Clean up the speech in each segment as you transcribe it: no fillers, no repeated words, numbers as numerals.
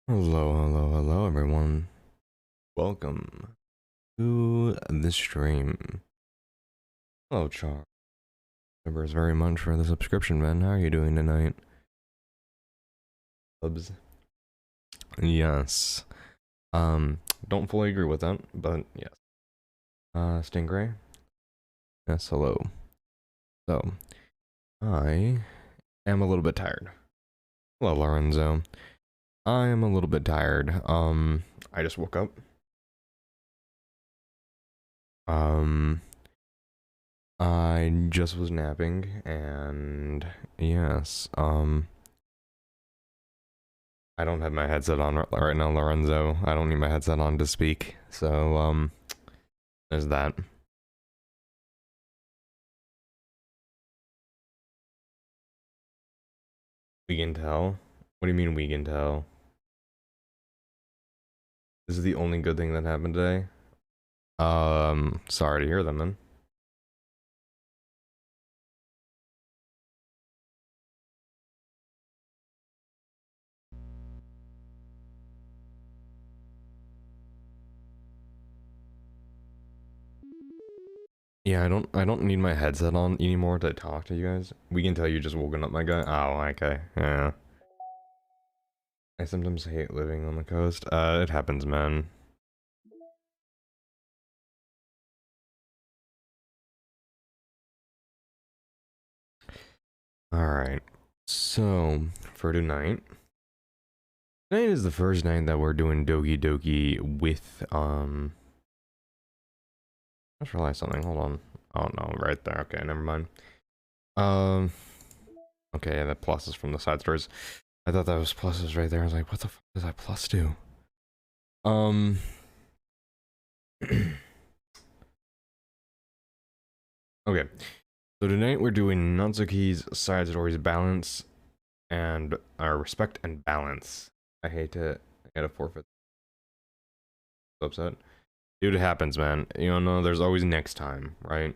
Hello, everyone. Welcome to the stream. Hello, Char. Thanks very much for the subscription, man. How are you doing tonight? Subs. Yes. Don't fully agree with that, but yes. Stingray? Yes, hello. So, I am a little bit tired. Hello, Lorenzo. I am a little bit tired. I just woke up. I just was napping, and yes, I don't have my headset on right now, Lorenzo. I don't need my headset on to speak, so, there's that. We can tell? What do you mean we can tell? This is the only good thing that happened today? Sorry to hear that, man. Yeah, I don't need my headset on anymore to talk to you guys. We can tell you just woken up, my guy. Oh, okay, yeah. I sometimes hate living on the coast. It happens, man. Alright, so, for tonight is the first night that we're doing Doki Doki with, I just realized something, hold on. Oh no, right there, okay, never mind. Okay, yeah, that plus is from the side stories. I thought that was pluses right there, I was like, what the fuck does that plus do? Okay, so tonight we're doing Natsuki's side stories balance and respect and balance. I gotta forfeit. So upset. Dude, it happens, man. You know, there's always next time, right?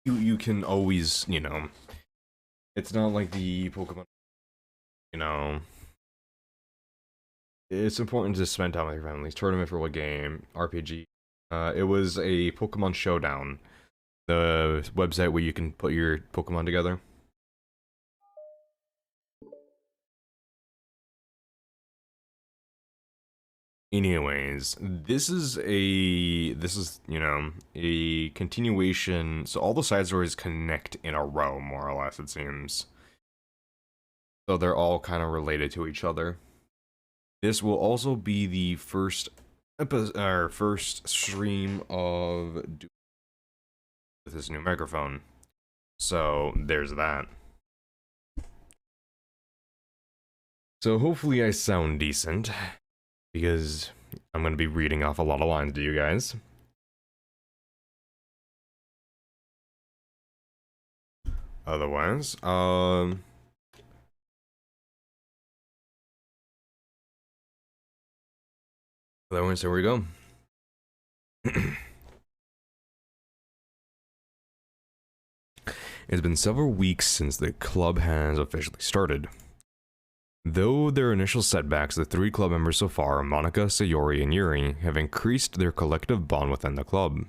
You can always, you know, it's not like the Pokemon, you know, it's important to spend time with your families. Tournament for what game? RPG. It was a Pokemon Showdown, the website where you can put your Pokemon together. Anyways, this is, you know, a continuation. So all the side stories connect in a row, more or less, it seems. So they're all kind of related to each other. This will also be the first first stream of with this new microphone. So there's that. So hopefully I sound decent, because I'm going to be reading off a lot of lines to you guys. Otherwise, so we go. It's been several weeks since the club has officially started. Though there are initial setbacks, the three club members so far, Monica, Sayori, and Yuri, have increased their collective bond within the club.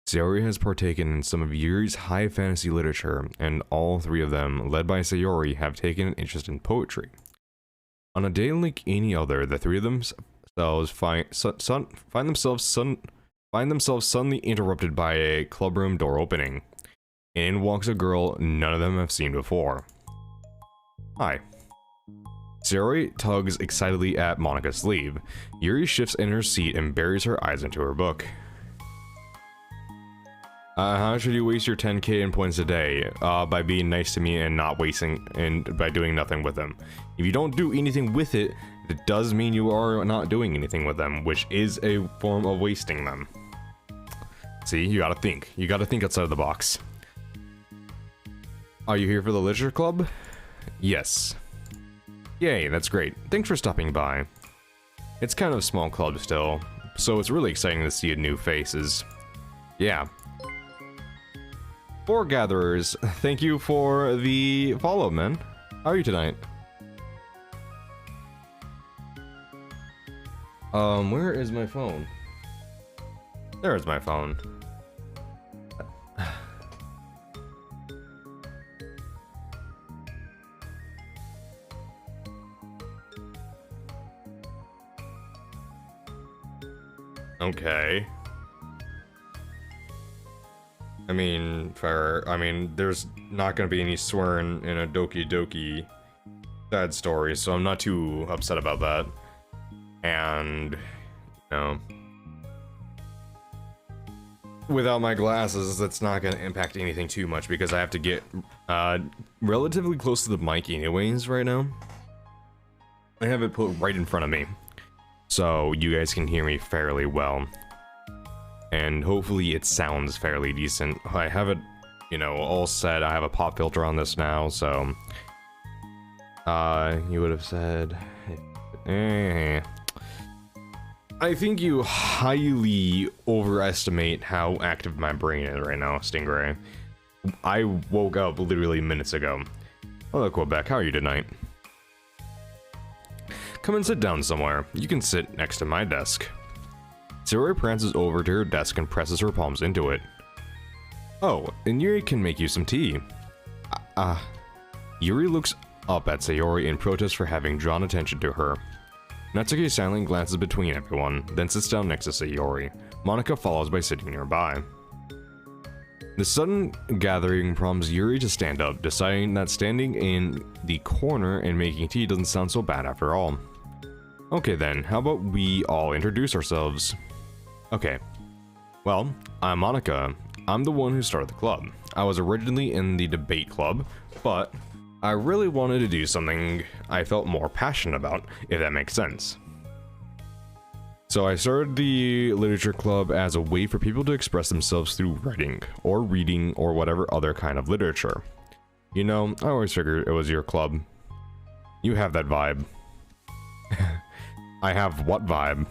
Sayori has partaken in some of Yuri's high fantasy literature, and all three of them, led by Sayori, have taken an interest in poetry. On a day like any other, the three of themselves find themselves suddenly interrupted by a clubroom door opening. In walks a girl none of them have seen before. Hi. Sayori tugs excitedly at Monica's sleeve. Yuri shifts in her seat and buries her eyes into her book. How should you waste your 10k in points a day? By being nice to me and not wasting, and by doing nothing with them. If you don't do anything with it, it does mean you are not doing anything with them, which is a form of wasting them. See, you gotta think. You gotta think outside of the box. Are you here for the literature club? Yes. Yay, that's great. Thanks for stopping by. It's kind of a small club still, so it's really exciting to see new faces. Yeah. For gatherers, thank you for the follow, man. How are you tonight? Where is my phone? There's my phone. Okay. I mean, there's not gonna be any swearing in a Doki Doki sad story, so I'm not too upset about that. And, you know, without my glasses, that's not gonna impact anything too much because I have to get relatively close to the mic anyways right now. I have it put right in front of me, so you guys can hear me fairly well. And hopefully it sounds fairly decent. I have it, you know, all set. I have a pop filter on this now, so... you would have said... I think you highly overestimate how active my brain is right now, Stingray. I woke up literally minutes ago. Hello, Quebec. How are you tonight? Come and sit down somewhere. You can sit next to my desk. Sayori prances over to her desk and presses her palms into it. Oh, and Yuri can make you some tea. Yuri looks up at Sayori in protest for having drawn attention to her. Natsuki silently glances between everyone, then sits down next to Sayori. Monica follows by sitting nearby. The sudden gathering prompts Yuri to stand up, deciding that standing in the corner and making tea doesn't sound so bad after all. Okay then, how about we all introduce ourselves? Okay. Well, I'm Monica. I'm the one who started the club. I was originally in the debate club, but I really wanted to do something I felt more passionate about, if that makes sense. So I started the literature club as a way for people to express themselves through writing, or reading, or whatever other kind of literature. You know, I always figured it was your club. You have that vibe. I have what vibe?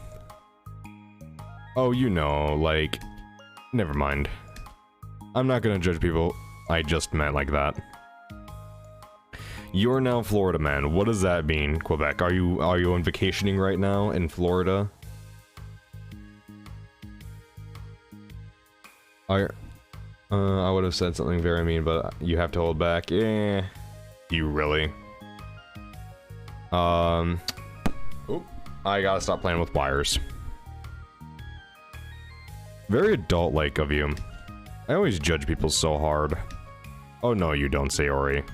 Oh, you know, like... Never mind. I'm not gonna judge people I just met like that. You're now Florida man. What does that mean, Quebec? Are you on vacationing right now in Florida? I would have said something very mean, but you have to hold back. You really? Oh, I gotta stop playing with wires. Very adult-like of you. I always judge people so hard. Oh no, you don't, Sayori.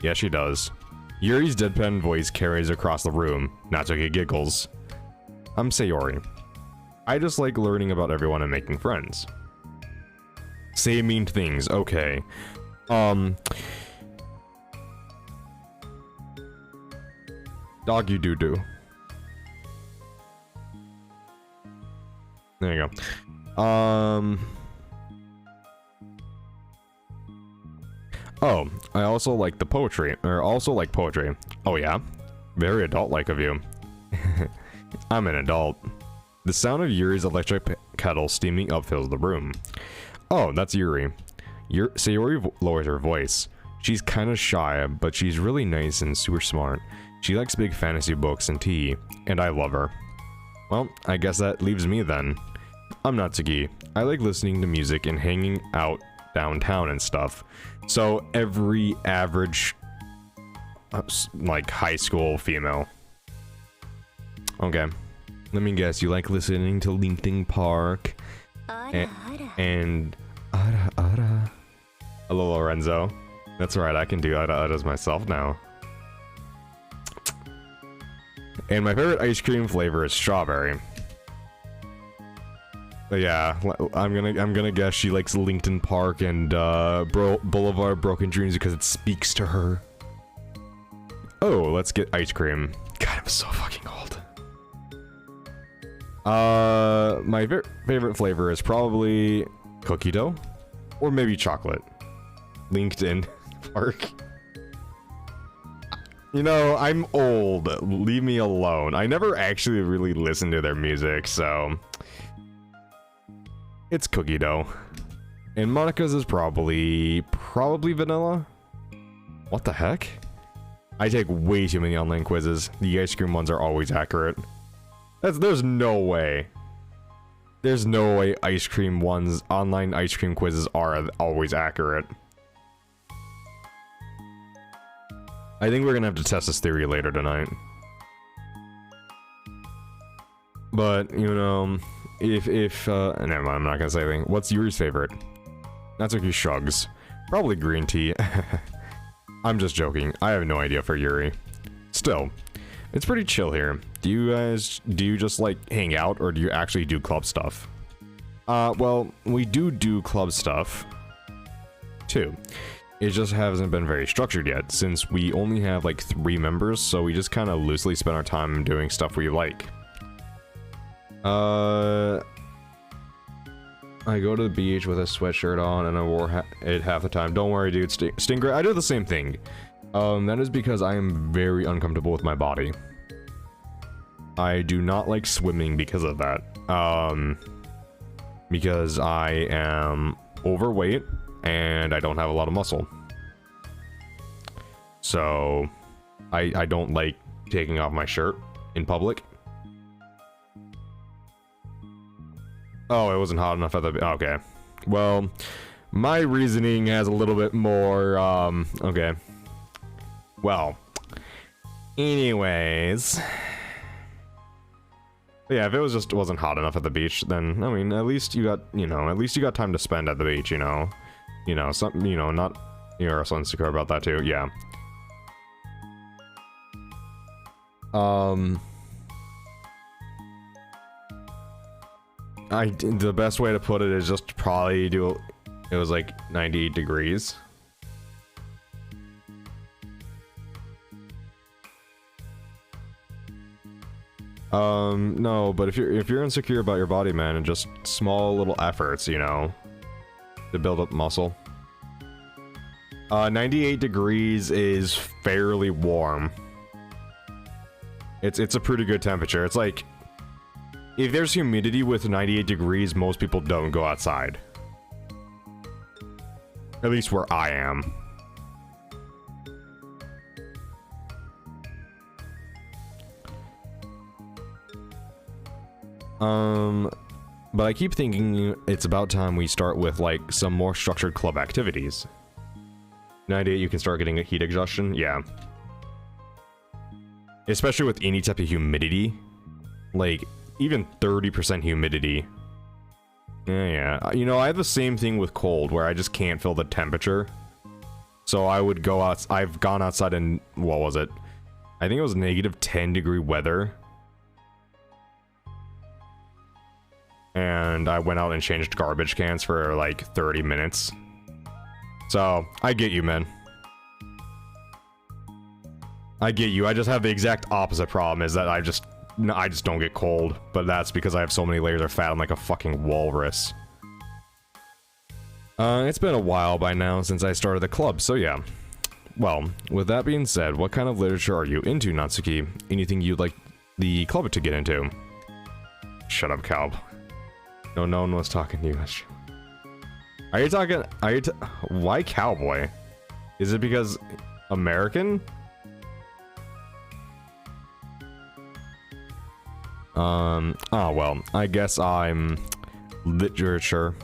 Yeah, she does. Yuri's deadpan voice carries across the room. Natsuki giggles. I'm Sayori. I just like learning about everyone and making friends. Say mean things, okay. Doggy doo-doo. There you go. Oh, I also like the poetry, poetry. Oh yeah? Very adult-like of you. I'm an adult. The sound of Yuri's electric kettle steaming up fills the room. Oh, that's Yuri. Sayori lowers her voice. She's kinda shy, but she's really nice and super smart. She likes big fantasy books and tea, and I love her. Well, I guess that leaves me then. I'm Natsuki. I like listening to music and hanging out downtown and stuff. So every average, like, high school female. Okay. Let me guess, you like listening to Linkin Park and Ara. Hello, Lorenzo. That's right, I can do Ara's myself now. And my favorite ice cream flavor is strawberry. But yeah, I'm gonna guess she likes Linkin Park and Boulevard Broken Dreams because it speaks to her. Oh, let's get ice cream. God, I'm so fucking old. My favorite flavor is probably cookie dough, or maybe chocolate. LinkedIn Park. You know, I'm old. Leave me alone. I never actually really listened to their music, so... It's cookie dough. And Monica's is probably vanilla? What the heck? I take way too many online quizzes. The ice cream ones are always accurate. There's no way. There's no way ice cream ones, online ice cream quizzes are always accurate. I think we're gonna have to test this theory later tonight. But, you know, never mind, I'm not gonna say anything. What's Yuri's favorite? Natsuki shrugs. Probably green tea. I'm just joking. I have no idea for Yuri. Still, it's pretty chill here. Do you just like hang out, or do you actually do club stuff? Well, we do club stuff too. It just hasn't been very structured yet, since we only have like 3 members, so we just kind of loosely spend our time doing stuff we like. I go to the beach with a sweatshirt on and I wore it half the time. Don't worry, dude. Stingray, I do the same thing. That is because I am very uncomfortable with my body. I do not like swimming because of that. Because I am overweight and I don't have a lot of muscle. So, I don't like taking off my shirt in public. Oh, it wasn't hot enough at the... Okay. Well, my reasoning has a little bit more, okay. Well. Anyways. Yeah, if it wasn't hot enough at the beach, then, I mean, at least you got, you know, at least you got time to spend at the beach, you know? You know, something, you know, not... You're also insecure about that, too, yeah. The best way to put it is just probably do it was like 98 degrees. No, but if you're insecure about your body, man, and just small little efforts, you know, to build up muscle. 98 degrees is fairly warm. It's a pretty good temperature. It's like, if there's humidity with 98 degrees, most people don't go outside. At least where I am. But I keep thinking it's about time we start with, like, some more structured club activities. 98, you can start getting a heat exhaustion? Yeah. Especially with any type of humidity. Like, even 30% humidity. Yeah. You know, I have the same thing with cold, where I just can't feel the temperature. So I would go out... I've gone outside in... What was it? I think it was -10 degree weather. And I went out and changed garbage cans for, like, 30 minutes. So, I get you, man. I get you. I just have the exact opposite problem, is that I just don't get cold. But that's because I have so many layers of fat. I'm like a fucking walrus. It's been a while by now since I started the club, so yeah. Well, with that being said, what kind of literature are you into, Natsuki? Anything you'd like the club to get into? Shut up, Calb. No, no one was talking to you. Why cowboy? Is it because American? Oh well, I guess I'm literature.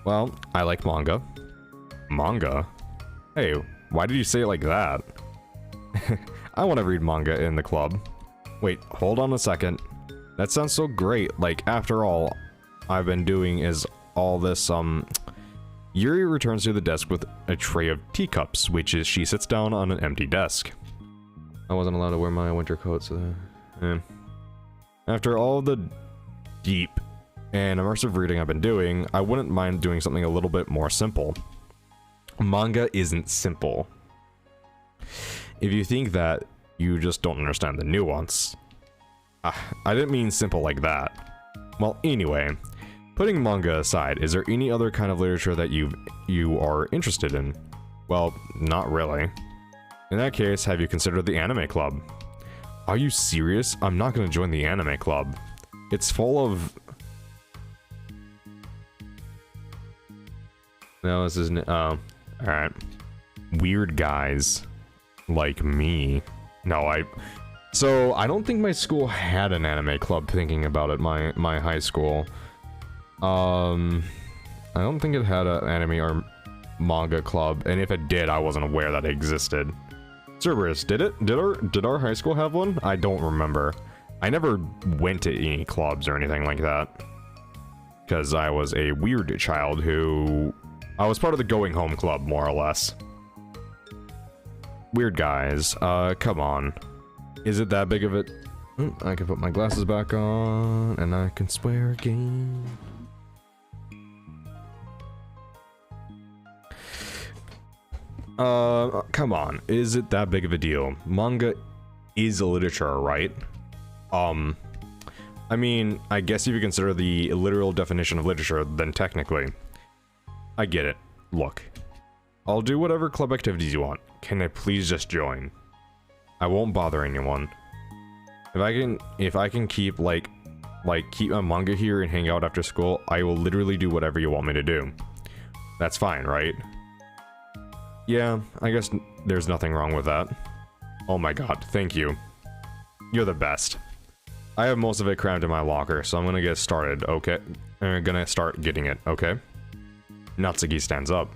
Well, I like manga. Manga? Hey, why did you say it like that? I want to read manga in the club. Wait, hold on a second. That sounds so great. Like, after all I've been doing is all this, Yuri returns to the desk with a tray of teacups, which is she sits down on an empty desk. I wasn't allowed to wear my winter coat, so... After all the deep and immersive reading I've been doing, I wouldn't mind doing something a little bit more simple. Manga isn't simple. If you think that, you just don't understand the nuance. I didn't mean simple like that. Well, anyway, putting manga aside, is there any other kind of literature that you are interested in? Well, not really. In that case, have you considered the anime club? Are you serious? I'm not gonna join the anime club. It's full of... No, this isn't... Oh, alright. Weird guys. Like me. No, So, I don't think my school had an anime club, thinking about it, my high school. I don't think it had an anime or manga club, and if it did, I wasn't aware that it existed. Cerberus, did it? Did our high school have one? I don't remember. I never went to any clubs or anything like that. Because I was a weird child who... I was part of the going home club, more or less. Weird guys. Come on. Is it that big of it? I can put my glasses back on, and I can swear again. Come on. Is it that big of a deal? Manga is literature, right? I mean, I guess if you consider the literal definition of literature, then technically. I get it. Look. I'll do whatever club activities you want. Can I please just join? I won't bother anyone. If I can keep, keep my manga here and hang out after school, I will literally do whatever you want me to do. That's fine, right? Yeah, I guess there's nothing wrong with that. Oh my god, thank you. You're the best. I have most of it crammed in my locker, so I'm gonna get started, okay? I'm gonna start getting it, okay? Natsuki stands up.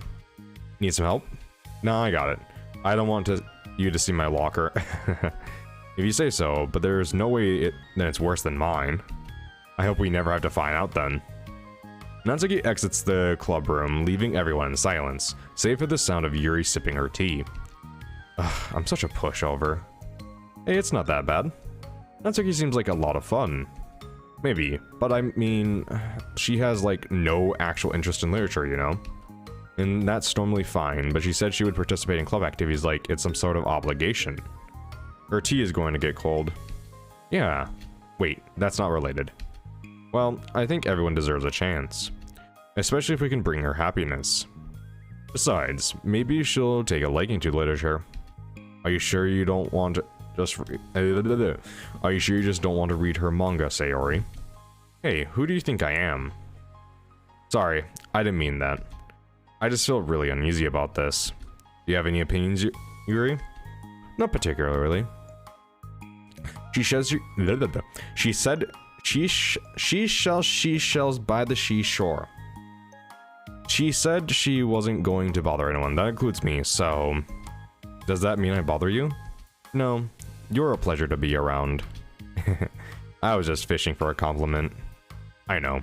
Need some help? No, I got it. I don't want you to see my locker. If you say so, but there's no way that it's worse than mine. I hope we never have to find out then. Natsuki exits the club room, leaving everyone in silence, save for the sound of Yuri sipping her tea. Ugh, I'm such a pushover. Hey, it's not that bad. Natsuki seems like a lot of fun. Maybe, but I mean, she has no actual interest in literature, you know? And that's normally fine, but she said she would participate in club activities like it's some sort of obligation. Her tea is going to get cold. Yeah. Wait, that's not related. Well, I think everyone deserves a chance. Especially if we can bring her happiness. Besides, maybe she'll take a liking to literature. Are you sure you don't want to Are you sure you just don't want to read her manga, Sayori? Hey, who do you think I am? Sorry, I didn't mean that. I just feel really uneasy about this. Do you have any opinions, Yuri? Not particularly. She says she said she shells by the seashore. She said she wasn't going to bother anyone. That includes me, so... Does that mean I bother you? No. You're a pleasure to be around. I was just fishing for a compliment. I know.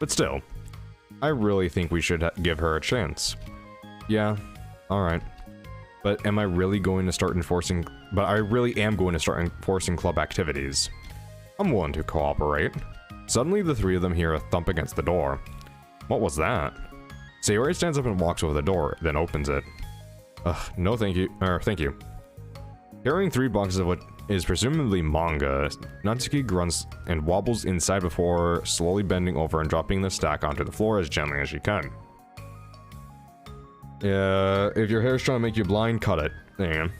But still, I really think we should give her a chance. Yeah, alright. But am I really going to start enforcing... But I really am going to start enforcing club activities. I'm willing to cooperate. Suddenly, the three of them hear a thump against the door. What was that? Sayori stands up and walks over the door, then opens it. Ugh, no thank you. Thank you. Carrying 3 boxes of what is presumably manga, Natsuki grunts and wobbles inside before slowly bending over and dropping the stack onto the floor as gently as she can. If your hair's trying to make you blind, cut it. Damn.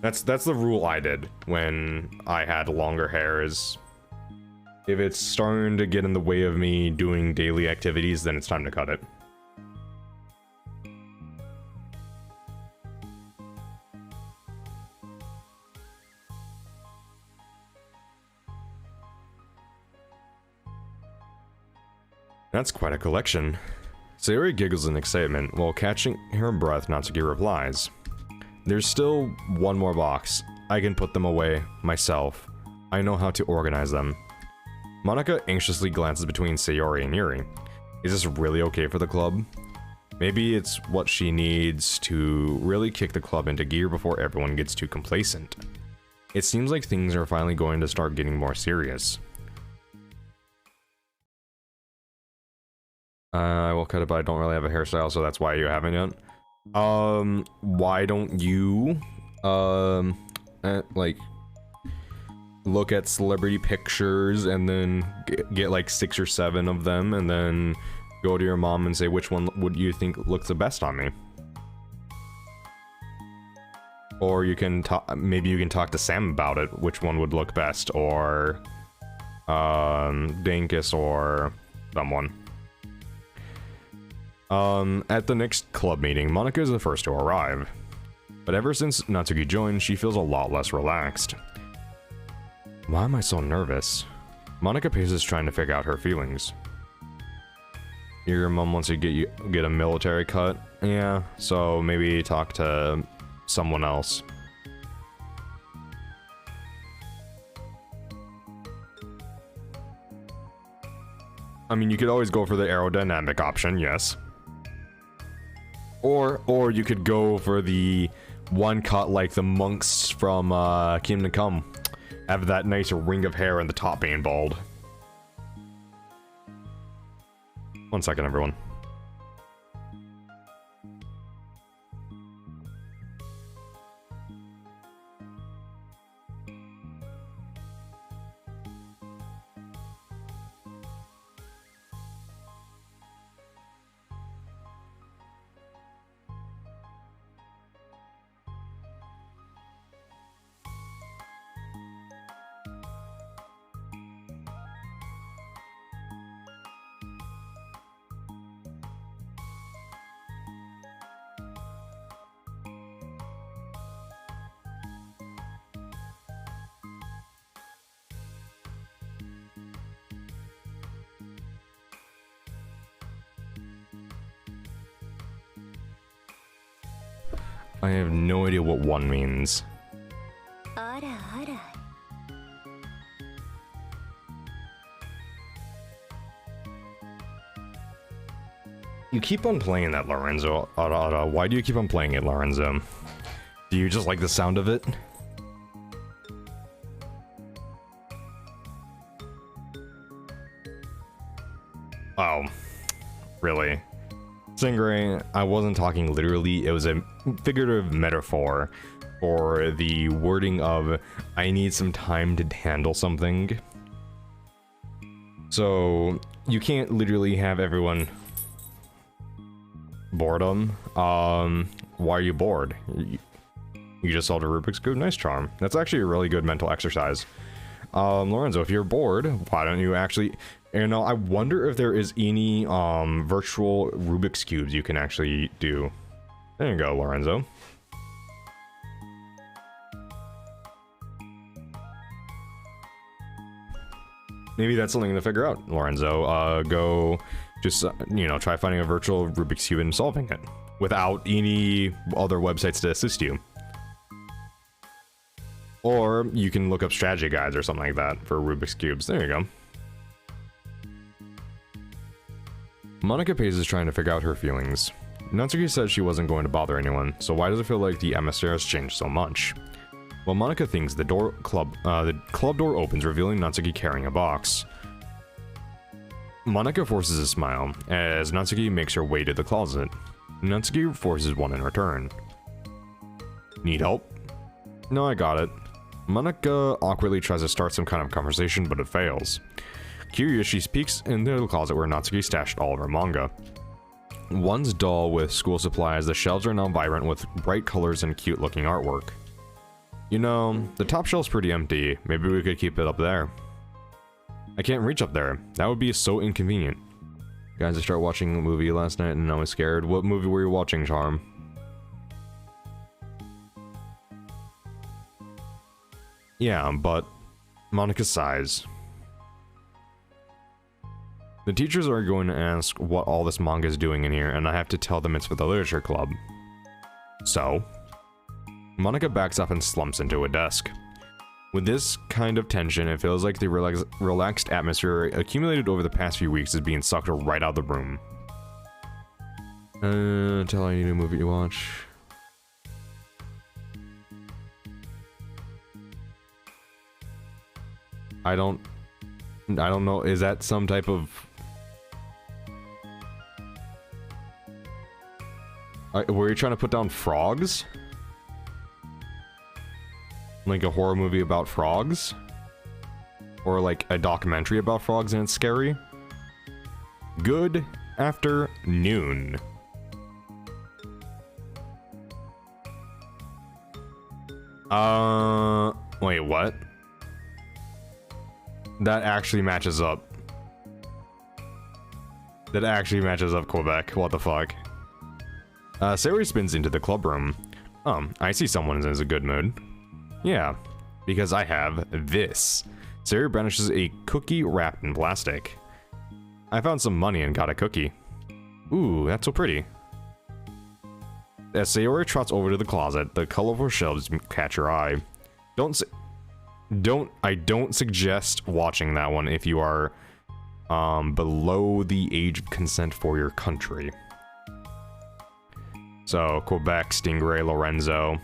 That's the rule I did when I had longer hair, is if it's starting to get in the way of me doing daily activities, then it's time to cut it. That's quite a collection. Sayori giggles in excitement. While catching her breath, Natsuki replies, "There's still one more box. I can put them away myself. I know how to organize them." Monika anxiously glances between Sayori and Yuri. Is this really okay for the club? Maybe it's what she needs to really kick the club into gear before everyone gets too complacent. It seems like things are finally going to start getting more serious. I will cut it, but I don't really have a hairstyle, so that's why you haven't yet. Why don't you, look at celebrity pictures and then get like 6 or 7 of them and then go to your mom and say which one would you think looks the best on me? Or you can talk, maybe you can talk to Sam about it, which one would look best, or Dinkus or someone. At the next club meeting, Monika is the first to arrive. But ever since Natsuki joined, she feels a lot less relaxed. Why am I so nervous? Monika paces trying to figure out her feelings. Your mom wants to get a military cut? Yeah, so maybe talk to someone else. I mean, you could always go for the aerodynamic option, yes. Or you could go for the one cut like the monks from Kingdom Come. Have that nice ring of hair and the top being bald. 1 second, everyone. I have no idea what one means. You keep on playing that, Lorenzo. Why do you keep on playing it, Lorenzo? Do you just like the sound of it? Oh, really? Stingray, I wasn't talking literally, it was a figurative metaphor for the wording of I need some time to handle something. So, you can't literally have everyone... Boredom? Why are you bored? You just solved a Rubik's Cube? Nice charm. That's actually a really good mental exercise. Lorenzo, if you're bored, why don't you actually... You know, I wonder if there is any virtual Rubik's Cubes you can actually do. There you go, Lorenzo. Maybe that's something to figure out, Lorenzo. Go just, you know, try finding a virtual Rubik's Cube and solving it without any other websites to assist you. Or you can look up strategy guides or something like that for Rubik's Cubes. There you go. Monika Pace is trying to figure out her feelings. Natsuki said she wasn't going to bother anyone, so why does it feel like the emissary has changed so much? Well, Monika thinks the club door opens, revealing Natsuki carrying a box. Monika forces a smile, as Natsuki makes her way to the closet. Natsuki forces one in return. Need help? No, I got it. Monika awkwardly tries to start some kind of conversation, but it fails. Curious, she peeks into the closet where Natsuki stashed all of her manga. One's dull with school supplies, the shelves are now vibrant with bright colors and cute-looking artwork. You know, the top shelf's pretty empty. Maybe we could keep it up there. I can't reach up there. That would be so inconvenient. Guys, I started watching a movie last night and I was scared. What movie were you watching, Charm? Yeah, but Monika sighs. The teachers are going to ask what all this manga is doing in here, and I have to tell them it's for the literature club. So, Monika backs up and slumps into a desk. With this kind of tension, it feels like the relaxed atmosphere accumulated over the past few weeks is being sucked right out of the room. Tell any new movie you watch. I don't know, is that some type of... were you trying to put down frogs? Like a horror movie about frogs? Or like a documentary about frogs and it's scary? Good afternoon. Wait, what? That actually matches up. That actually matches up, Quebec. What the fuck? Sayori spins into the club room. I see someone is in a good mood. Yeah, because I have this. Sayori brandishes a cookie wrapped in plastic. I found some money and got a cookie. Ooh, that's so pretty. As Sayori trots over to the closet, the colorful shelves catch your eye. I don't suggest watching that one if you are below the age of consent for your country. So, Quebec, Stingray, Lorenzo.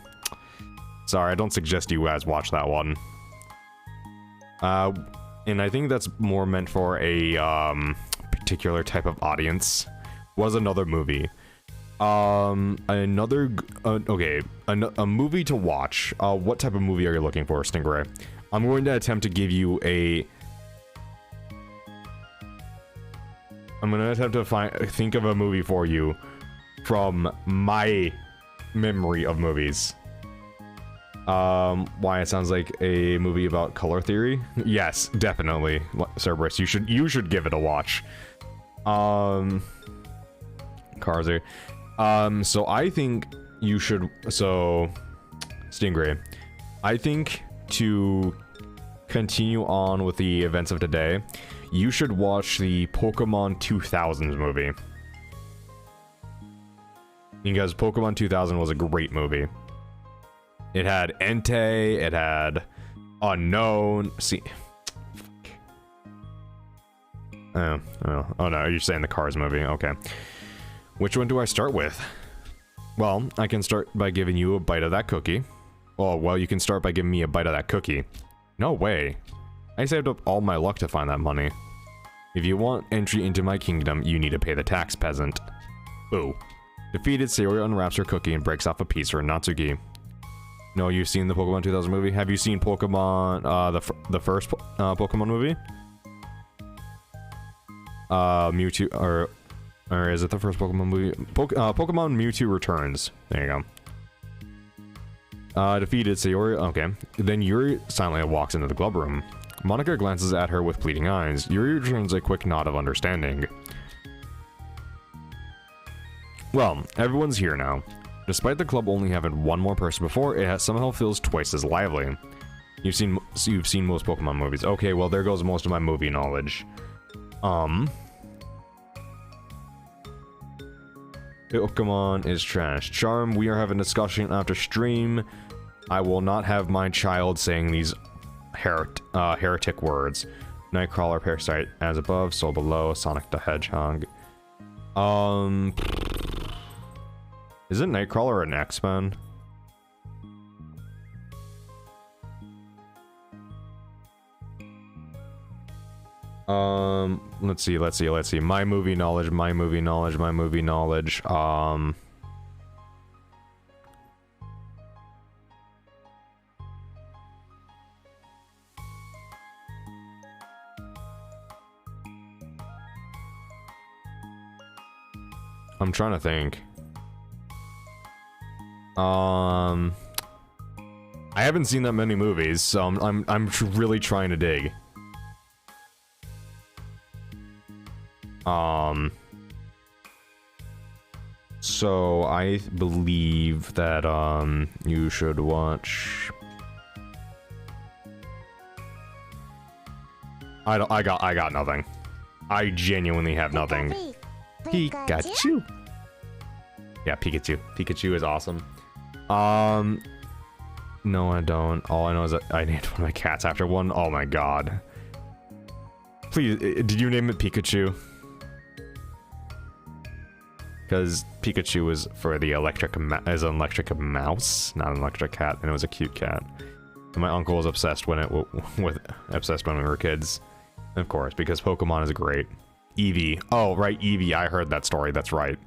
Sorry, I don't suggest you guys watch that one. And I think that's more meant for a particular type of audience. Was another movie. A movie to watch. What type of movie are you looking for, Stingray? I'm going to attempt to give you a... I'm going to attempt to think of a movie for you from my memory of movies. Why it sounds like a movie about color theory? Yes, definitely, Cerberus. You should give it a watch. Cars are... so I think you should... So, Stingray, I think to continue on with the events of today, you should watch the Pokemon 2000s movie. Because Pokemon 2000 was a great movie. It had Entei, it had Unknown. See... Oh no, you're saying the Cars movie, okay. Which one do I start with? Well, I can start by giving you a bite of that cookie. Oh, well, you can start by giving me a bite of that cookie. No way. I saved up all my luck to find that money. If you want entry into my kingdom, you need to pay the tax, peasant. Boo. Defeated, Sayori unwraps her cookie and breaks off a piece for Natsuki. No, you've seen the Pokemon 2000 movie? Have you seen Pokemon, the first Pokemon movie? Mewtwo, or is it the first Pokemon movie? Pokemon Mewtwo Returns. There you go. Defeated Sayori. Okay. Then Yuri silently walks into the club room. Monica glances at her with pleading eyes. Yuri returns a quick nod of understanding. Well, everyone's here now. Despite the club only having one more person before, it somehow feels twice as lively. You've seen most Pokemon movies. Okay, well there goes most of my movie knowledge. Pokemon is trash. Charm, we are having a discussion after stream. I will not have my child saying these heretic words. Nightcrawler, Parasite as above, so below. Sonic the Hedgehog. Is it Nightcrawler an X-Men? Let's see. My movie knowledge. I'm trying to think. I haven't seen that many movies, so I'm really trying to dig. So I believe that you should watch. I got nothing. I genuinely have nothing. Pikachu. Yeah, Pikachu. Pikachu is awesome. No, I don't. All I know is that I named one of my cats after one. Oh my god. Please, did you name it Pikachu? Because Pikachu was for the electric as an electric mouse, not an electric cat, and it was a cute cat. And my uncle was obsessed when obsessed when we were kids, of course, because Pokemon is great. Eevee, oh right, Eevee. I heard that story. That's right.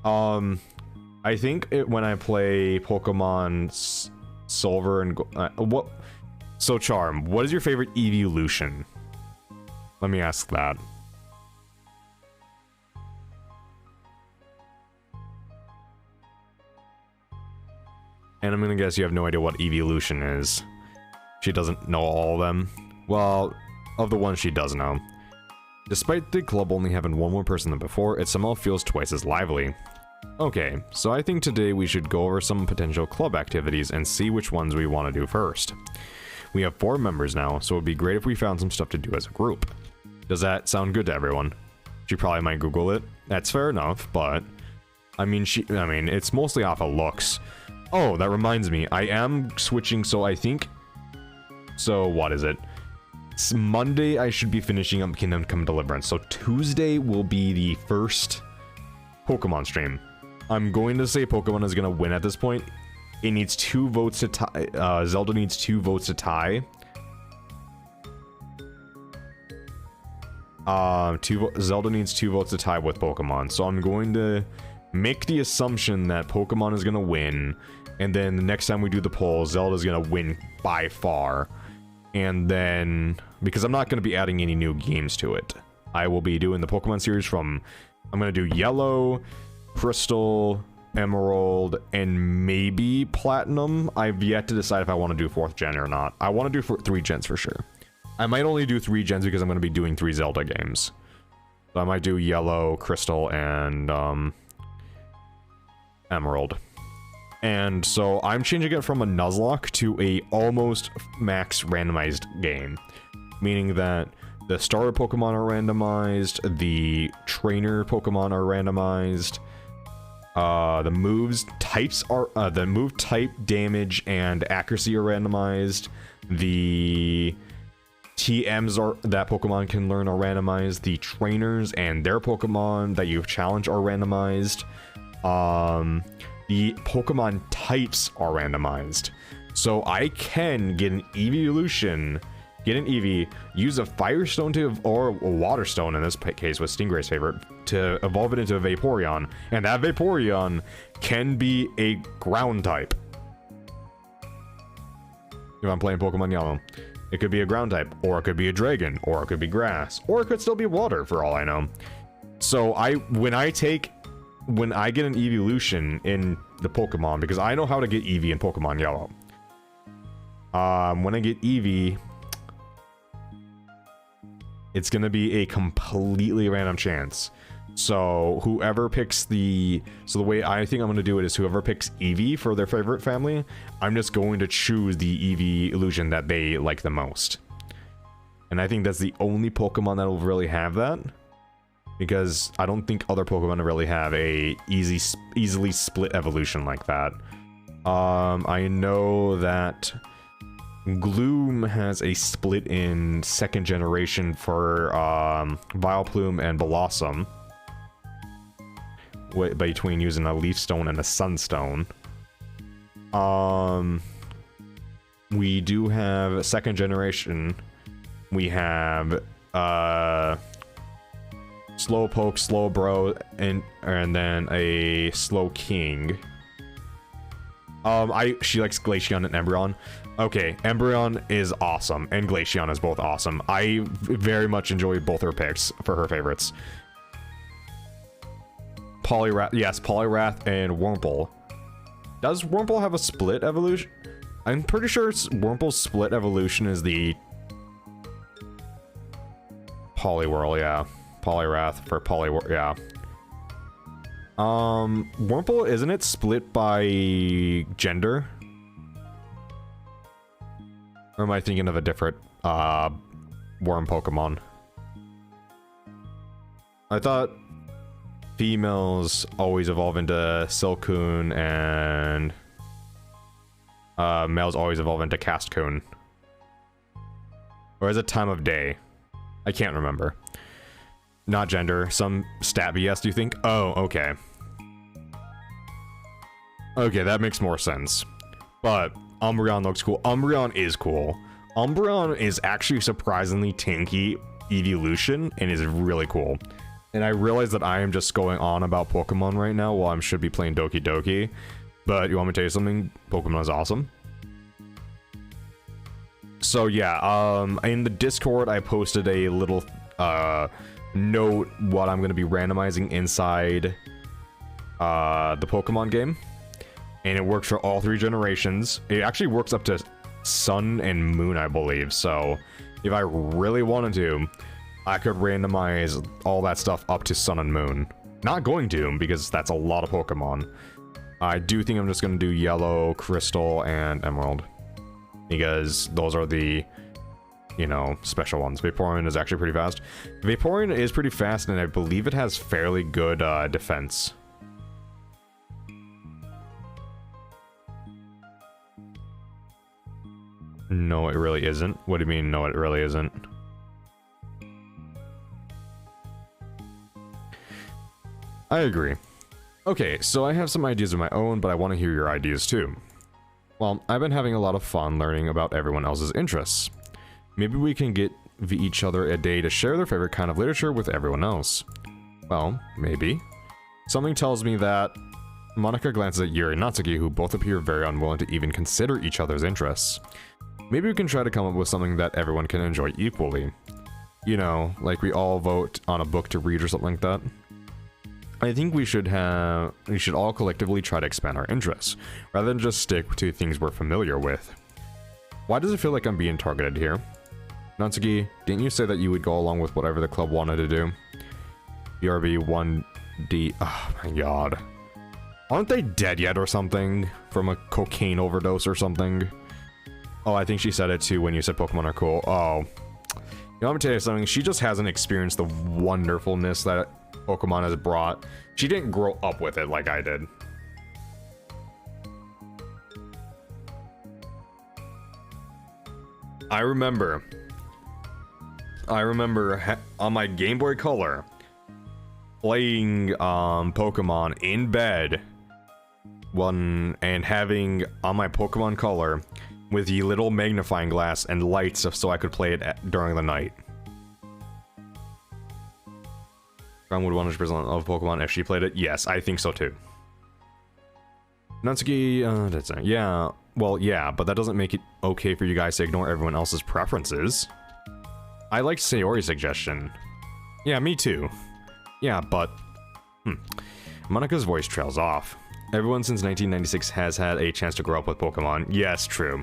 I think when I play Pokemon Silver and what? So Charm, what is your favorite evolution? Let me ask that. And And I'm gonna guess you have no idea what evolution is. She doesn't know all of them. Well, of the ones she does know. Despite the club only having one more person than before, it somehow feels twice as lively. Okay, so I think today we should go over some potential club activities and see which ones we want to do first. We have 4 members now, so it would be great if we found some stuff to do as a group. Does that sound good to everyone? She probably might Google it. That's fair enough, but I mean, it's mostly off of looks. Oh, that reminds me, I am switching, so I think... So, what is it? It's Monday, I should be finishing up Kingdom Come Deliverance, so Tuesday will be the first Pokemon stream. I'm going to say Pokemon is going to win at this point. It needs 2 votes to tie. Zelda needs 2 votes to tie. Zelda needs 2 votes to tie with Pokemon. So I'm going to make the assumption that Pokemon is going to win. And then the next time we do the poll, Zelda's going to win by far. And then, because I'm not going to be adding any new games to it, I will be doing the Pokemon series from, I'm going to do Yellow, Crystal, Emerald, and maybe Platinum. I've yet to decide if I want to do 4th gen or not. I want to do 3 gens for sure. I might only do 3 gens because I'm going to be doing 3 Zelda games. So I might do Yellow, Crystal, and Emerald. And so I'm changing it from a Nuzlocke to a almost max randomized game. Meaning that the starter Pokemon are randomized, the trainer Pokemon are randomized, the moves types are, the move type, damage, and accuracy are randomized, the TMs that Pokemon can learn are randomized, the trainers and their Pokemon that you've challenged are randomized, the Pokemon types are randomized. So I can get an evolution, get an Eevee, use a Firestone or a Water Stone in this case with Stingray's favorite, to evolve it into a Vaporeon, and that Vaporeon can be a ground type. If I'm playing Pokemon Yellow, it could be a ground type, or it could be a dragon, or it could be grass, or it could still be water for all I know. So when I get an evolution in the Pokemon, because I know how to get Eevee in Pokemon Yellow. When I get Eevee, it's gonna be a completely random chance. So whoever picks the way I think I'm gonna do it is whoever picks Eevee for their favorite family, I'm just going to choose the Eevee illusion that they like the most. And I think that's the only Pokemon that will really have that, because I don't think other Pokemon really have a easily split evolution like that. I know that Gloom has a split in 2nd generation for Vileplume and Blossom, between using a Leaf Stone and a Sunstone. We do have 2nd generation. We have Slowpoke, Slowbro, and then a Slowking. She likes Glaceon and Embryon. Okay, Embryon is awesome, and Glaceon is both awesome. I very much enjoy both her picks for her favorites. Poliwrath, yes, Poliwrath and Wurmple. Does Wurmple have a split evolution? I'm pretty sure Wurmple's split evolution is the Poliwhirl, yeah. Poliwrath for Poliwhirl, yeah. Wurmple, isn't it split by gender? Or am I thinking of a different, worm Pokemon? I thought females always evolve into Silcoon and, males always evolve into Castcoon. Or is it time of day? I can't remember. Not gender, some stat BS, do you think? Oh, okay. Okay, that makes more sense. But Umbreon looks cool. Umbreon is cool. Umbreon is actually surprisingly tanky evolution and is really cool. And I realize that I am just going on about Pokemon right now while I should be playing Doki Doki. But you want me to tell you something? Pokemon is awesome. So yeah, in the Discord I posted a little note what I'm going to be randomizing inside the Pokemon game. And it works for all 3 generations. It actually works up to Sun and Moon, I believe. So if I really wanted to, I could randomize all that stuff up to Sun and Moon. Not going to, because that's a lot of Pokemon. I do think I'm just going to do Yellow, Crystal, and Emerald. Because those are the, you know, special ones. Vaporeon is actually pretty fast. Vaporeon is pretty fast, and I believe it has fairly good defense. No, it really isn't. What do you mean, no, it really isn't? I agree. Okay, so I have some ideas of my own, but I want to hear your ideas too. Well, I've been having a lot of fun learning about everyone else's interests. Maybe we can give each other a day to share their favorite kind of literature with everyone else. Well, maybe. Something tells me that... Monica glances at Yuri and Natsuki, who both appear very unwilling to even consider each other's interests. Maybe we can try to come up with something that everyone can enjoy equally. You know, like we all vote on a book to read or something like that. I think we should all collectively try to expand our interests, rather than just stick to things we're familiar with. Why does it feel like I'm being targeted here? Natsuki, didn't you say that you would go along with whatever the club wanted to do? BRB 1D... Oh my god. Aren't they dead yet or something? From a cocaine overdose or something? Oh, I think she said it too when you said Pokemon are cool. Oh. You know, I'm gonna tell you something. She just hasn't experienced the wonderfulness that Pokemon has brought. She didn't grow up with it like I did. I remember on my Game Boy Color playing Pokemon in bed and having on my Pokemon Color with the little magnifying glass and lights so I could play it during the night. Brown would 100% love Pokemon if she played it. Yes, I think so too. Natsuki, that's it. Yeah, well, yeah, but that doesn't make it okay for you guys to ignore everyone else's preferences. I liked Sayori's suggestion. Yeah, me too. Yeah, but... Monika's voice trails off. Everyone since 1996 has had a chance to grow up with Pokemon. Yes, true.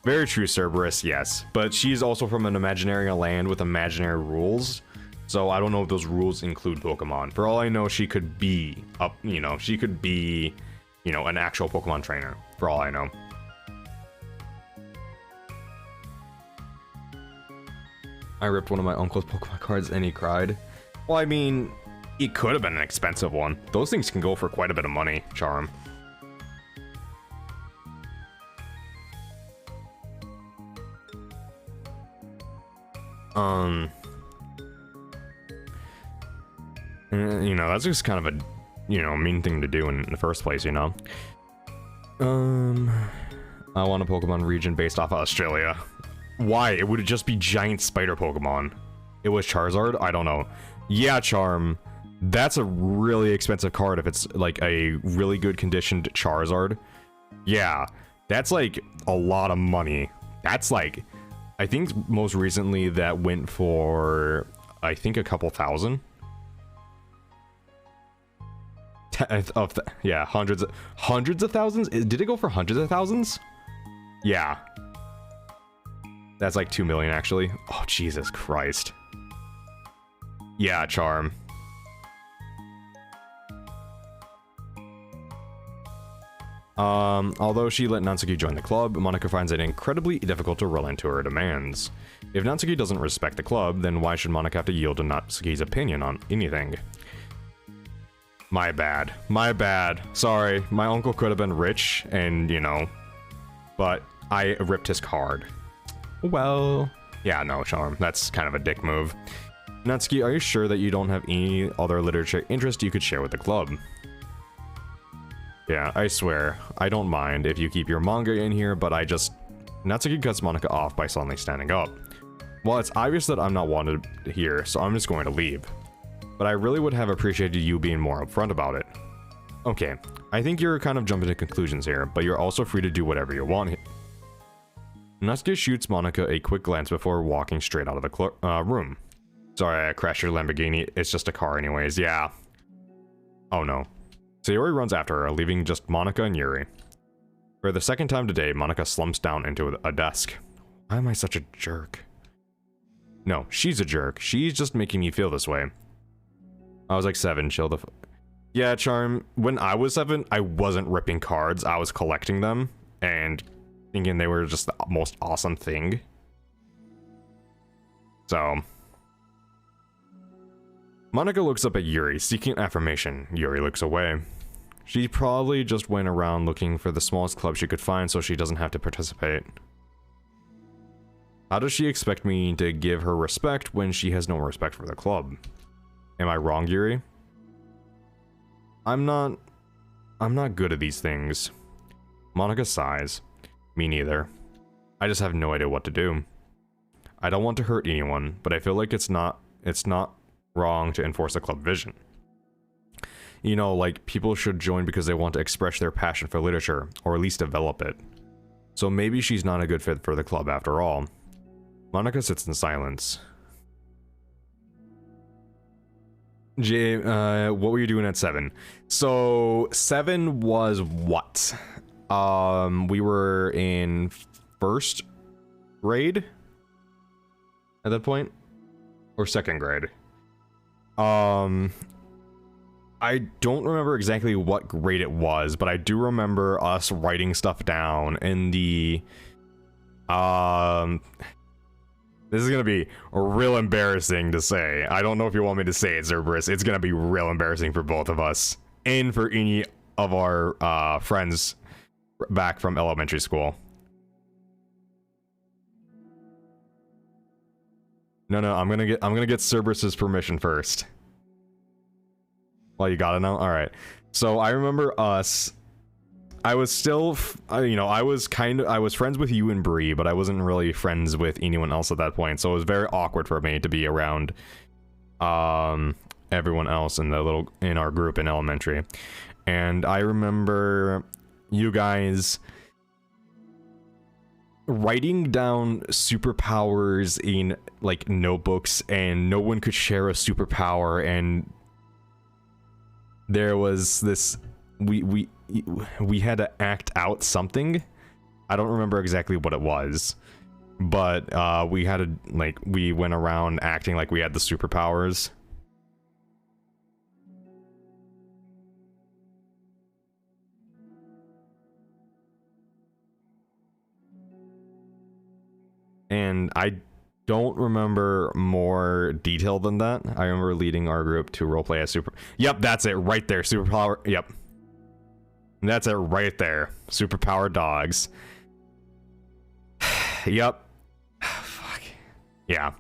Very true, Cerberus, yes. But she's also from an imaginary land with imaginary rules. So I don't know if those rules include Pokemon. For all I know, she could be she could be, an actual Pokemon trainer. For all I know. I ripped one of my uncle's Pokemon cards and he cried. Well, I mean, it could have been an expensive one. Those things can go for quite a bit of money, Charm. That's just kind of a, mean thing to do in the first place, I want a Pokemon region based off of Australia. Why? It would just be giant spider Pokemon. It was Charizard? I don't know. Yeah, Charm. That's a really expensive card if it's like a really good conditioned Charizard. Yeah, that's like a lot of money. That's like, I think most recently that went for, I think a couple thousand. Yeah, hundreds of thousands? Did it go for hundreds of thousands? Yeah. That's like 2 million actually. Oh, Jesus Christ. Yeah, Charm. Although she let Natsuki join the club, Monica finds it incredibly difficult to relent to her demands. If Natsuki doesn't respect the club, then why should Monica have to yield to Natsuki's opinion on anything? My bad. My bad. Sorry, my uncle could have been rich and, but I ripped his card. Well, yeah, no, Charm. That's kind of a dick move. Natsuki, are you sure that you don't have any other literature interest you could share with the club? Yeah, I swear, I don't mind if you keep your manga in here, but Natsuki cuts Monica off by suddenly standing up. Well, it's obvious that I'm not wanted here, so I'm just going to leave. But I really would have appreciated you being more upfront about it. Okay, I think you're kind of jumping to conclusions here, but you're also free to do whatever you want. Natsuki shoots Monica a quick glance before walking straight out of the room. Sorry, I crashed your Lamborghini. It's just a car anyways, yeah. Oh no. Sayori runs after her, leaving just Monica and Yuri. For the second time today, Monica slumps down into a desk. Why am I such a jerk? No, she's a jerk. She's just making me feel this way. I was like 7, chill the yeah, Charm, when I was 7, I wasn't ripping cards, I was collecting them, and thinking they were just the most awesome thing. So... Monica looks up at Yuri, seeking affirmation. Yuri looks away. She probably just went around looking for the smallest club she could find so she doesn't have to participate. How does she expect me to give her respect when she has no respect for the club? Am I wrong, Yuri? I'm not good at these things. Monica sighs. Me neither. I just have no idea what to do. I don't want to hurt anyone, but I feel like it's not wrong to enforce a club vision. You know, like, people should join because they want to express their passion for literature, or at least develop it. So maybe she's not a good fit for the club after all. Monica sits in silence. Jay, what were you doing at 7? So 7 was what? We were in 1st grade at that point, or 2nd grade. I don't remember exactly what grade it was, but I do remember us writing stuff down in the this is gonna be real embarrassing to say. I don't know if you want me to say it, Cerberus. It's gonna be real embarrassing for both of us. And for any of our friends back from elementary school. No, I'm gonna get Cerberus's permission first. Well, you got it now? Alright. So I remember us... I was still, you know, I was friends with you and Bree, but I wasn't really friends with anyone else at that point, so it was very awkward for me to be around everyone else in our group in elementary. And I remember you guys writing down superpowers in like notebooks, and no one could share a superpower, and there was this we had to act out something. I don't remember exactly what it was, but we had to, like, we went around acting like we had the superpowers. And I don't remember more detail than that. I remember leading our group to roleplay as Yep, that's it right there. Superpower. Yep. That's it right there. Superpower dogs. Yep. Fuck. Yeah.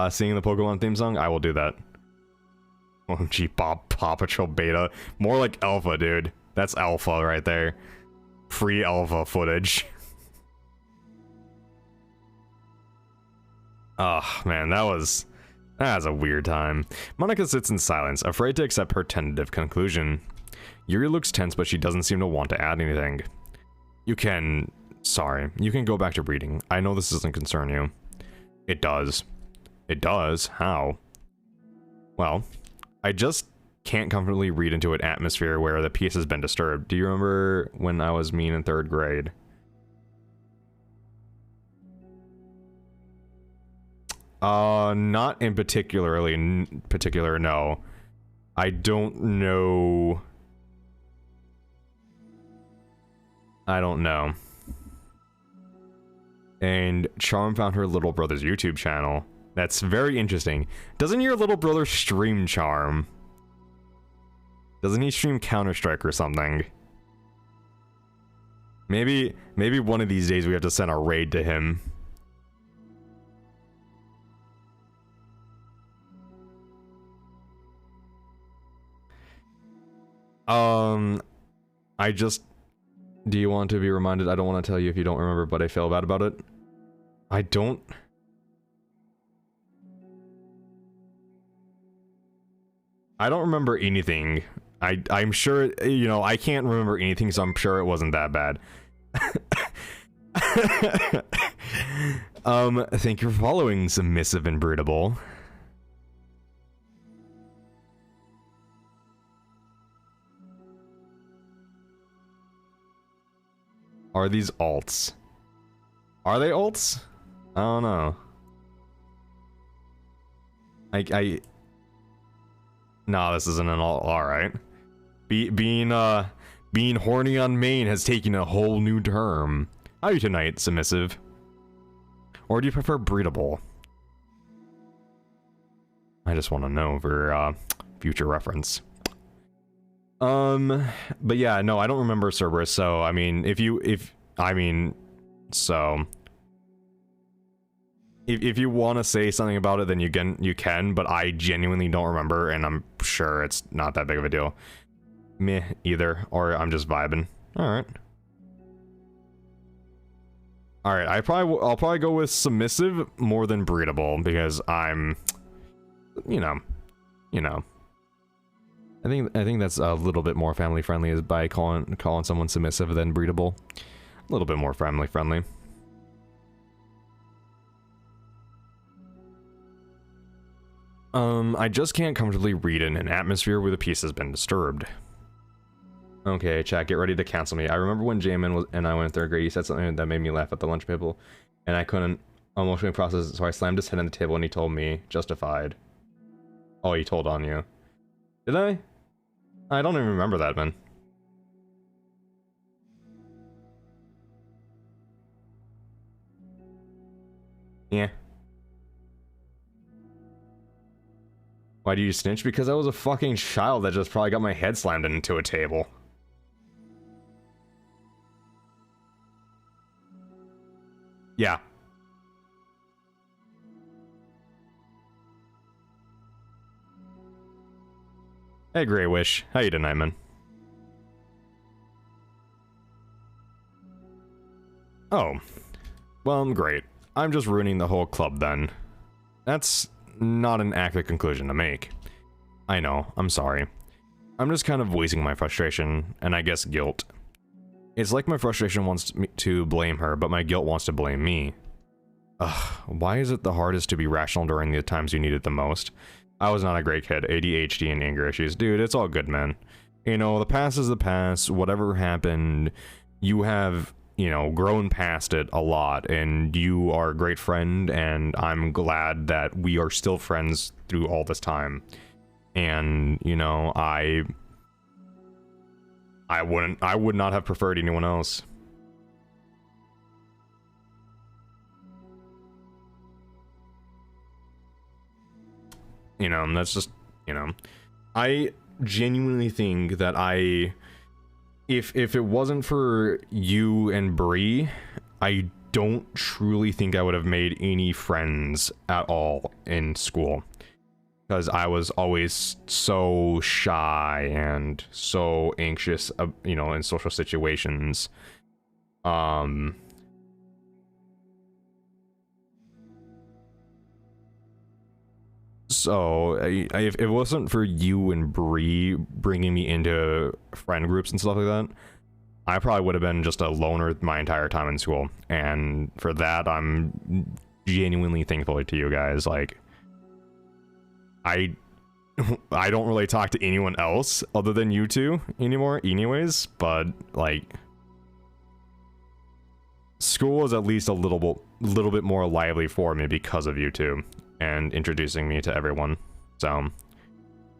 Singing the Pokemon theme song? I will do that. OMG Paw Patrol Beta. More like Alpha, dude. That's Alpha right there. Free Alpha footage. Oh, man, that was a weird time. Monica sits in silence, afraid to accept her tentative conclusion. Yuri looks tense, but she doesn't seem to want to add anything. You can go back to reading. I know this doesn't concern you. It does. It does? How? Well, I just can't comfortably read into an atmosphere where the peace has been disturbed. Do you remember when I was mean in 3rd grade? Not in particular, no. I don't know. I don't know. And Charm found her little brother's YouTube channel. That's very interesting. Doesn't your little brother stream, Charm? Doesn't he stream Counter-Strike or something? Maybe one of these days we have to send a raid to him. Do you want to be reminded? I don't want to tell you if you don't remember, but I feel bad about it. I don't remember anything. I'm sure, you know, I can't remember anything, so I'm sure it wasn't that bad. Thank you for following, Submissive and Breedable. Are these alts? Are they alts? I don't know. Nah, this isn't an alt. Alright. Being horny on main has taken a whole new term. How are you tonight, submissive? Or do you prefer breedable? I just want to know for future reference. But yeah, no, I don't remember Cerberus, so I mean, if you want to say something about it, then you can, but I genuinely don't remember, and I'm sure it's not that big of a deal. Meh, either, or I'm just vibing. Alright. Alright, I'll probably go with submissive more than breedable, because I'm, you know. I think that's a little bit more family friendly is by calling someone submissive than breedable. A little bit more family friendly. I just can't comfortably read in an atmosphere where the peace has been disturbed. Okay, chat, get ready to cancel me. I remember when Jamin and I went in third grade, he said something that made me laugh at the lunch table, and I couldn't emotionally process it, so I slammed his head on the table and he told me, justified. Oh, he told on you. Did I? I don't even remember that, man. Yeah. Why do you snitch? Because I was a fucking child that just probably got my head slammed into a table. Yeah. Hey, Grey Wish. How you tonight, man? Oh. Well, I'm great. I'm just ruining the whole club then. That's not an accurate conclusion to make. I know, I'm sorry. I'm just kind of voicing my frustration, and I guess guilt. It's like my frustration wants me to blame her, but my guilt wants to blame me. Ugh, why is it the hardest to be rational during the times you need it the most? I was not a great kid, ADHD and anger issues. Dude, it's all good, man. You know, the past is the past, whatever happened, you have, you know, grown past it a lot, and you are a great friend, and I'm glad that we are still friends through all this time. And, you know, I would not have preferred anyone else. You know, and that's just, you know, I genuinely think that if it wasn't for you and Bree, I don't truly think I would have made any friends at all in school. Because I was always so shy and so anxious, you know, in social situations. So, if it wasn't for you and Bree bringing me into friend groups and stuff like that, I probably would have been just a loner my entire time in school. And for that, I'm genuinely thankful to you guys. Like, I don't really talk to anyone else other than you two anymore anyways, but like school is at least a little bit more lively for me because of you two and introducing me to everyone. So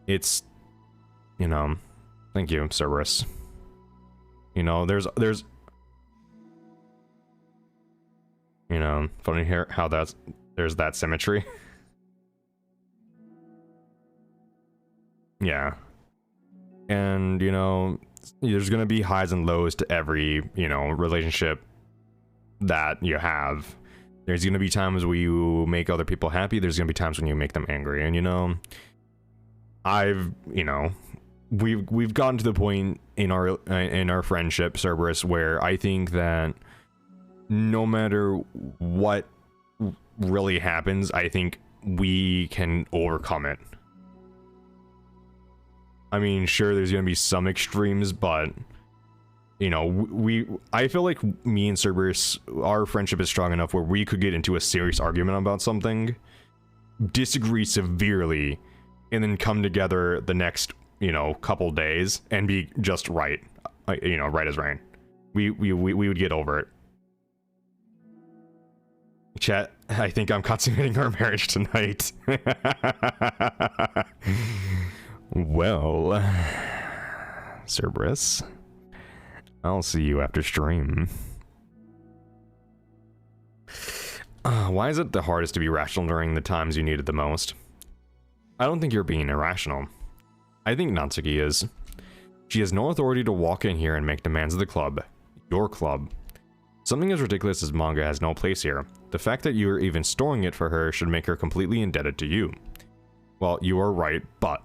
it's, you know, thank you, Cerberus. You know, there's you know, funny here how there's that symmetry. Yeah. And, you know, there's gonna be highs and lows to every, you know, relationship that you have. There's gonna be times where you make other people happy, there's gonna be times when you make them angry, and you know, you know, we've gotten to the point in our friendship, Cerberus, where I think that no matter what really happens, I think we can overcome it. I mean, sure, there's gonna be some extremes, but you know, I feel like me and Cerberus, our friendship is strong enough where we could get into a serious argument about something, disagree severely, and then come together the next, you know, couple days and be just right, you know, right as rain. we would get over it. Chat, I think I'm consummating our marriage tonight. Well, Cerberus, I'll see you after stream. Why is it the hardest to be rational during the times you need it the most? I don't think you're being irrational. I think Natsuki is. She has no authority to walk in here and make demands of the club. Your club. Something as ridiculous as manga has no place here. The fact that you are even storing it for her should make her completely indebted to you. Well, you are right, but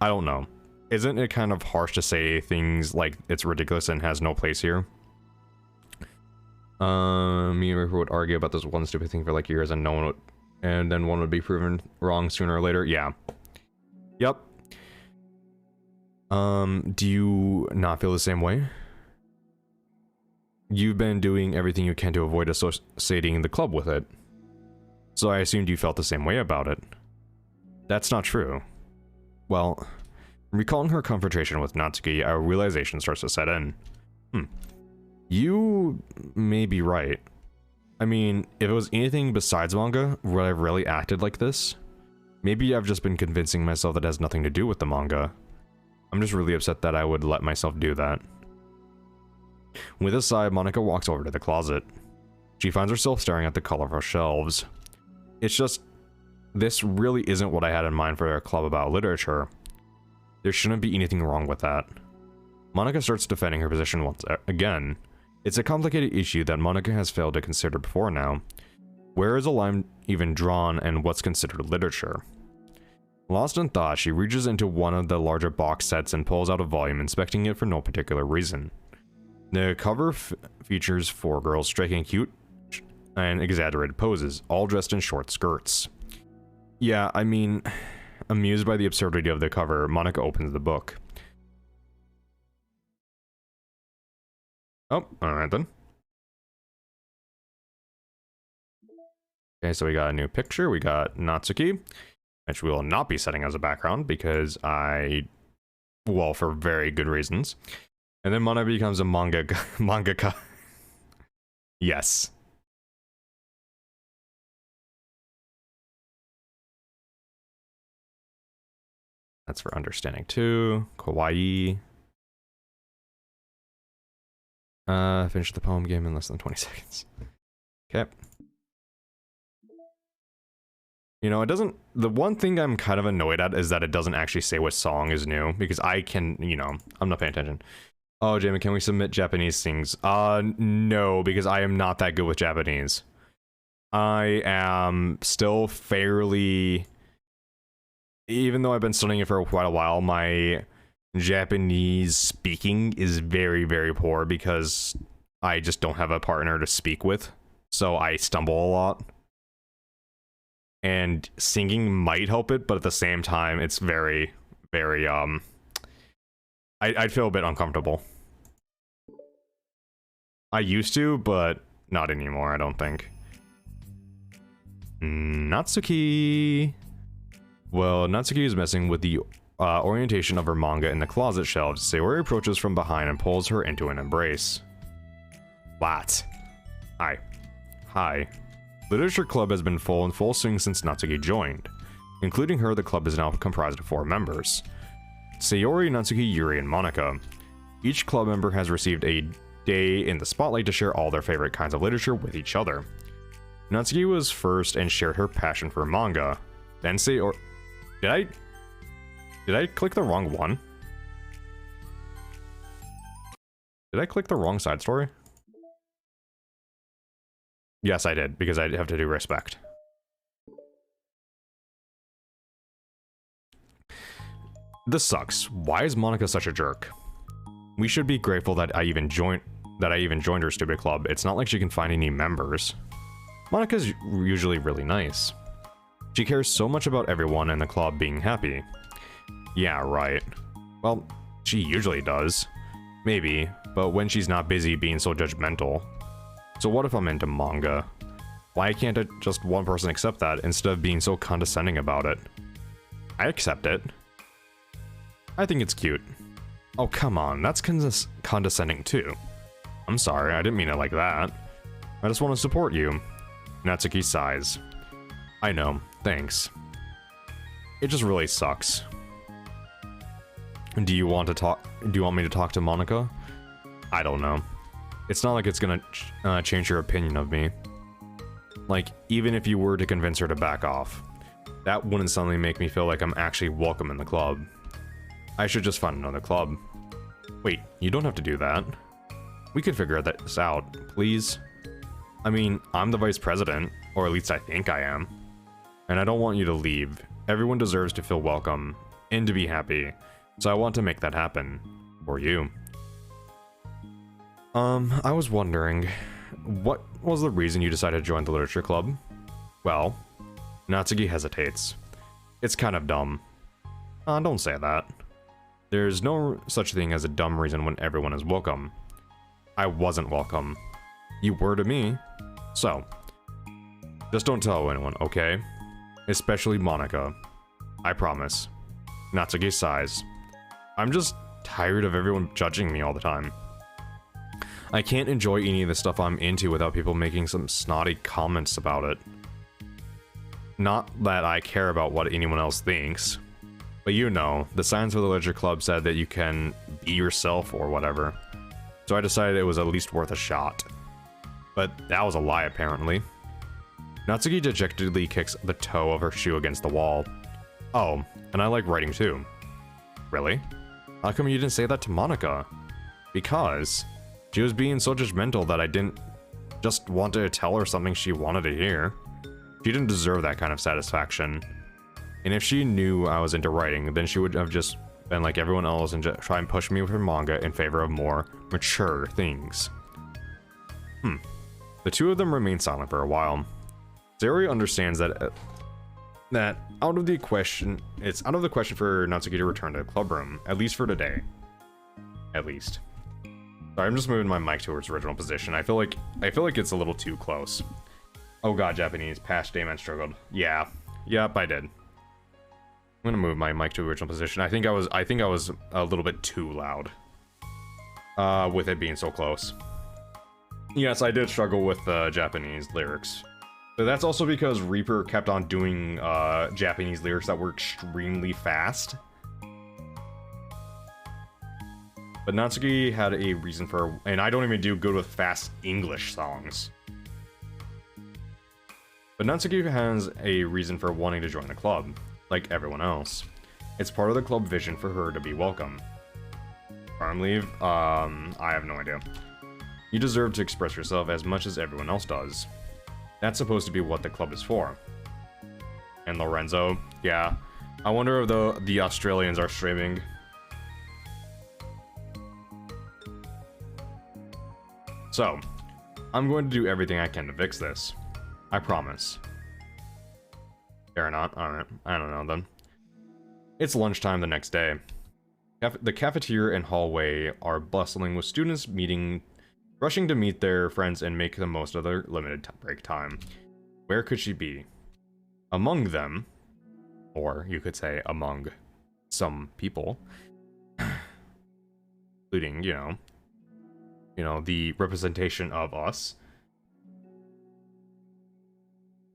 I don't know. Isn't it kind of harsh to say things like it's ridiculous and has no place here? Me and River would argue about this one stupid thing for like years and no one would, and then one would be proven wrong sooner or later. Yeah. Yep. Do you not feel the same way? You've been doing everything you can to avoid associating the club with it. So I assumed you felt the same way about it. That's not true. Well, recalling her confrontation with Natsuki, our realization starts to set in. You may be right. I mean, if it was anything besides manga, would I have really acted like this? Maybe I've just been convincing myself that it has nothing to do with the manga. I'm just really upset that I would let myself do that. With a sigh, Monica walks over to the closet. She finds herself staring at the colorful shelves. It's just, this really isn't what I had in mind for a club about literature. There shouldn't be anything wrong with that. Monica starts defending her position once again. It's a complicated issue that Monica has failed to consider before now. Where is a line even drawn and what's considered literature? Lost in thought, she reaches into one of the larger box sets and pulls out a volume, inspecting it for no particular reason. The cover features 4 girls striking cute and exaggerated poses, all dressed in short skirts. Yeah, I mean, amused by the absurdity of the cover, Monica opens the book. Oh, alright then. Okay, so we got a new picture. We got Natsuki, which we will not be setting as a background because well, for very good reasons. And then Monica becomes a mangaka. Yes. That's for understanding too. Kawaii. Finish the poem game in less than 20 seconds. Okay. You know, it doesn't... The one thing I'm kind of annoyed at is that it doesn't actually say what song is new, because I can, you know, I'm not paying attention. Oh, Jamie, can we submit Japanese things? No, because I am not that good with Japanese. I am still fairly... Even though I've been studying it for quite a while, my Japanese speaking is very, very poor because I just don't have a partner to speak with. So I stumble a lot. And singing might help it, but at the same time, it's very, very, I'd feel a bit uncomfortable. I used to, but not anymore, I don't think. Natsuki. Well, Natsuki is messing with the orientation of her manga in the closet shelves. Sayori approaches from behind and pulls her into an embrace. What? Hi. Hi. Literature Club has been in full swing since Natsuki joined. Including her, the club is now comprised of 4 members. Sayori, Natsuki, Yuri, and Monica. Each club member has received a day in the spotlight to share all their favorite kinds of literature with each other. Natsuki was first and shared her passion for manga. Then Sayori... Did I click the wrong one? Did I click the wrong side story? Yes, I did, because I have to do respect. This sucks. Why is Monica such a jerk? We should be grateful that I even joined her stupid club. It's not like she can find any members. Monica's usually really nice. She cares so much about everyone in the club being happy. Yeah, right. Well, she usually does. Maybe, but when she's not busy being so judgmental. So what if I'm into manga? Why can't just one person accept that instead of being so condescending about it? I accept it. I think it's cute. Oh, come on, that's condescending too. I'm sorry, I didn't mean it like that. I just want to support you. Natsuki sighs. I know, thanks. It just really sucks. Do you want me to talk to Monica? I don't know. It's not like it's gonna change your opinion of me. Like, even if you were to convince her to back off, that wouldn't suddenly make me feel like I'm actually welcome in the club. I should just find another club. Wait, you don't have to do that. We could figure this out, please. I mean, I'm the vice president, or at least I think I am. And I don't want you to leave. Everyone deserves to feel welcome and to be happy. So I want to make that happen. For you. I was wondering, what was the reason you decided to join the literature club? Well, Natsuki hesitates. It's kind of dumb. Don't say that. There's no such thing as a dumb reason when everyone is welcome. I wasn't welcome. You were to me. So, just don't tell anyone, okay? Especially Monica. I promise. Natsuki sighs. I'm just tired of everyone judging me all the time. I can't enjoy any of the stuff I'm into without people making some snotty comments about it. Not that I care about what anyone else thinks, but you know, the signs for the literature club said that you can be yourself or whatever. So I decided it was at least worth a shot. But that was a lie, apparently. Natsuki dejectedly kicks the toe of her shoe against the wall. Oh, and I like writing too. Really? How come you didn't say that to Monica? Because she was being so judgmental that I didn't just want to tell her something she wanted to hear. She didn't deserve that kind of satisfaction. And if she knew I was into writing, then she would have just been like everyone else and just try and push me with her manga in favor of more mature things. The two of them remain silent for a while. Sayori understands that it's out of the question for Natsuki to return to the club room, at least for today. At least. Sorry, I'm just moving my mic to its original position. I feel like it's a little too close. Oh god, Japanese. Past day man struggled. Yeah. Yep, I did. I'm gonna move my mic to original position. I think I was a little bit too loud. With it being so close. Yes, I did struggle with Japanese lyrics. But that's also because Reaper kept on doing Japanese lyrics that were extremely fast. But Natsuki had a reason for, and I don't even do good with fast English songs. But Natsuki has a reason for wanting to join the club, like everyone else. It's part of the club vision for her to be welcome. Farm leave? I have no idea. You deserve to express yourself as much as everyone else does. That's supposed to be what the club is for. And Lorenzo, yeah. I wonder if the Australians are streaming. So, I'm going to do everything I can to fix this. I promise. Fair or not? Alright, I don't know then. It's lunchtime the next day. The cafeteria and hallway are bustling with students rushing to meet their friends and make the most of their limited break time. Where could she be? Among them, or you could say among some people, including, you know, the representation of us.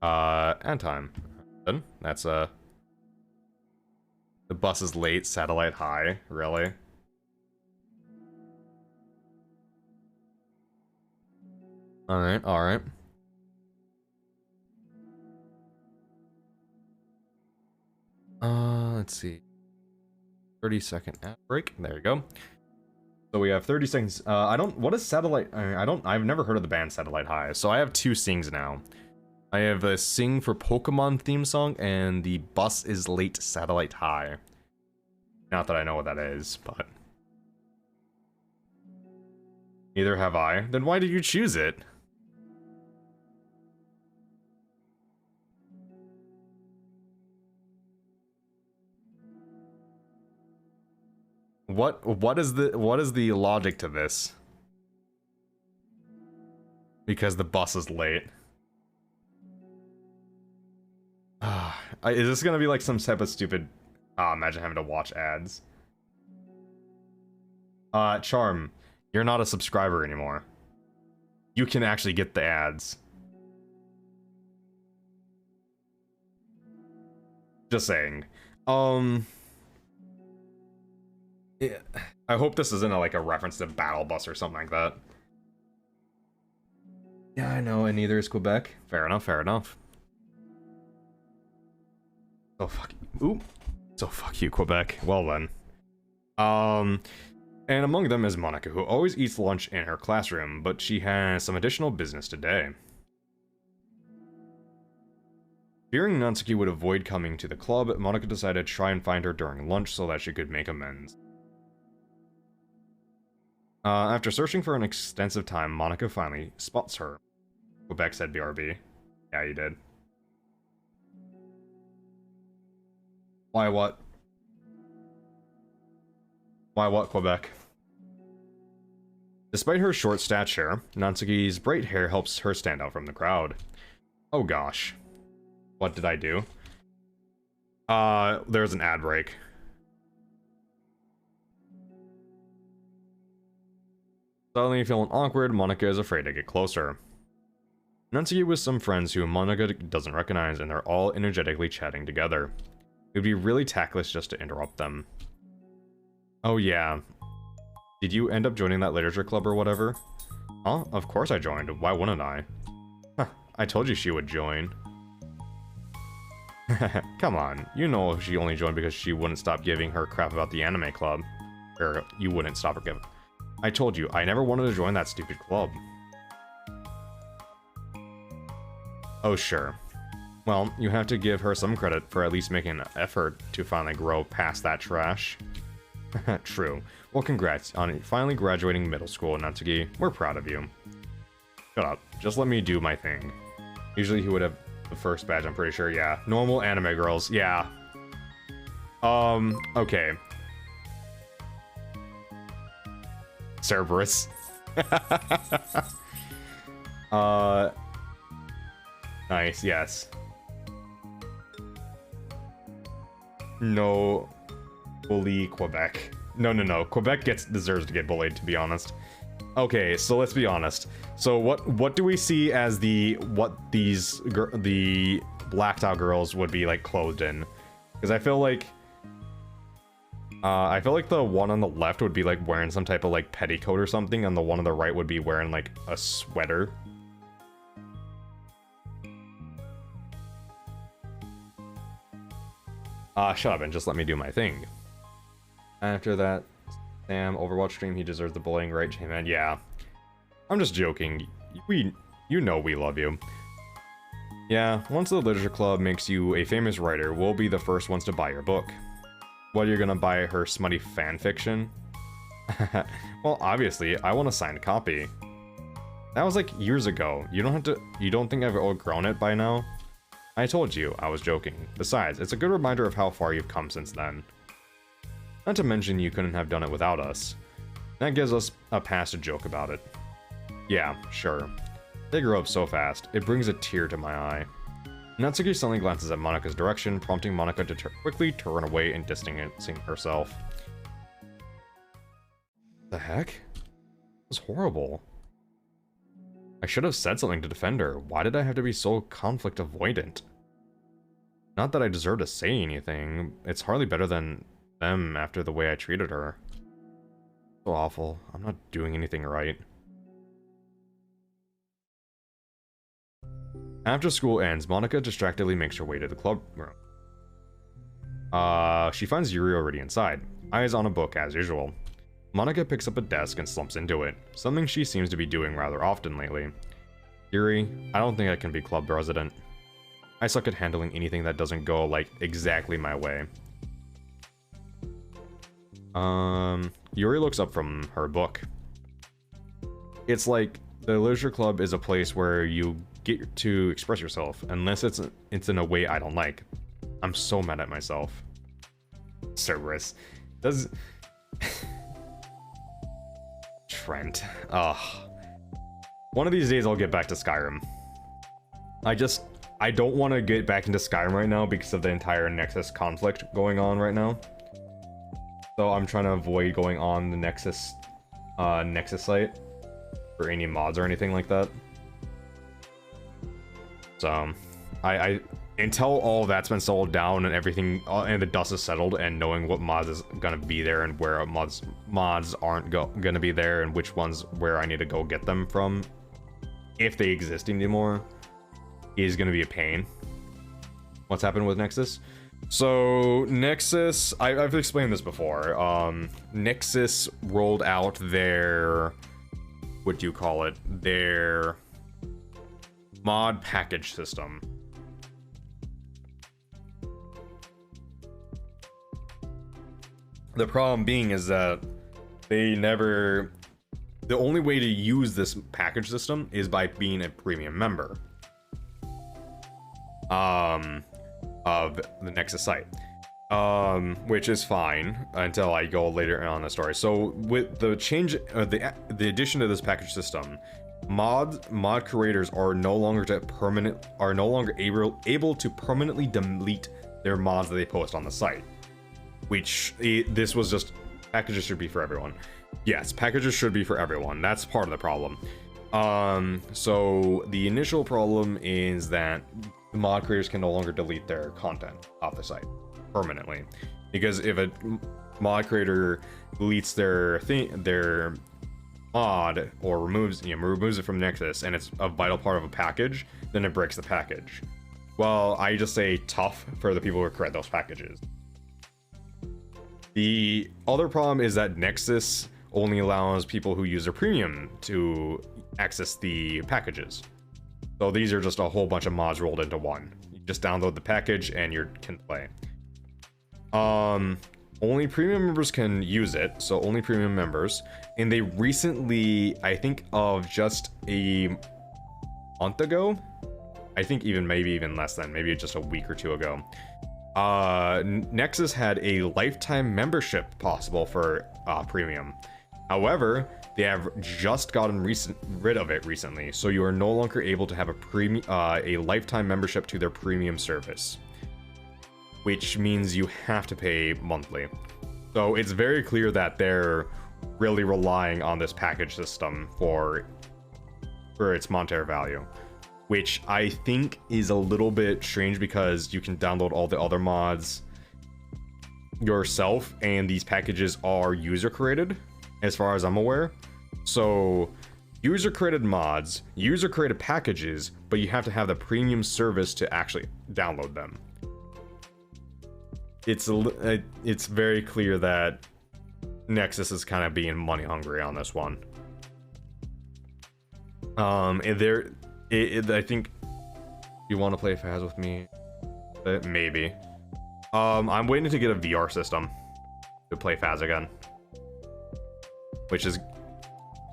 And time. Then that's the bus is late, satellite high, really? Alright, alright. Let's see. 30-second ad break. There you go. So we have 30 seconds. What is Satellite? I've never heard of the band Satellite High. So I have two sings now. I have a Sing for Pokemon theme song and the Bus is Late Satellite High. Not that I know what that is, but neither have I. Then why did you choose it? What is the logic to this? Because the bus is late. Is this gonna be like some type of stupid... imagine having to watch ads. Charm, you're not a subscriber anymore. You can actually get the ads. Just saying. Yeah. I hope this isn't like a reference to Battle Bus or something like that. Yeah, I know, and neither is Quebec. Fair enough, fair enough. Oh fuck you. Ooh. So fuck you, Quebec. Well then. And among them is Monica, who always eats lunch in her classroom, but she has some additional business today. Fearing Natsuki would avoid coming to the club, Monica decided to try and find her during lunch so that she could make amends. After searching for an extensive time, Monica finally spots her. Quebec said BRB. Yeah, you did. Why what? Why what, Quebec? Despite her short stature, Natsuki's bright hair helps her stand out from the crowd. Oh gosh. What did I do? There's an ad break. Suddenly feeling awkward, Monica is afraid to get closer. Natsuki with some friends who Monica doesn't recognize, and they're all energetically chatting together. It would be really tactless just to interrupt them. Oh yeah. Did you end up joining that literature club or whatever? Huh? Of course I joined. Why wouldn't I? Huh, I told you she would join. Come on. You know she only joined because she wouldn't stop giving her crap about the anime club. Or you wouldn't stop her giving. I told you, I never wanted to join that stupid club. Oh sure. Well, you have to give her some credit for at least making an effort to finally grow past that trash. True. Well, congrats on finally graduating middle school, Natsuki. We're proud of you. Shut up. Just let me do my thing. Usually he would have the first badge, I'm pretty sure. Yeah. Normal anime girls. Yeah. Okay. Cerberus. Nice, yes. No. Bully Quebec. No. Quebec deserves to get bullied, to be honest. Okay, so let's be honest. So what do we see as the blacked out girls would be like clothed in? Because I feel like the one on the left would be like wearing some type of like petticoat or something, and the one on the right would be wearing like a sweater. Shut up and just let me do my thing. After that Sam Overwatch stream, he deserves the bullying, right, J-Man? Yeah. I'm just joking. You know we love you. Yeah, once the literature club makes you a famous writer, we'll be the first ones to buy your book. What, you're gonna buy her smutty fan fiction? Well, obviously, I want a signed copy. That was like years ago. You don't think I've outgrown it by now? I told you, I was joking. Besides, it's a good reminder of how far you've come since then. Not to mention you couldn't have done it without us. That gives us a pass to joke about it. Yeah, sure. They grew up so fast, it brings a tear to my eye. Natsuki suddenly glances at Monika's direction, prompting Monika to quickly turn away and distancing herself. The heck? That was horrible. I should have said something to defend her. Why did I have to be so conflict avoidant? Not that I deserve to say anything. It's hardly better than them after the way I treated her. So awful. I'm not doing anything right. After school ends, Monika distractedly makes her way to the club room. She finds Yuri already inside, eyes on a book as usual. Monika picks up a desk and slumps into it, something she seems to be doing rather often lately. Yuri, I don't think I can be club president. I suck at handling anything that doesn't go, like, exactly my way. Yuri looks up from her book. It's like, the literature club is a place where you get to express yourself, unless it's in a way I don't like. I'm so mad at myself. Cerberus. Does... Trent. Ugh. One of these days I'll get back to Skyrim. I don't want to get back into Skyrim right now because of the entire Nexus conflict going on right now. So I'm trying to avoid going on the Nexus site. for any mods or anything like that. So I until all that's been settled down and everything and the dust is settled and knowing what mods is gonna be there and where mods aren't gonna be there and which ones where I need to go get them from, if they exist anymore, is gonna be a pain. What's happened with Nexus? So Nexus, I've explained this before. Nexus rolled out their, what do you call it? Their mod package system. The problem being is that they never, the only way to use this package system is by being a premium member of the Nexus site, which is fine until I go later on in the story. So with the change, the addition to this package system, mod creators are no longer able to permanently delete their mods that they post on the site. Which this was just, packages should be for everyone. Yes, packages should be for everyone. That's part of the problem. So the initial problem is that the mod creators can no longer delete their content off the site permanently, because if a mod creator deletes their mod or removes it from Nexus and it's a vital part of a package, then it breaks the package. Well, I just say tough for the people who create those packages. The other problem is that Nexus only allows people who use their premium to access the packages. So these are just a whole bunch of mods rolled into one. You just download the package and you can play. Only premium members can use it, so only premium members. And they recently, I think of just a month ago, I think maybe even less than, maybe just a week or two ago, Nexus had a lifetime membership possible for premium. However, they have just gotten rid of it recently, so you are no longer able to have a lifetime membership to their premium service, which means you have to pay monthly. So it's very clear that they're really relying on this package system for its monetary value, which I think is a little bit strange because you can download all the other mods yourself, and these packages are user created, as far as I'm aware. So user created mods, user created packages, but you have to have the premium service to actually download them. It's very clear that Nexus is kind of being money hungry on this one. And I think you want to play Faz with me, maybe. I'm waiting to get a VR system to play Faz again, which is,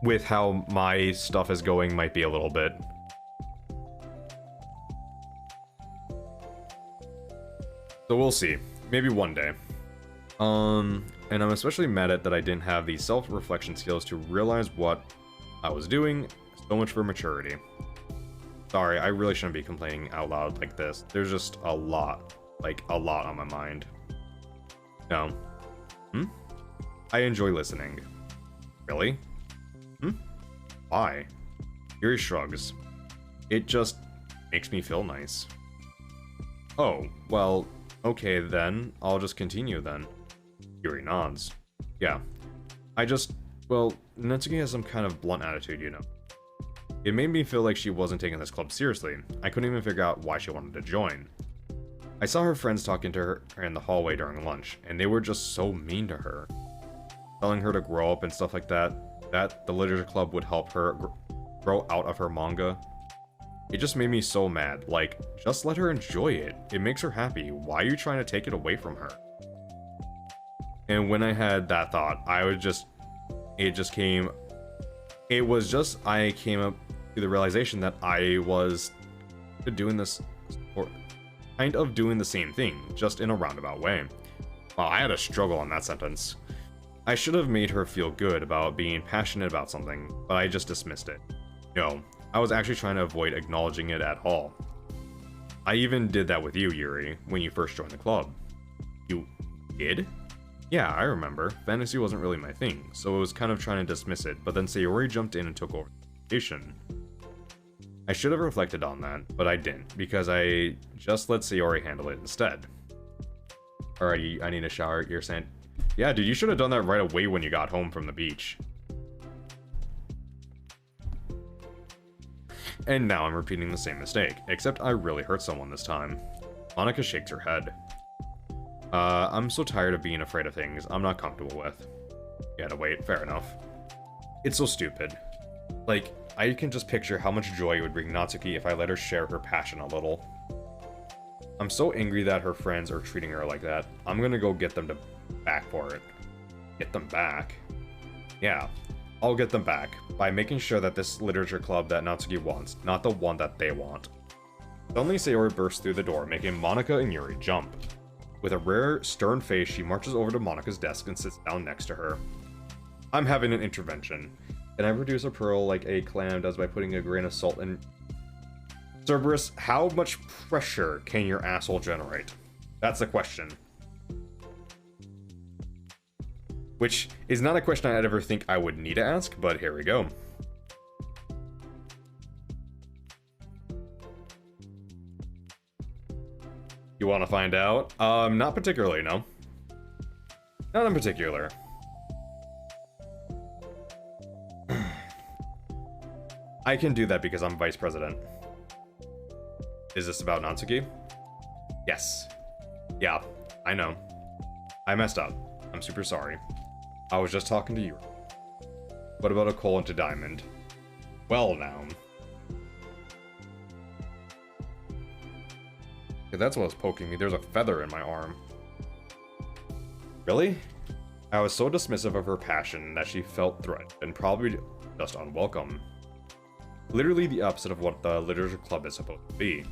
with how my stuff is going, might be a little bit. So we'll see, maybe one day. And I'm especially mad at that I didn't have the self-reflection skills to realize what I was doing. So much for maturity. Sorry, I really shouldn't be complaining out loud like this. There's just a lot on my mind. No. I enjoy listening. Really? Why? Yuri shrugs. It just makes me feel nice. Oh, well, okay then. I'll just continue then. Yuri nods. Yeah. Well, Natsuki has some kind of blunt attitude, you know. It made me feel like she wasn't taking this club seriously. I couldn't even figure out why she wanted to join. I saw her friends talking to her in the hallway during lunch, and they were just so mean to her. Telling her to grow up and stuff like that, that the literature club would help her grow out of her manga. It just made me so mad. Like, just let her enjoy it. It makes her happy. Why are you trying to take it away from her? And when I had that thought, I came up to the realization that I was doing this, or kind of doing the same thing, just in a roundabout way. Wow, I had a struggle on that sentence. I should have made her feel good about being passionate about something, but I just dismissed it. No, I was actually trying to avoid acknowledging it at all. I even did that with you, Yuri, when you first joined the club. You did? Yeah, I remember. Fantasy wasn't really my thing, so I was kind of trying to dismiss it, but then Sayori jumped in and took over. conversation. I should have reflected on that, but I didn't, because I just let Sayori handle it instead. Alright, I need a shower, you're saying? Yeah, dude, you should have done that right away when you got home from the beach. And now I'm repeating the same mistake, except I really hurt someone this time. Monica shakes her head. I'm so tired of being afraid of things I'm not comfortable with. Yeah, no, wait, fair enough. It's so stupid. Like, I can just picture how much joy it would bring Natsuki if I let her share her passion a little. I'm so angry that her friends are treating her like that. I'm gonna go get them back for it. Get them back? Yeah, I'll get them back by making sure that this literature club that Natsuki wants, not the one that they want. Suddenly Sayori bursts through the door, making Monica and Yuri jump. With a rare, stern face, she marches over to Monica's desk and sits down next to her. I'm having an intervention. Can I produce a pearl like a clam does by putting a grain of salt in? Cerberus, how much pressure can your asshole generate? That's the question. Which is not a question I'd ever think I would need to ask, but here we go. You want to find out? Not particularly, no. Not in particular. I can do that because I'm vice president. Is this about Natsuki? Yes. Yeah, I know. I messed up. I'm super sorry. I was just talking to you. What about a coal into diamond? Well, now. Okay, that's what was poking me. There's a feather in my arm. Really? I was so dismissive of her passion that she felt threatened and probably just unwelcome. Literally the opposite of what the literature club is supposed to be.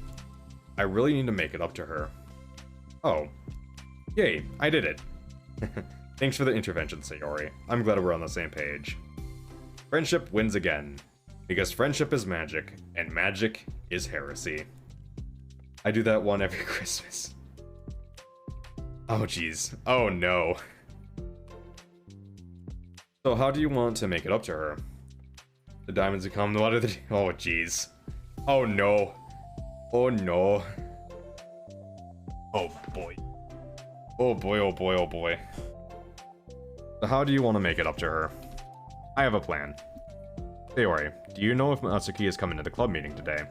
I really need to make it up to her. Oh. Yay, I did it. Thanks for the intervention, Sayori. I'm glad we're on the same page. Friendship wins again. Because friendship is magic, and magic is heresy. I do that one every Christmas. Oh jeez. Oh no. So how do you want to make it up to her? The diamonds become the water. Oh jeez. Oh no. Oh no. Oh boy. Oh boy, oh boy, oh boy. So how do you want to make it up to her? I have a plan. Sayori, do you know if Natsuki is coming to the club meeting today?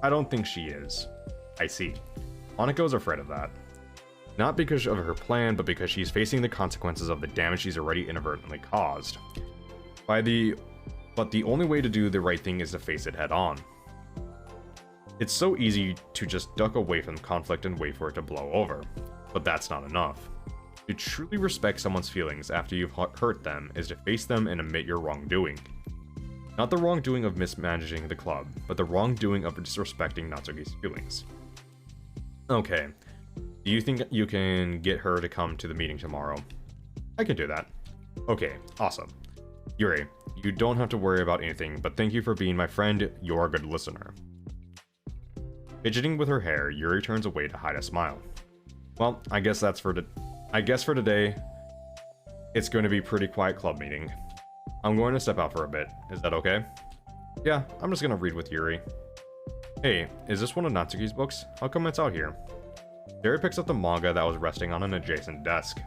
I don't think she is. I see. Monica is afraid of that. Not because of her plan, but because she's facing the consequences of the damage she's already inadvertently caused. But the only way to do the right thing is to face it head on. It's so easy to just duck away from conflict and wait for it to blow over, but that's not enough. To truly respect someone's feelings after you've hurt them is to face them and admit your wrongdoing. Not the wrongdoing of mismanaging the club, but the wrongdoing of disrespecting Natsuki's feelings. Okay, do you think you can get her to come to the meeting tomorrow? I can do that. Okay, awesome. Yuri, you don't have to worry about anything, but thank you for being my friend. You're a good listener. Fidgeting with her hair, Yuri turns away to hide a smile. Well, I guess for today, it's going to be a pretty quiet club meeting. I'm going to step out for a bit. Is that okay? Yeah, I'm just going to read with Yuri. Hey, is this one of Natsuki's books? How come it's out here? Yuri picks up the manga that was resting on an adjacent desk.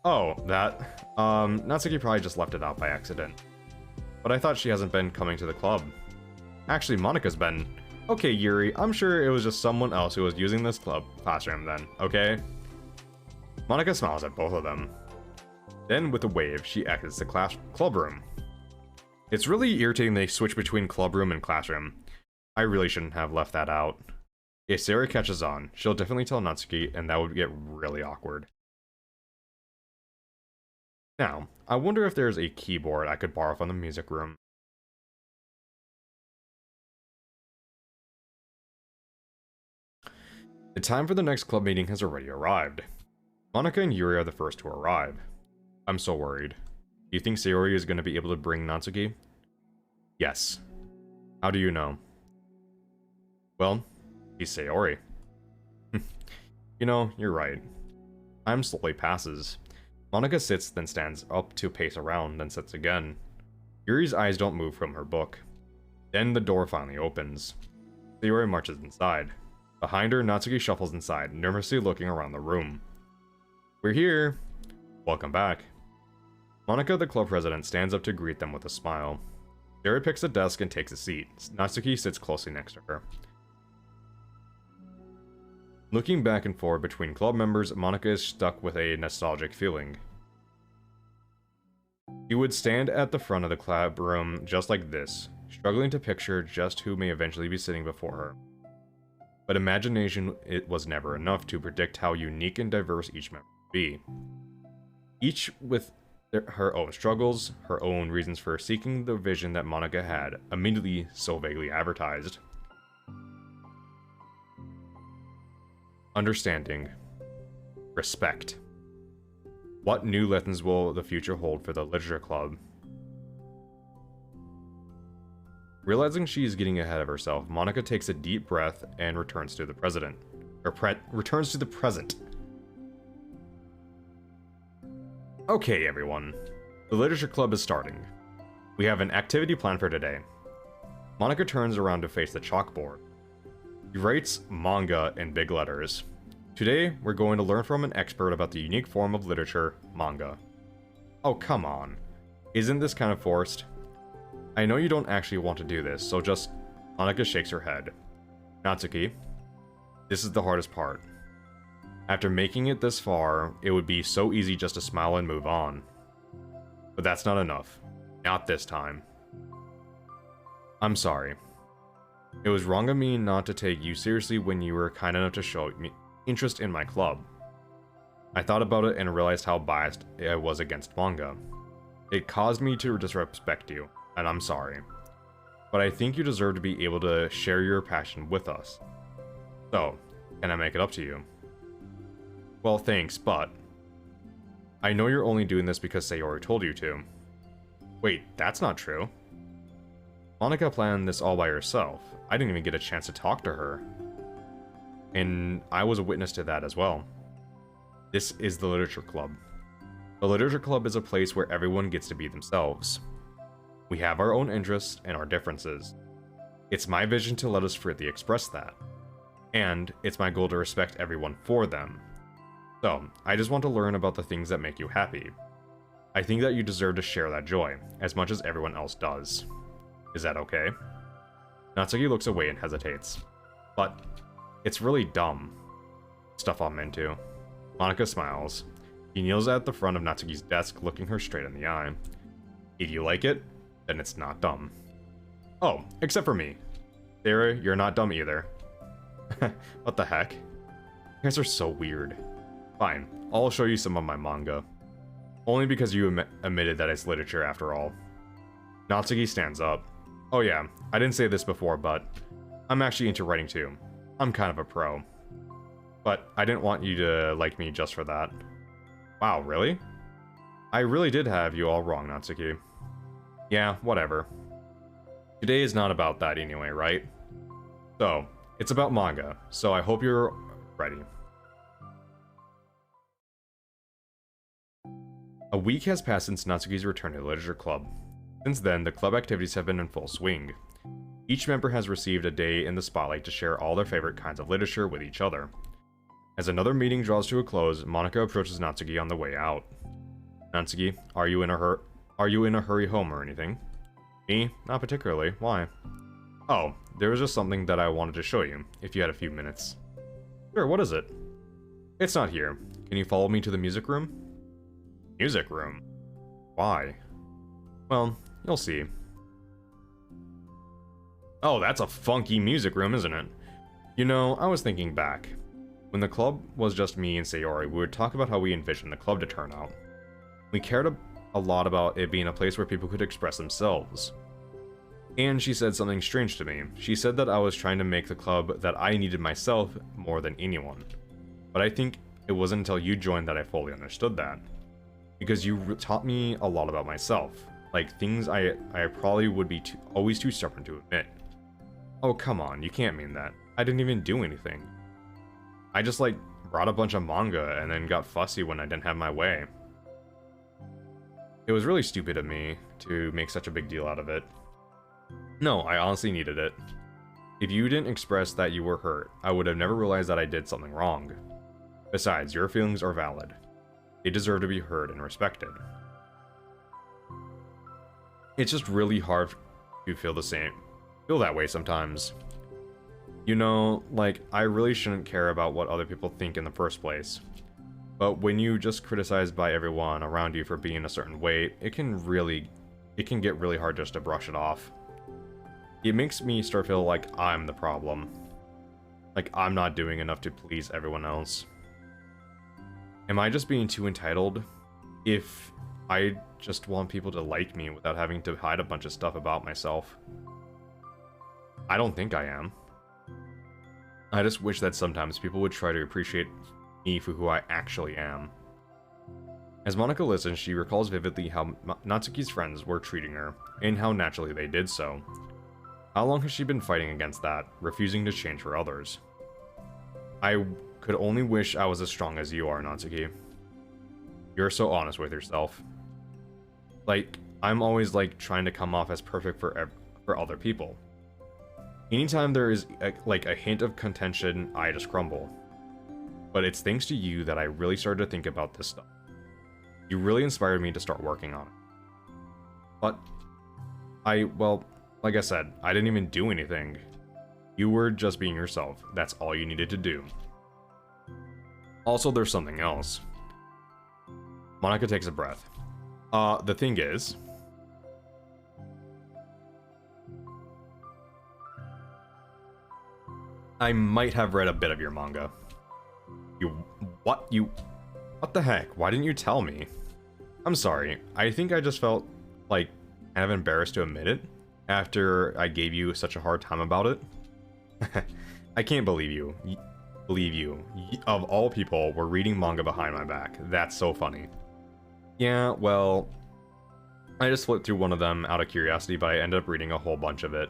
Oh, that. Natsuki probably just left it out by accident. But I thought she hasn't been coming to the club. Actually, Monica's been. Okay, Yuri, I'm sure it was just someone else who was using this classroom then, okay? Monica smiles at both of them. Then, with a wave, she exits the club room. It's really irritating they switch between club room and classroom. I really shouldn't have left that out. If Sarah catches on, she'll definitely tell Natsuki, and that would get really awkward. Now, I wonder if there's a keyboard I could borrow from the music room. The time for the next club meeting has already arrived. Monica and Yuri are the first to arrive. I'm so worried. Do you think Sayori is going to be able to bring Natsuki? Yes. How do you know? Well, he's Sayori. You know, you're right. Time slowly passes. Monica sits, then stands up to pace around, then sits again. Yuri's eyes don't move from her book. Then the door finally opens. Sayori marches inside. Behind her, Natsuki shuffles inside, nervously looking around the room. We're here! Welcome back. Monika, the club president, stands up to greet them with a smile. Sayori picks a desk and takes a seat. Natsuki sits closely next to her. Looking back and forth between club members, Monika is stuck with a nostalgic feeling. She would stand at the front of the club room just like this, struggling to picture just who may eventually be sitting before her. But imagination was never enough to predict how unique and diverse each member would be. Each with her own struggles, her own reasons for seeking the vision that Monika had, immediately so vaguely advertised. Understanding. Respect. What new lessons will the future hold for the literature club? Realizing she is getting ahead of herself, Monika takes a deep breath and returns to the present. Okay, everyone. The literature club is starting. We have an activity planned for today. Monika turns around to face the chalkboard. He writes manga in big letters. Today, we're going to learn from an expert about the unique form of literature, manga. Oh, come on. Isn't this kind of forced? I know you don't actually want to do this, so just... Monika shakes her head. Natsuki, this is the hardest part. After making it this far, it would be so easy just to smile and move on. But that's not enough. Not this time. I'm sorry. It was wrong of me not to take you seriously when you were kind enough to show me interest in my club. I thought about it and realized how biased I was against manga. It caused me to disrespect you, and I'm sorry. But I think you deserve to be able to share your passion with us. So, can I make it up to you? Well, thanks, but... I know you're only doing this because Sayori told you to. Wait, that's not true. Monika planned this all by herself. I didn't even get a chance to talk to her. And I was a witness to that as well. This is the Literature Club. The Literature Club is a place where everyone gets to be themselves. We have our own interests and our differences. It's my vision to let us freely express that. And it's my goal to respect everyone for them. So, I just want to learn about the things that make you happy. I think that you deserve to share that joy, as much as everyone else does. Is that okay? Natsuki looks away and hesitates. But, it's really dumb. Stuff I'm into. Monika smiles. He kneels at the front of Natsuki's desk, looking her straight in the eye. If you like it, then it's not dumb. Oh, except for me. Sarah, you're not dumb either. What the heck? You guys are so weird. Fine, I'll show you some of my manga. Only because you admitted that it's literature after all. Natsuki stands up. Oh yeah, I didn't say this before, but I'm actually into writing too. I'm kind of a pro. But I didn't want you to like me just for that. Wow, really? I really did have you all wrong, Natsuki. Yeah, whatever. Today is not about that anyway, right? So, it's about manga, so I hope you're ready. A week has passed since Natsuki's return to the Literature Club. Since then, the club activities have been in full swing. Each member has received a day in the spotlight to share all their favorite kinds of literature with each other. As another meeting draws to a close, Monika approaches Natsuki on the way out. Natsuki, are you in a hurry home or anything? Me? Not particularly. Why? Oh, there was just something that I wanted to show you, if you had a few minutes. Sure, what is it? It's not here. Can you follow me to the music room? Music room? Why? Well, you'll see. Oh, that's a funky music room, isn't it? You know, I was thinking back. When the club was just me and Sayori, we would talk about how we envisioned the club to turn out. We cared a lot about it being a place where people could express themselves. And she said something strange to me. She said that I was trying to make the club that I needed myself more than anyone. But I think it wasn't until you joined that I fully understood that. Because you taught me a lot about myself. Like, things I probably would be always too stubborn to admit. Oh, come on, you can't mean that. I didn't even do anything. I just, brought a bunch of manga and then got fussy when I didn't have my way. It was really stupid of me to make such a big deal out of it. No, I honestly needed it. If you didn't express that you were hurt, I would have never realized that I did something wrong. Besides, your feelings are valid. They deserve to be heard and respected. It's just really hard to feel that way sometimes. You know, like, I really shouldn't care about what other people think in the first place. But when you just criticized by everyone around you for being a certain way, it can get really hard just to brush it off. It makes me start feeling like I'm the problem. Like I'm not doing enough to please everyone else. Am I just being too entitled? If I just want people to like me without having to hide a bunch of stuff about myself. I don't think I am. I just wish that sometimes people would try to appreciate me for who I actually am. As Monika listens, she recalls vividly how Natsuki's friends were treating her, and how naturally they did so. How long has she been fighting against that, refusing to change for others? I could only wish I was as strong as you are, Natsuki. You're so honest with yourself. Like, I'm always like trying to come off as perfect for other people. Anytime there is a hint of contention, I just crumble. But it's thanks to you that I really started to think about this stuff. You really inspired me to start working on it. But, well, like I said, I didn't even do anything. You were just being yourself. That's all you needed to do. Also, there's something else. Monika takes a breath. The thing is... I might have read a bit of your manga. What the heck? Why didn't you tell me? I'm sorry. I think I just felt, like, kind of embarrassed to admit it after I gave you such a hard time about it. I can't believe you. Of all people, we're reading manga behind my back. That's so funny. Yeah, well, I just flipped through one of them out of curiosity, but I ended up reading a whole bunch of it.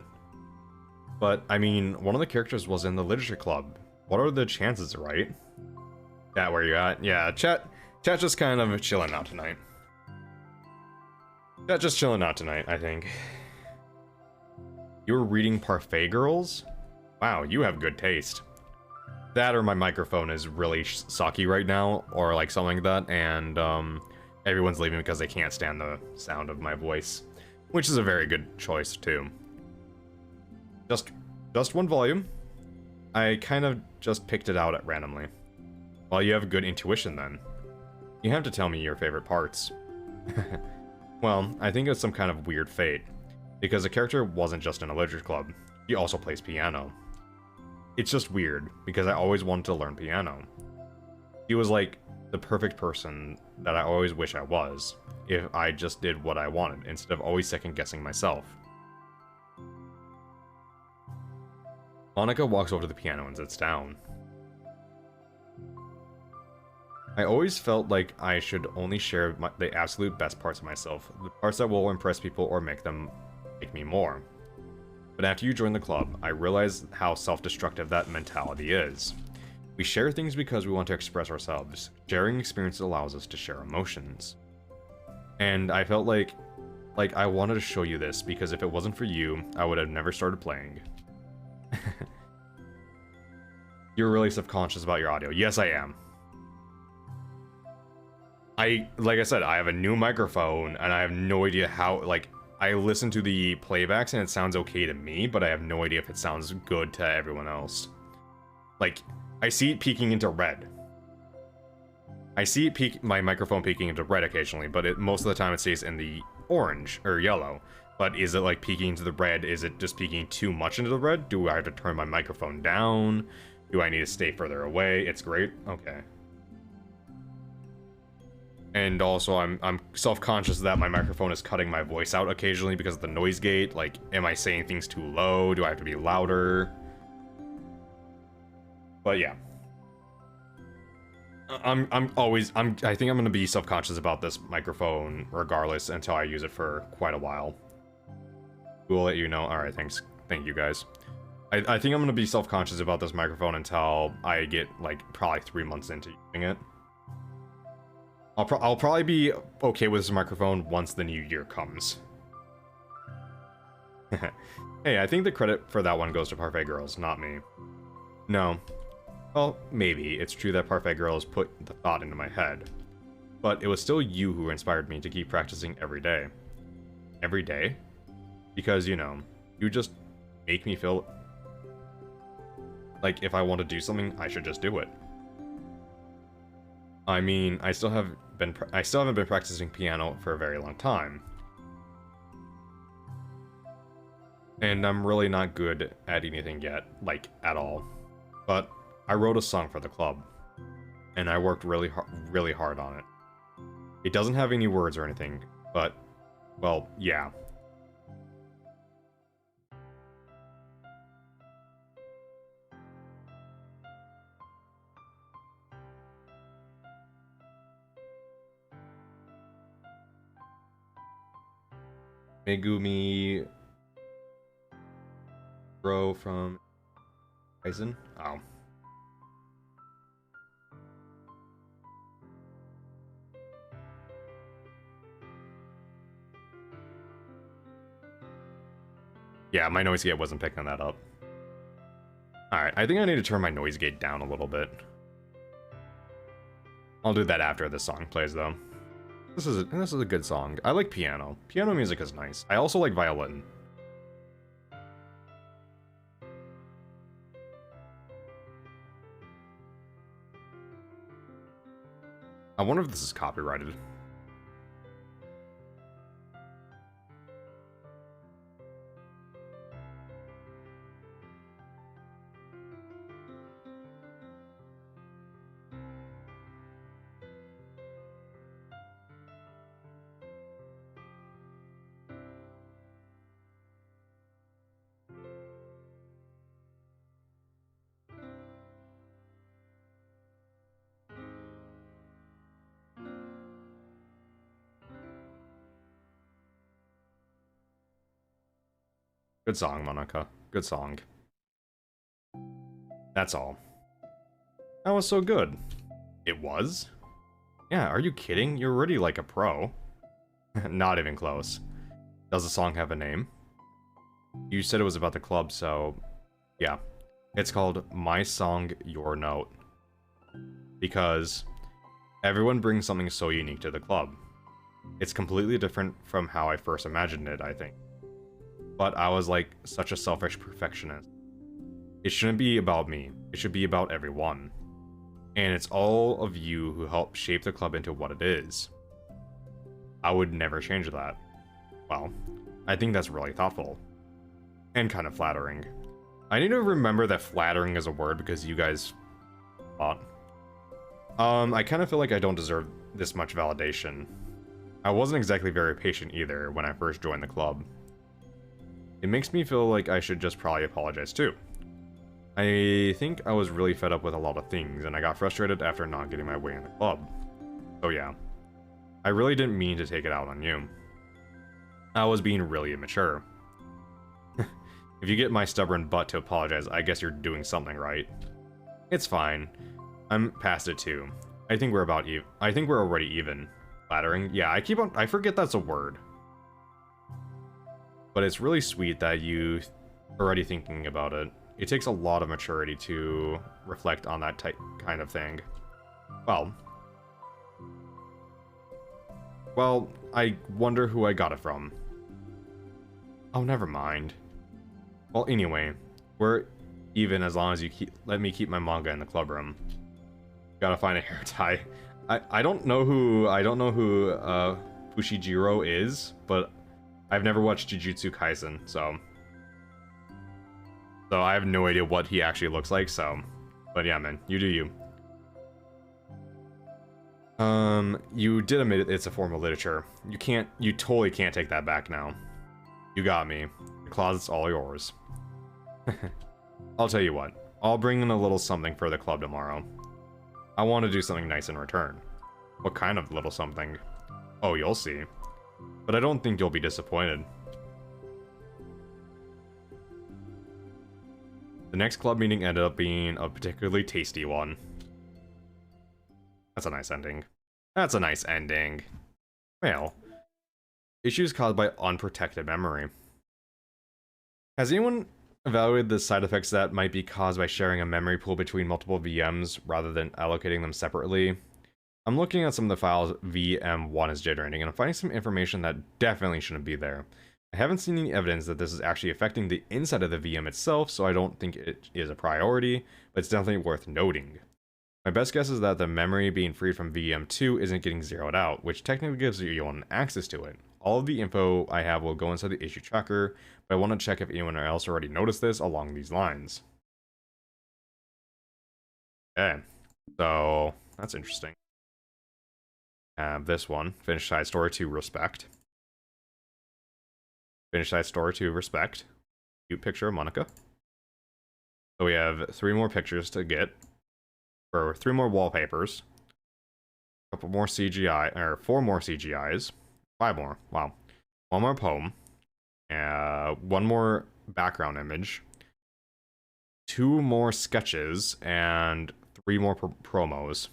But, I mean, one of the characters was in the literature club. What are the chances, right? Chat, where you at? Yeah, chat just kind of chilling out tonight. Chat just chilling out tonight, I think. You were reading Parfait Girls? Wow, you have good taste. That or my microphone is really sucky right now, or like something like that, and everyone's leaving because they can't stand the sound of my voice. Which is a very good choice, too. Just one volume. I kind of just picked it out randomly. Well, you have good intuition then. You have to tell me your favorite parts. Well, I think it's some kind of weird fate, because the character wasn't just in a literature club, he also plays piano. It's just weird, because I always wanted to learn piano. He was like the perfect person that I always wish I was, if I just did what I wanted, instead of always second-guessing myself. Monika walks over to the piano and sits down. I always felt like I should only share the absolute best parts of myself, the parts that will impress people or make them like me more. But after you joined the club, I realized how self-destructive that mentality is. We share things because we want to express ourselves. Sharing experience allows us to share emotions. And I felt like I wanted to show you this, because if it wasn't for you, I would have never started playing. You're really subconscious about your audio. Yes, I am. Like I said, I have a new microphone, and I have no idea how, like, I listen to the playbacks and it sounds okay to me, but I have no idea if it sounds good to everyone else. Like, I see it peeking into red. I see it my microphone peeking into red occasionally, but most of the time it stays in the orange, or yellow. But is it like peeking into the red? Is it just peeking too much into the red? Do I have to turn my microphone down? Do I need to stay further away? It's great. Okay. And also, I'm self-conscious that my microphone is cutting my voice out occasionally because of the noise gate. Like, am I saying things too low? Do I have to be louder? But yeah. I think I'm gonna be self-conscious about this microphone regardless until I use it for quite a while. We'll let you know. Alright, thanks. Thank you guys. I think I'm gonna be self-conscious about this microphone until I get, like, probably 3 months into using it. I'll probably be okay with this microphone once the new year comes. Hey, I think the credit for that one goes to Parfait Girls, not me. No. Well, maybe. It's true that Parfait Girls put the thought into my head. But it was still you who inspired me to keep practicing every day. Every day? Because, you know, you just make me feel like if I want to do something, I should just do it. I mean, I still haven't been practicing piano for a very long time. And I'm really not good at anything yet, like, at all. But I wrote a song for the club, and I worked really hard on it. It doesn't have any words or anything, but, well, yeah. Megumi Bro from Aizen? Oh. Yeah, my noise gate wasn't picking that up. Alright, I think I need to turn my noise gate down a little bit. I'll do that after this song plays, though. This is a good song. I like piano. Piano music is nice. I also like violin. I wonder if this is copyrighted. Good song, Monica. Good song. That's all. That was so good. It was? Yeah, are you kidding? You're already like a pro. Not even close. Does the song have a name? You said it was about the club, so... yeah. It's called My Song, Your Note. Because everyone brings something so unique to the club. It's completely different from how I first imagined it, I think. But I was like such a selfish perfectionist. It shouldn't be about me. It should be about everyone. And it's all of you who helped shape the club into what it is. I would never change that. Well, I think that's really thoughtful. And kind of flattering. I need to remember that flattering is a word because you guys thought. I kind of feel like I don't deserve this much validation. I wasn't exactly very patient either when I first joined the club. It makes me feel like I should just probably apologize too. I think I was really fed up with a lot of things, and I got frustrated after not getting my way in the club. So yeah, I really didn't mean to take it out on you. I was being really immature. If you get my stubborn butt to apologize, I guess you're doing something right. It's fine. I'm past it too. I think we're about even. I think we're already even. Flattering? Yeah, I forget that's a word. But it's really sweet that you are already thinking about it. It takes a lot of maturity to reflect on that kind of thing. Well, I wonder who I got it from. Oh, never mind. Well, anyway, we're even as long as you let me keep my manga in the club room. Gotta find a hair tie. I don't know who Fushijiro is, but I've never watched Jujutsu Kaisen, so I have no idea what he actually looks like, so... but yeah, man, you do you. You did admit it's a form of literature. You totally can't take that back now. You got me. The closet's all yours. I'll tell you what, I'll bring in a little something for the club tomorrow. I want to do something nice in return. What kind of little something? Oh, you'll see. But I don't think you'll be disappointed. The next club meeting ended up being a particularly tasty one. That's a nice ending. That's a nice ending. Well, issues caused by unprotected memory. Has anyone evaluated the side effects that might be caused by sharing a memory pool between multiple VMs rather than allocating them separately? I'm looking at some of the files VM1 is generating, and I'm finding some information that definitely shouldn't be there. I haven't seen any evidence that this is actually affecting the inside of the VM itself, so I don't think it is a priority, but it's definitely worth noting. My best guess is that the memory being freed from VM2 isn't getting zeroed out, which technically gives you access to it. All of the info I have will go inside the issue tracker, but I want to check if anyone else already noticed this along these lines. Okay, so that's interesting. This one, finish side story 2, respect. Finish side story 2, respect. Cute picture of Monica. So we have 3 more pictures to get, or 3 more wallpapers. A couple more CGI, or 4 more CGIs. 5 more, wow. 1 more poem. 1 more background image. 2 more sketches, and 3 more promos.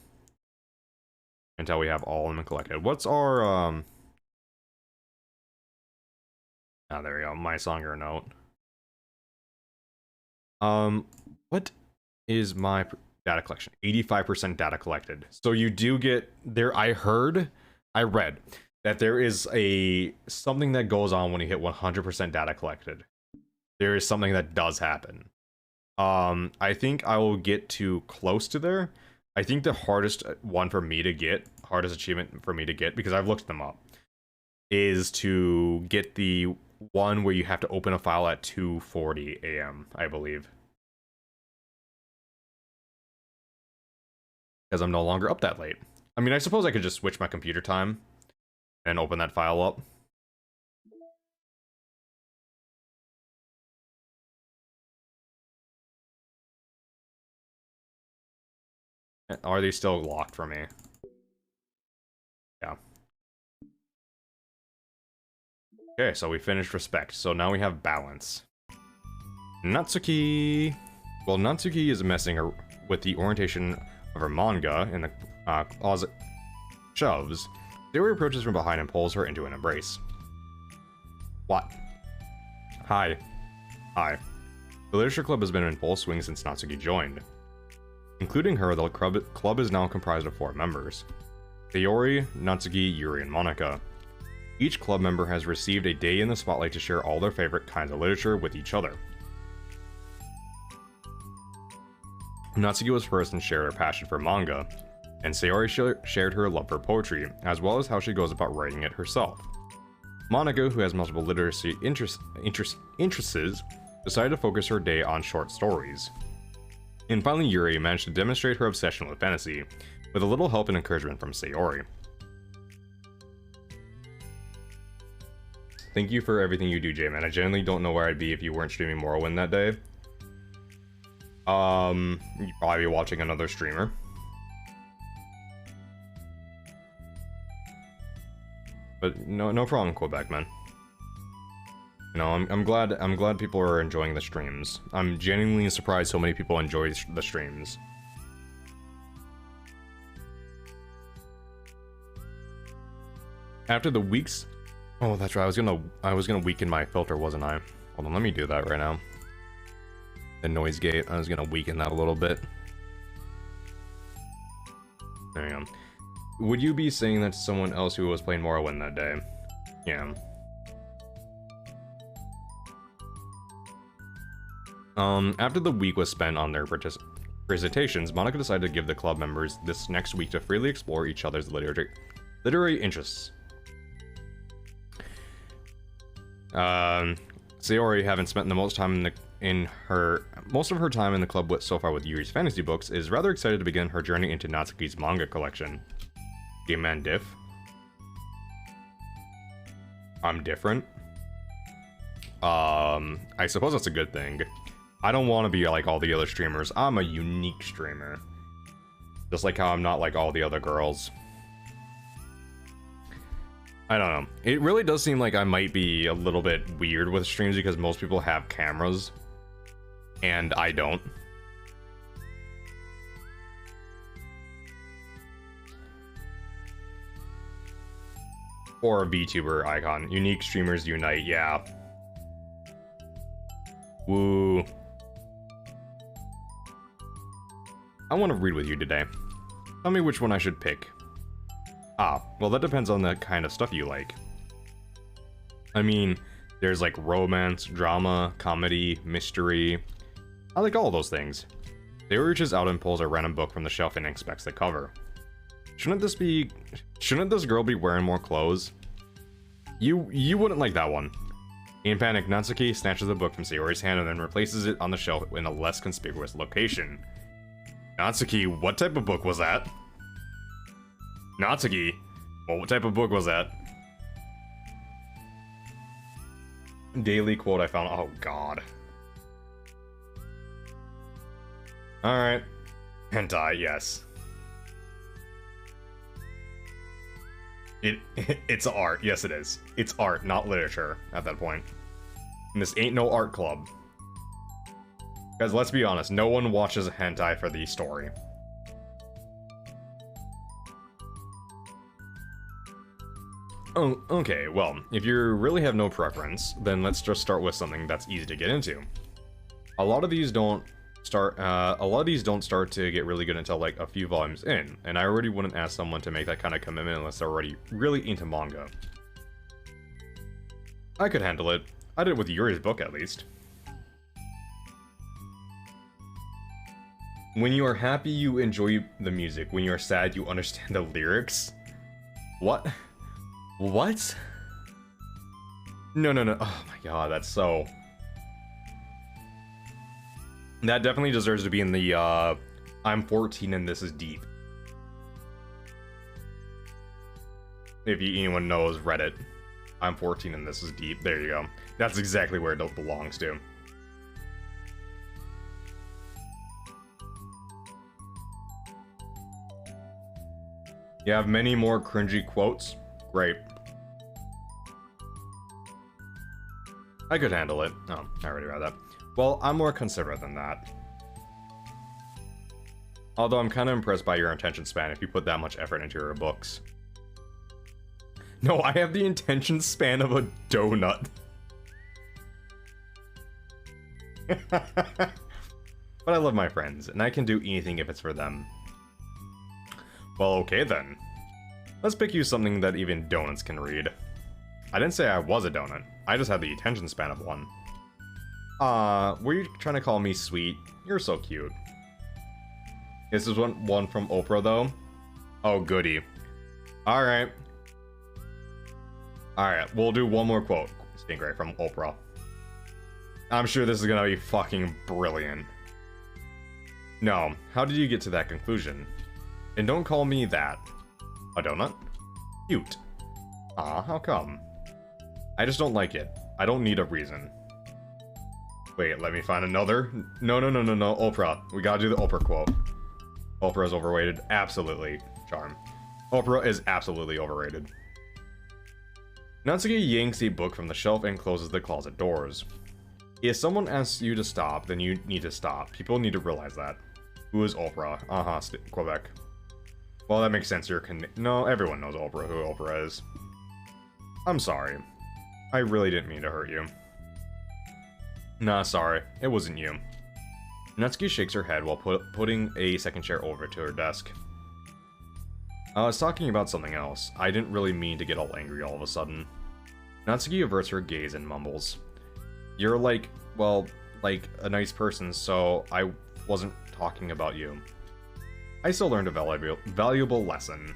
Until we have all of them collected. What's our, oh, there we go, my song or note. What is my data collection? 85% data collected. So you do get, I read, that there is something that goes on when you hit 100% data collected. There is something that does happen. I think I will get too close to there. I think the hardest one for me to get, hardest achievement for me to get, because I've looked them up, is to get the one where you have to open a file at 2:40 a.m., I believe. Because I'm no longer up that late. I mean, I suppose I could just switch my computer time and open that file up. Are they still locked for me? Yeah. Okay, so we finished respect. So now we have balance. Natsuki. Well, Natsuki is messing with the orientation of her manga in the closet shoves. Sayori approaches from behind and pulls her into an embrace. What? Hi. Hi. The literature club has been in full swing since Natsuki joined. Including her, the club is now comprised of 4 members. Sayori, Natsuki, Yuri, and Monica. Each club member has received a day in the spotlight to share all their favorite kinds of literature with each other. Natsuki was first and shared her passion for manga, and Sayori shared her love for poetry, as well as how she goes about writing it herself. Monica, who has multiple literacy interests, decided to focus her day on short stories. And finally, Yuri managed to demonstrate her obsession with fantasy, with a little help and encouragement from Sayori. Thank you for everything you do, J-Man. I genuinely don't know where I'd be if you weren't streaming Morrowind that day. You'd probably be watching another streamer. But no problem, Quebec, man. You know, I'm glad people are enjoying the streams. I'm genuinely surprised so many people enjoy the streams. After the weeks, oh, that's right. I was gonna weaken my filter, wasn't I? Hold on, let me do that right now. The noise gate. I was gonna weaken that a little bit. There you go. Would you be saying that to someone else who was playing Morrowind that day? Yeah. After the week was spent on their presentations, Monica decided to give the club members this next week to freely explore each other's literary interests. Sayori, having spent the most of her time in the club so far with Yuri's fantasy books, is rather excited to begin her journey into Natsuki's manga collection. Game man diff. I'm different. I suppose that's a good thing. I don't want to be like all the other streamers. I'm a unique streamer. Just like how I'm not like all the other girls. I don't know. It really does seem like I might be a little bit weird with streams because most people have cameras. And I don't. Or a VTuber icon. Unique streamers unite, yeah. Woo. I want to read with you today. Tell me which one I should pick. Ah, well that depends on the kind of stuff you like. I mean, there's like romance, drama, comedy, mystery. I like all those things. Sayori reaches out and pulls a random book from the shelf and inspects the cover. Shouldn't this girl be wearing more clothes? You wouldn't like that one. In panic, Natsuki snatches the book from Sayori's hand and then replaces it on the shelf in a less conspicuous location. Natsuki, what type of book was that? Natsuki, well, what type of book was that? Daily quote I found. Oh god. Alright. Hentai, yes. It's art. Yes, it is. It's art, not literature at that point. And this ain't no art club. Guys, let's be honest. No one watches hentai for the story. Oh, okay, well, if you really have no preference, then let's just start with something that's easy to get into. A lot of these don't start to get really good until like a few volumes in, and I already wouldn't ask someone to make that kind of commitment unless they're already really into manga. I could handle it. I did it with Yuri's book at least. When you are happy, you enjoy the music. When you are sad, you understand the lyrics. What? What? No. Oh my god, that's so... That definitely deserves to be in the, I'm 14 and this is deep. If anyone knows Reddit. I'm 14 and this is deep. There you go. That's exactly where it belongs to. You have many more cringy quotes? Great. I could handle it. Oh, I already read that. Well, I'm more considerate than that. Although I'm kind of impressed by your attention span if you put that much effort into your books. No, I have the attention span of a donut. But I love my friends, and I can do anything if it's for them. Well, okay then. Let's pick you something that even donuts can read. I didn't say I was a donut. I just had the attention span of one. Were you trying to call me sweet? You're so cute. This is one from Oprah, though. Oh, goody. Alright. Alright, we'll do one more quote. Stingray from Oprah. I'm sure this is gonna be fucking brilliant. No, how did you get to that conclusion? And don't call me that. A donut? Cute. Ah, how come? I just don't like it. I don't need a reason. Wait, let me find another. No, Oprah. We gotta do the Oprah quote. Oprah is overrated. Absolutely. Charm. Oprah is absolutely overrated. Natsuki yanks a book from the shelf and closes the closet doors. If someone asks you to stop, then you need to stop. People need to realize that. Who is Oprah? Quebec. Well, that makes sense. No, everyone knows Oprah, who Oprah is. I'm sorry. I really didn't mean to hurt you. Nah, sorry. It wasn't you. Natsuki shakes her head while putting a second chair over to her desk. I was talking about something else. I didn't really mean to get all angry all of a sudden. Natsuki averts her gaze and mumbles. You're like, well, like a nice person, so I wasn't talking about you. I still learned a valuable lesson.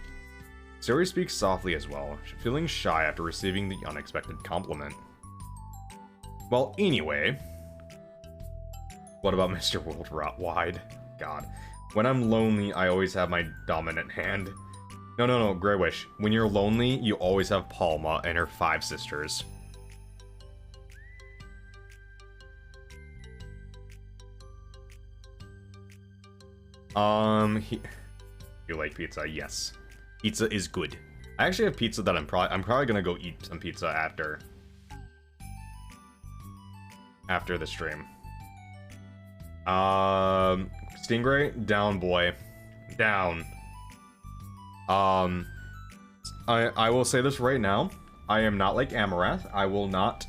Sayori speaks softly as well, feeling shy after receiving the unexpected compliment. Well, anyway... What about Mr. Worldwide? God. When I'm lonely, I always have my dominant hand. No, Grey Wish. When you're lonely, you always have Palma and her 5 sisters. You like pizza? Yes. Pizza is good. I actually have pizza that I'm probably gonna go eat some pizza after the stream. Stingray, down boy. Down. I will say this right now. I am not like Amarath. I will not,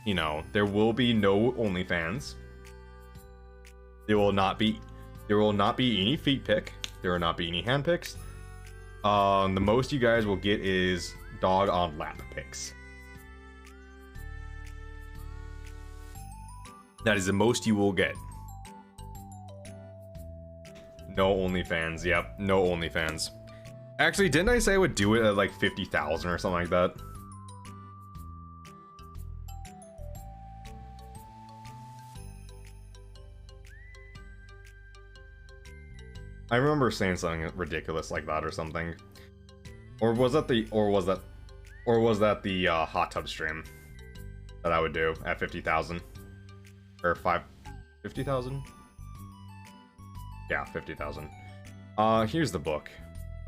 you know, there will be no OnlyFans. There will not be any feet pic. There will not be any hand pics. The most you guys will get is dog on lap pics. That is the most you will get. No OnlyFans. Yep, no OnlyFans. Actually, didn't I say I would do it at like 50,000 or something like that? I remember saying something ridiculous like that or something. Or was that the hot tub stream that I would do at 50,000 or 50,000? Yeah, 50,000. Here's the book.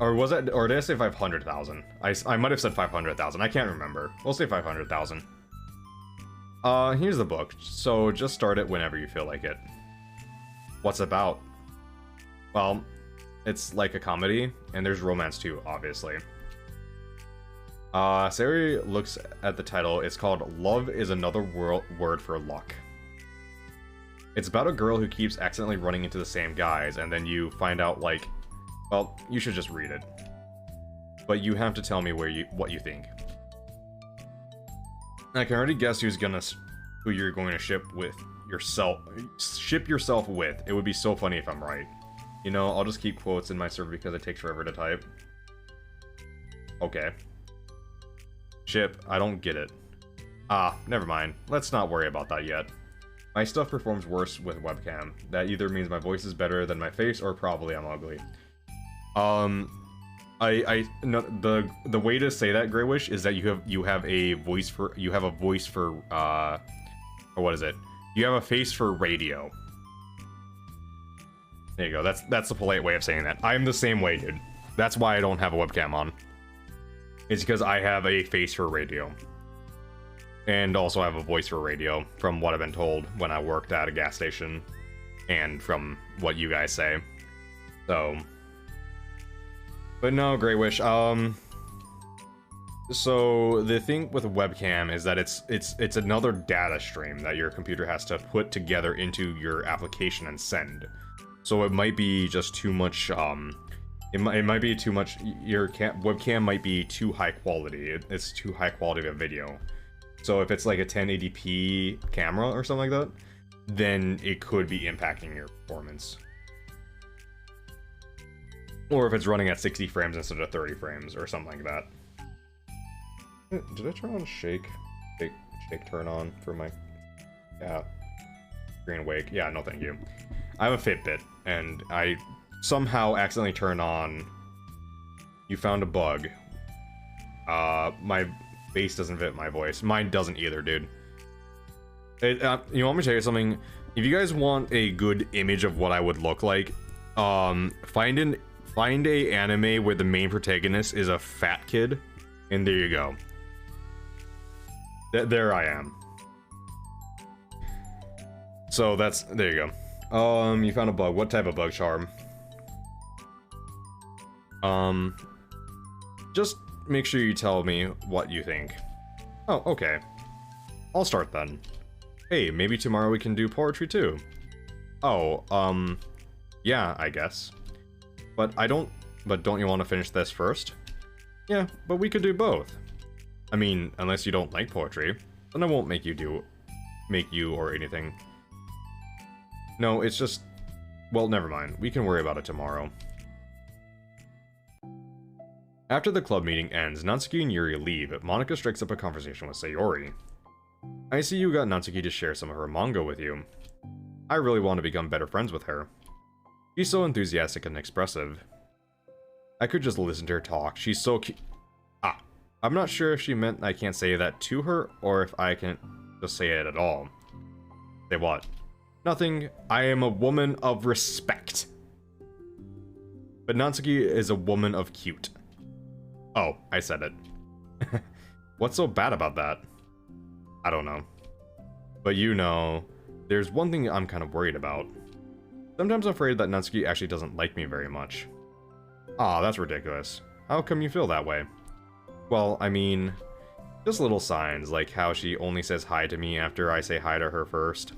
Or was it, or did I say 500,000? I might have said 500,000. I can't remember. We'll say 500,000. Here's the book. So just start it whenever you feel like it. What's it about? Well, it's like a comedy, and there's romance too, obviously. Sayori looks at the title. It's called Love is Another Word for Luck. It's about a girl who keeps accidentally running into the same guys, and then you find out, like, well, you should just read it. But you have to tell me what you think. I can already guess who you're going to ship yourself with. It would be so funny if I'm right. You know, I'll just keep quotes in my server because it takes forever to type. Okay. Ship, I don't get it. Ah, never mind. Let's not worry about that yet. My stuff performs worse with webcam. That either means my voice is better than my face, or probably I'm ugly. No, the way to say that, Grey Wish, is that you have a voice for or what is it? You have a face for radio. There you go. That's the polite way of saying that. I'm the same way, dude. That's why I don't have a webcam on. It's because I have a face for radio. And also I have a voice for radio, from what I've been told when I worked at a gas station. And from what you guys say. So... But no, Grey Wish, so the thing with a webcam is that it's another data stream that your computer has to put together into your application and send. So it might be just too much, it might be too much, your webcam might be too high quality, it's too high quality of a video. So if it's like a 1080p camera or something like that, then it could be impacting your performance. Or if it's running at 60 frames instead of 30 frames, or something like that. Did I turn on shake turn on for my... Yeah. Screen wake. Yeah, no thank you. I have a Fitbit, and I somehow accidentally turned on... You found a bug. My bass doesn't fit my voice. Mine doesn't either, dude. You want me to tell you something? If you guys want a good image of what I would look like, find a anime where the main protagonist is a fat kid, and there you go. There I am. So there you go. You found a bug. What type of bug, Charm? Just make sure you tell me what you think. Oh, okay. I'll start then. Hey, maybe tomorrow we can do poetry too. Oh, yeah, I guess. But don't you want to finish this first? Yeah, but we could do both. I mean, unless you don't like poetry, then I won't make you or anything. No, it's just, well, never mind. We can worry about it tomorrow. After the club meeting ends, Natsuki and Yuri leave. Monika strikes up a conversation with Sayori. I see you got Natsuki to share some of her manga with you. I really want to become better friends with her. She's so enthusiastic and expressive. I could just listen to her talk. She's so cute. Ah, I'm not sure if she meant I can't say that to her, or if I can't just say it at all. Say what? Nothing. I am a woman of respect. But Natsuki is a woman of cute. Oh, I said it. What's so bad about that? I don't know. But you know, there's one thing I'm kind of worried about. Sometimes I'm afraid that Natsuki actually doesn't like me very much. Ah, that's ridiculous. How come you feel that way? Well, I mean, just little signs, like how she only says hi to me after I say hi to her first.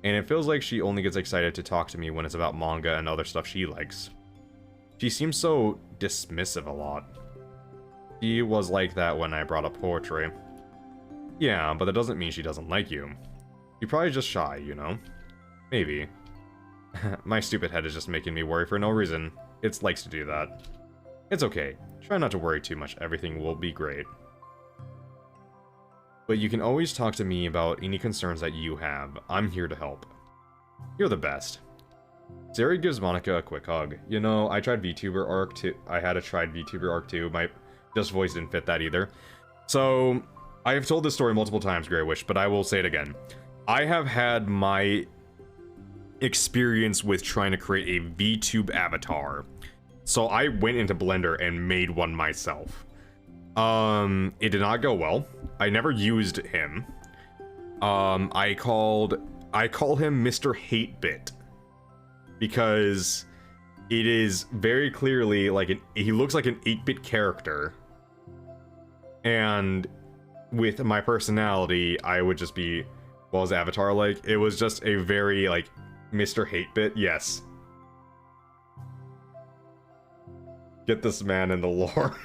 And it feels like she only gets excited to talk to me when it's about manga and other stuff she likes. She seems so dismissive a lot. She was like that when I brought up poetry. Yeah, but that doesn't mean she doesn't like you. You're probably just shy, you know? Maybe. My stupid head is just making me worry for no reason. It likes to do that. It's okay. Try not to worry too much. Everything will be great. But you can always talk to me about any concerns that you have. I'm here to help. You're the best. Sayori gives Monica a quick hug. You know, I tried VTuber arc too. I had a tried VTuber arc too. My just voice didn't fit that either. So, I have told this story multiple times, Grey Wish, but I will say it again. I have had my experience with trying to create a VTube avatar. So I went into Blender and made one myself. It did not go well. I never used him. I call him Mr. 8-Bit because it is very clearly like he looks like an 8-bit character, and with my personality, I would just be, what was Avatar like? It was just a very like Mr. 8-Bit, yes. Get this man in the lore.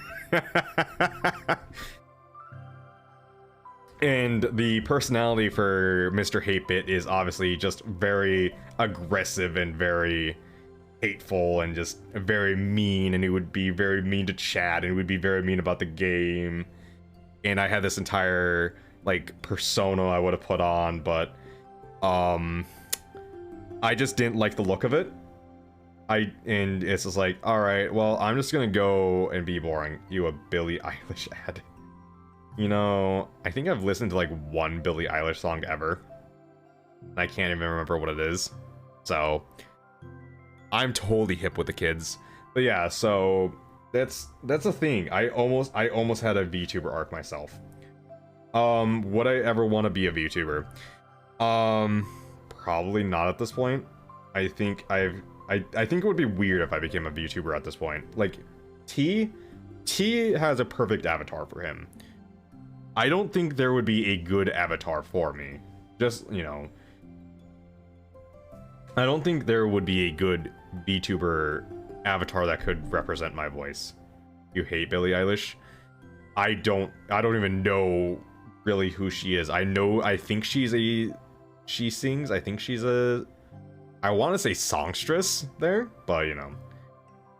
And the personality for Mr. 8-Bit is obviously just very aggressive and very hateful and just very mean, and he would be very mean to chat and would be very mean about the game. And I had this entire like persona I would have put on, but I just didn't like the look of it. And it's just like, alright, well, I'm just gonna go and be boring. You a Billie Eilish ad. You know, I think I've listened to like one Billie Eilish song ever. And I can't even remember what it is. So, I'm totally hip with the kids. But yeah, so that's a thing. I almost had a VTuber arc myself. Would I ever want to be a VTuber? Probably not at this point. I think I think it would be weird if I became a VTuber at this point. Like, T has a perfect avatar for him. I don't think there would be a good avatar for me. Just, you know, I don't think there would be a good VTuber avatar that could represent my voice. You hate Billie Eilish? I don't even know really who she is. I think she sings. I think she's I want to say songstress there, but you know,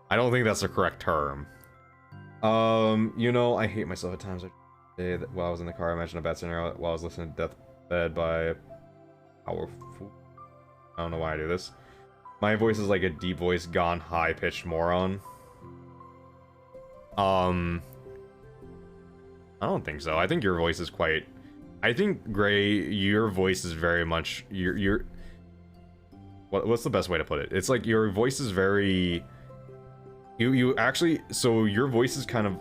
I don't think that's the correct term. You know, I hate myself at times. While I was in the car, I imagined a bad scenario while I was listening to Deathbed by Powerful. I don't know why I do this. My voice is like a deep voice gone high-pitched moron. I don't think so. I think your voice is quite... I think, Gray, your voice is very much... What's the best way to put it? It's like your voice is very... You actually... So your voice is kind of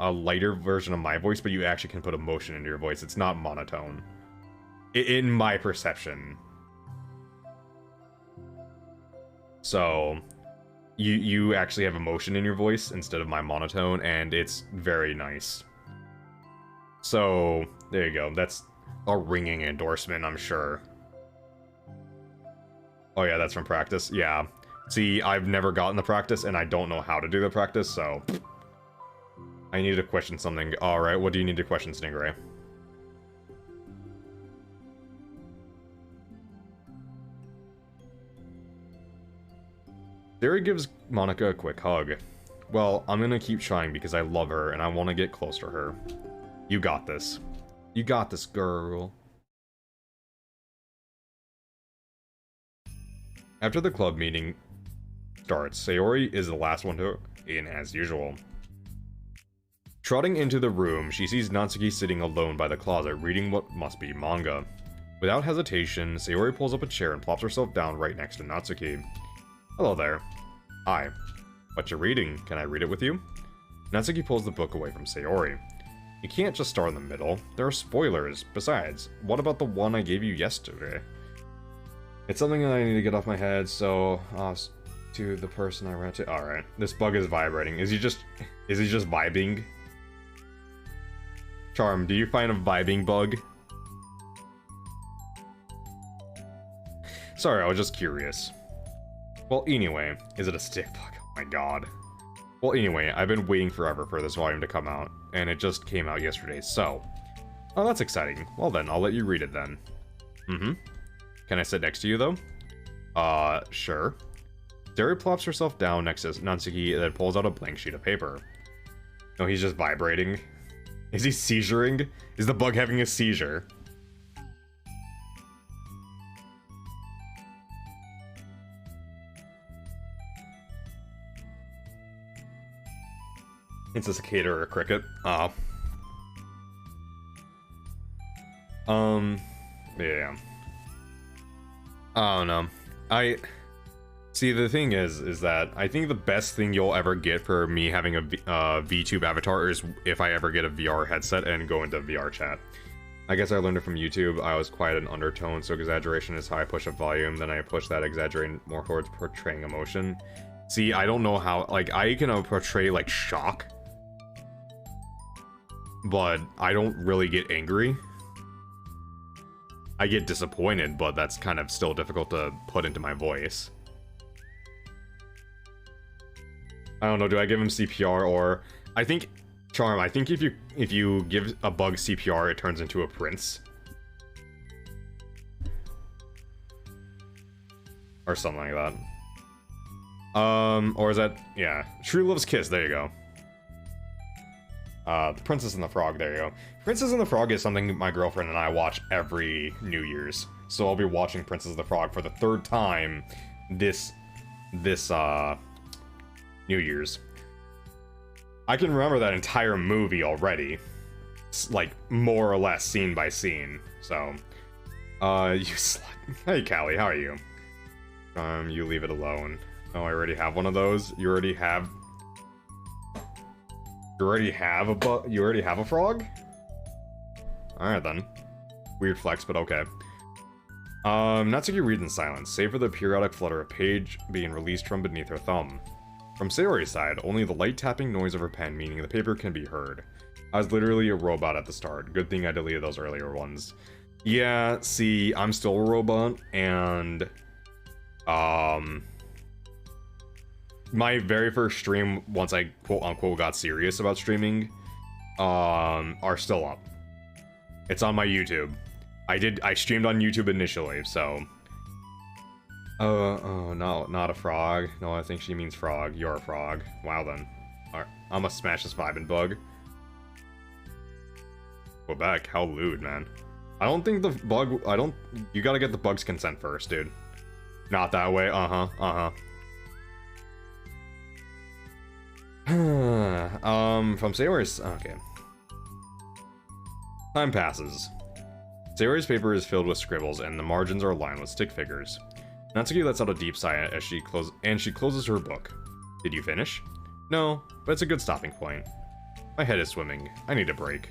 a lighter version of my voice, but you actually can put emotion into your voice. It's not monotone. In my perception. So... You actually have emotion in your voice instead of my monotone, and it's very nice. So, there you go. That's a ringing endorsement, I'm sure. Oh yeah, that's from practice. Yeah. See, I've never gotten the practice, and I don't know how to do the practice, so... I need to question something. Alright, what do you need to question, Stingray? Sayori gives Monica a quick hug. Well, I'm gonna keep trying because I love her and I want to get close to her. You got this. You got this, girl. After the club meeting starts, Sayori is the last one to in as usual. Trotting into the room, she sees Natsuki sitting alone by the closet reading what must be manga. Without hesitation, Sayori pulls up a chair and plops herself down right next to Natsuki. Hello there. Hi. What you reading? Can I read it with you? Natsuki pulls the book away from Sayori. You can't just start in the middle. There are spoilers. Besides, what about the one I gave you yesterday? It's something that I need to get off my head, so To the person I ran to. Alright. This bug is vibrating. Is he just vibing? Charm, do you find a vibing bug? Sorry, I was just curious. Well, anyway, is it a stick bug? Oh my god. Well, anyway, I've been waiting forever for this volume to come out, and it just came out yesterday, so... Oh, that's exciting. Well then, I'll let you read it then. Mm-hmm. Can I sit next to you, though? Sure. Sayori plops herself down next to Natsuki and then pulls out a blank sheet of paper. No, he's just vibrating. Is he seizuring? Is the bug having a seizure? It's a cicada or a cricket. Yeah. I don't know. See, the thing is that I think the best thing you'll ever get for me having a VTube avatar is if I ever get a VR headset and go into VR chat. I guess I learned it from YouTube. I was quiet in undertone, so exaggeration is how I push up volume, then I push that exaggerating more towards portraying emotion. See, I don't know how, like, I can portray, like, shock, but I don't really get angry. I get disappointed, but that's kind of still difficult to put into my voice. I don't know, do I give him CPR or... I think, Charm, I think if you give a bug CPR, it turns into a prince. Or something like that. Or is that... yeah. True Love's Kiss, there you go. The Princess and the Frog, there you go. Princess and the Frog is something my girlfriend and I watch every New Year's. So I'll be watching Princess and the Frog for the third time this New Year's. I can remember that entire movie already. It's like, more or less, scene by scene. So, you slut. Hey, Callie, how are you? You leave it alone. Oh, I already have one of those? You already have a frog? Alright then. Weird flex, but okay. Natsuki reads in silence, save for the periodic flutter of page being released from beneath her thumb. From Sayori's side, only the light tapping noise of her pen, meaning the paper, can be heard. I was literally a robot at the start. Good thing I deleted those earlier ones. Yeah, see, I'm still a robot, and... my very first stream, once I quote-unquote got serious about streaming, are still up. It's on my YouTube. I streamed on YouTube initially, so... oh, no, not a frog. No, I think she means frog. You're a frog. Wow, then. Alright, I'm gonna smash this vibing bug. Quebec, how lewd, man. I don't think the bug... you gotta get the bug's consent first, dude. Not that way. From Sayori's... okay. Time passes. Sayori's paper is filled with scribbles, and the margins are lined with stick figures. Natsuki lets out a deep sigh as she closes her book. Did you finish? No, but it's a good stopping point. My head is swimming. I need a break.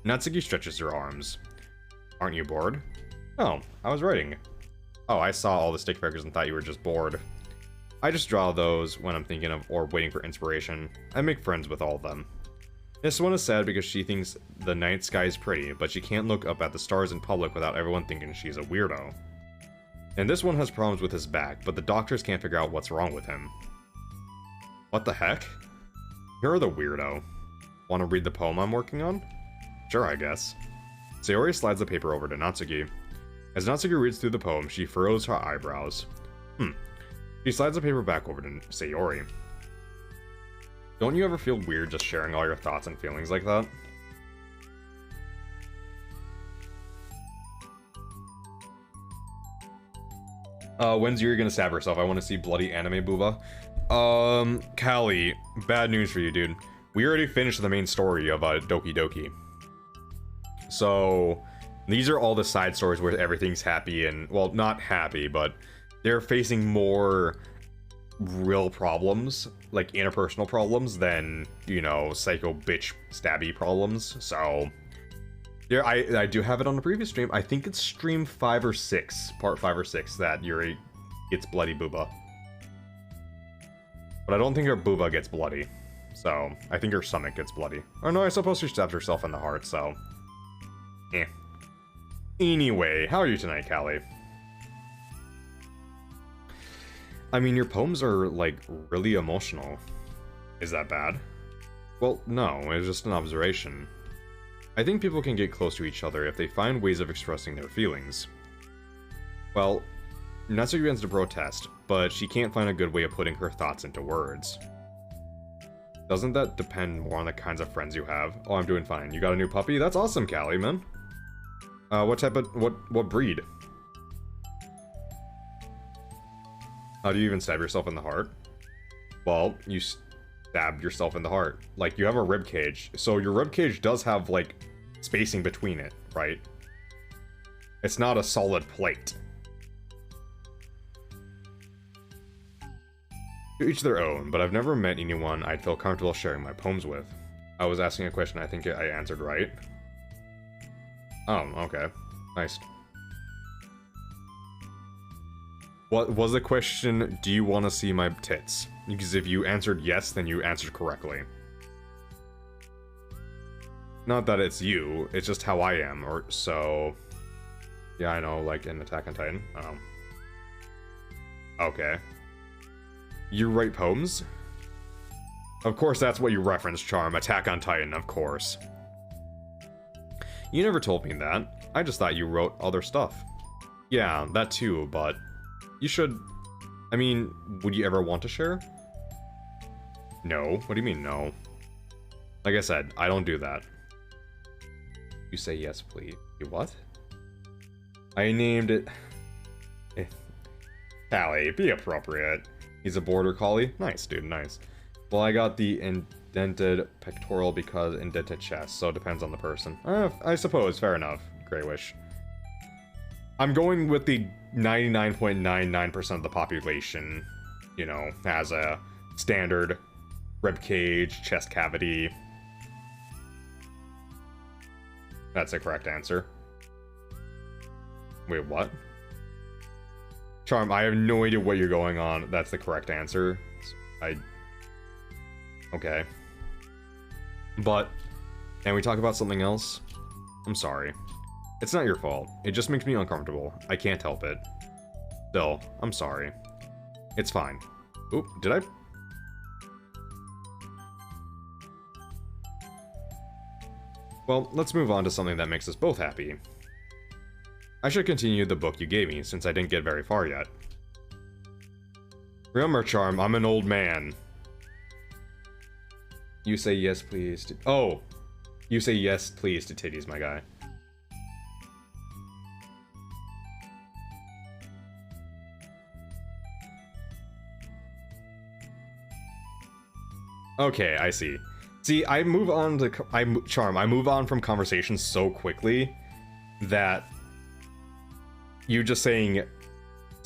Natsuki stretches her arms. Aren't you bored? Oh, I was writing. Oh, I saw all the stick figures and thought you were just bored. I just draw those when I'm thinking of or waiting for inspiration. I make friends with all of them. This one is sad because she thinks the night sky is pretty, but she can't look up at the stars in public without everyone thinking she's a weirdo. And this one has problems with his back, but the doctors can't figure out what's wrong with him. What the heck? You're the weirdo. Want to read the poem I'm working on? Sure, I guess. Sayori slides the paper over to Natsuki. As Natsuki reads through the poem, she furrows her eyebrows. She slides the paper back over to Sayori. Don't you ever feel weird just sharing all your thoughts and feelings like that? When's Yuri gonna stab herself? I want to see bloody anime booba. Callie, bad news for you, dude. We already finished the main story of Doki Doki. So, these are all the side stories where everything's happy and, well, not happy, but they're facing more real problems, like interpersonal problems, than, you know, psycho bitch stabby problems. So, yeah, I do have it on the previous stream. I think it's stream 5 or 6, part 5 or 6, that Yuri gets bloody booba. But I don't think her booba gets bloody. So, I think her stomach gets bloody. Or no, I suppose she stabs herself in the heart, so... Eh. Anyway, how are you tonight, Callie? I mean, your poems are, like, really emotional. Is that bad? Well, no, it's just an observation. I think people can get close to each other if they find ways of expressing their feelings. Well, Natsuki begins to protest, but she can't find a good way of putting her thoughts into words. Doesn't that depend more on the kinds of friends you have? Oh, I'm doing fine. You got a new puppy? That's awesome, Callie, man. What type of... what breed? How do you even stab yourself in the heart? Well, you stabbed yourself in the heart. Like, you have a rib cage, so your rib cage does have, like, spacing between it, right? It's not a solid plate. To each their own, but I've never met anyone I'd feel comfortable sharing my poems with. I was asking a question I think I answered right. Oh, okay. Nice. What was the question, do you want to see my tits? Because if you answered yes, then you answered correctly. Not that it's you, it's just how I am, or so... Yeah, I know, like in Attack on Titan. Okay. You write poems? Of course that's what you reference, Charm. Attack on Titan, of course. You never told me that. I just thought you wrote other stuff. Yeah, that too, but... You should... I mean, would you ever want to share? No. What do you mean, no? Like I said, I don't do that. You say yes, please. You what? I named it... Callie, be appropriate. He's a border collie? Nice, dude, nice. Well, I got the indented pectoral because indented chest, so it depends on the person. I suppose, fair enough. Great wish. I'm going with the 99.99% of the population, you know, has a standard rib cage, chest cavity. That's the correct answer. Wait, what? Charm, I have no idea what you're going on. That's the correct answer. Okay. But, can we talk about something else? I'm sorry. It's not your fault. It just makes me uncomfortable. I can't help it. Still, I'm sorry. It's fine. Oop, did I? Well, let's move on to something that makes us both happy. I should continue the book you gave me, since I didn't get very far yet. Remember, Charm, I'm an old man. You say yes, please to... Oh! You say yes, please to titties, my guy. Okay, I see. See, I move on to... Charm, I move on from conversations so quickly that... You just saying...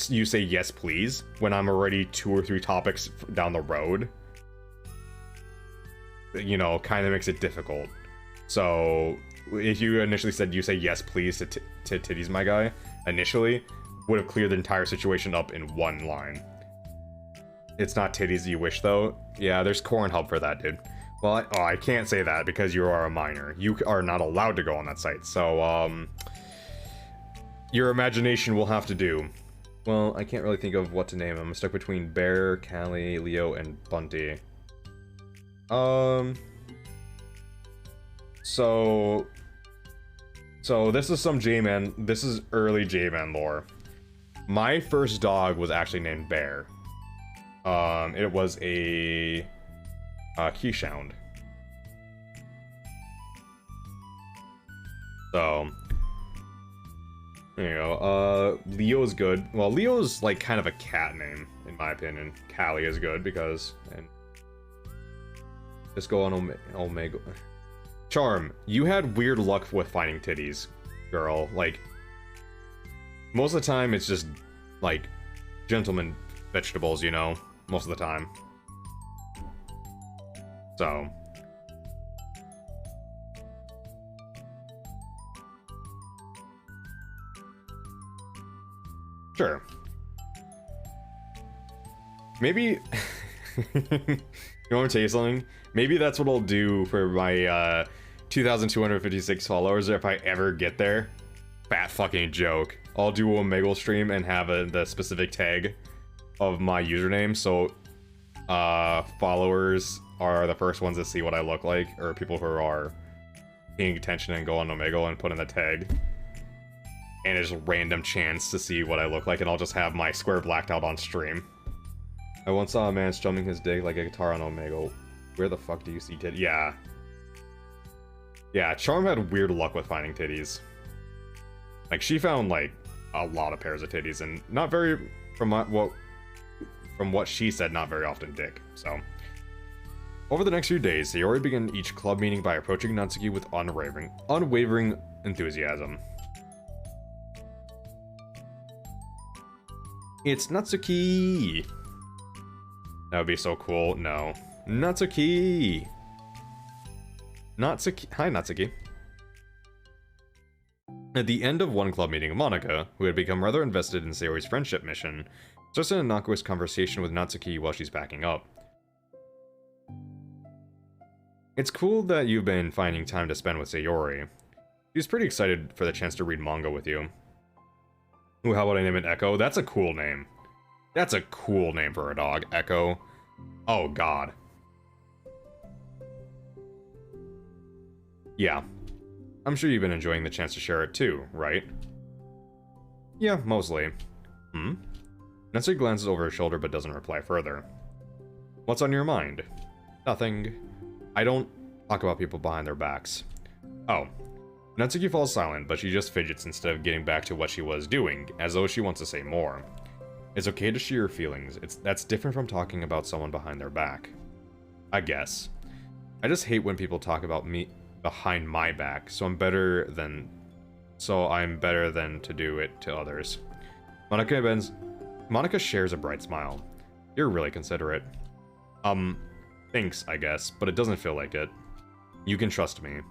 You say yes, please, when I'm already 2 or 3 topics down the road. You know, kind of makes it difficult. So, if you initially said you say yes, please to titties, my guy, initially, would have cleared the entire situation up in one line. It's not titties you wish, though. Yeah, there's corn help for that, dude. Well, I can't say that because you are a minor. You are not allowed to go on that site, so, your imagination will have to do. Well, I can't really think of what to name. I'm stuck between Bear, Callie, Leo, and Bunty. So this is some J-Man, this is early J-Man lore. My first dog was actually named Bear. It was a Keyshound. So, there you go. Leo's good. Well, Leo's like kind of a cat name, in my opinion. Callie is good because, and just go on Omega. Charm, you had weird luck with finding titties, girl. Like, most of the time it's just, like, gentleman vegetables, you know? Most of the time. So. Sure. Maybe You want me to tell you something? Maybe that's what I'll do for my 2,256 followers if I ever get there. Fat fucking joke. I'll do a Omegle stream and have the specific tag of my username, so followers are the first ones to see what I look like, or people who are paying attention and go on Omegle and put in the tag. And it's a random chance to see what I look like, and I'll just have my square blacked out on stream. I once saw a man strumming his dick like a guitar on Omegle. Where the fuck do you see titties? Yeah. Yeah, Charm had weird luck with finding titties. Like, she found, like, a lot of pairs of titties, and not very, from what she said, not very often dick, so. Over the next few days, Sayori began each club meeting by approaching Natsuki with unwavering enthusiasm. It's Natsuki! That would be so cool. No. Natsuki! Natsuki. Hi, Natsuki. At the end of one club meeting, Monika, who had become rather invested in Sayori's friendship mission, starts an innocuous conversation with Natsuki while she's packing up. It's cool that you've been finding time to spend with Sayori. She's pretty excited for the chance to read manga with you. Ooh, how about I name it Echo? That's a cool name. That's a cool name for a dog, Echo. Oh god. Yeah. I'm sure you've been enjoying the chance to share it too, right? Yeah, mostly. Natsuki glances over her shoulder but doesn't reply further. What's on your mind? Nothing. I don't talk about people behind their backs. Oh. Natsuki falls silent, but she just fidgets instead of getting back to what she was doing, as though she wants to say more. It's okay to share your feelings. That's different from talking about someone behind their back. I guess. I just hate when people talk about me behind my back, so I'm better than to do it to others. Monika shares a bright smile. You're really considerate. Thanks, I guess, but it doesn't feel like it. You can trust me.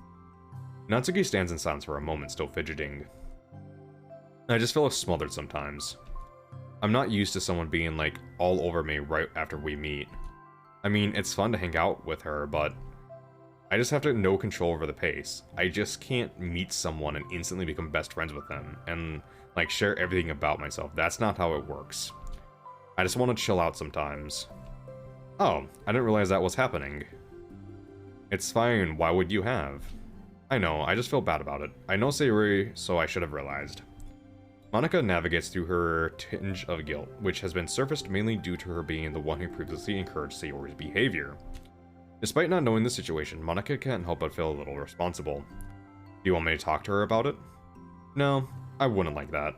Natsuki stands in silence for a moment, still fidgeting. I just feel smothered sometimes. I'm not used to someone being, like, all over me right after we meet. I mean, it's fun to hang out with her, but I just have no control over the pace. I just can't meet someone and instantly become best friends with them, and, like, share everything about myself. That's not how it works. I just want to chill out sometimes. Oh, I didn't realize that was happening. It's fine, why would you have? I know, I just feel bad about it. I know Sayori, so I should have realized. Monika navigates through her tinge of guilt, which has been surfaced mainly due to her being the one who previously encouraged Sayori's behavior. Despite not knowing the situation, Monika can't help but feel a little responsible. Do you want me to talk to her about it? No, I wouldn't like that.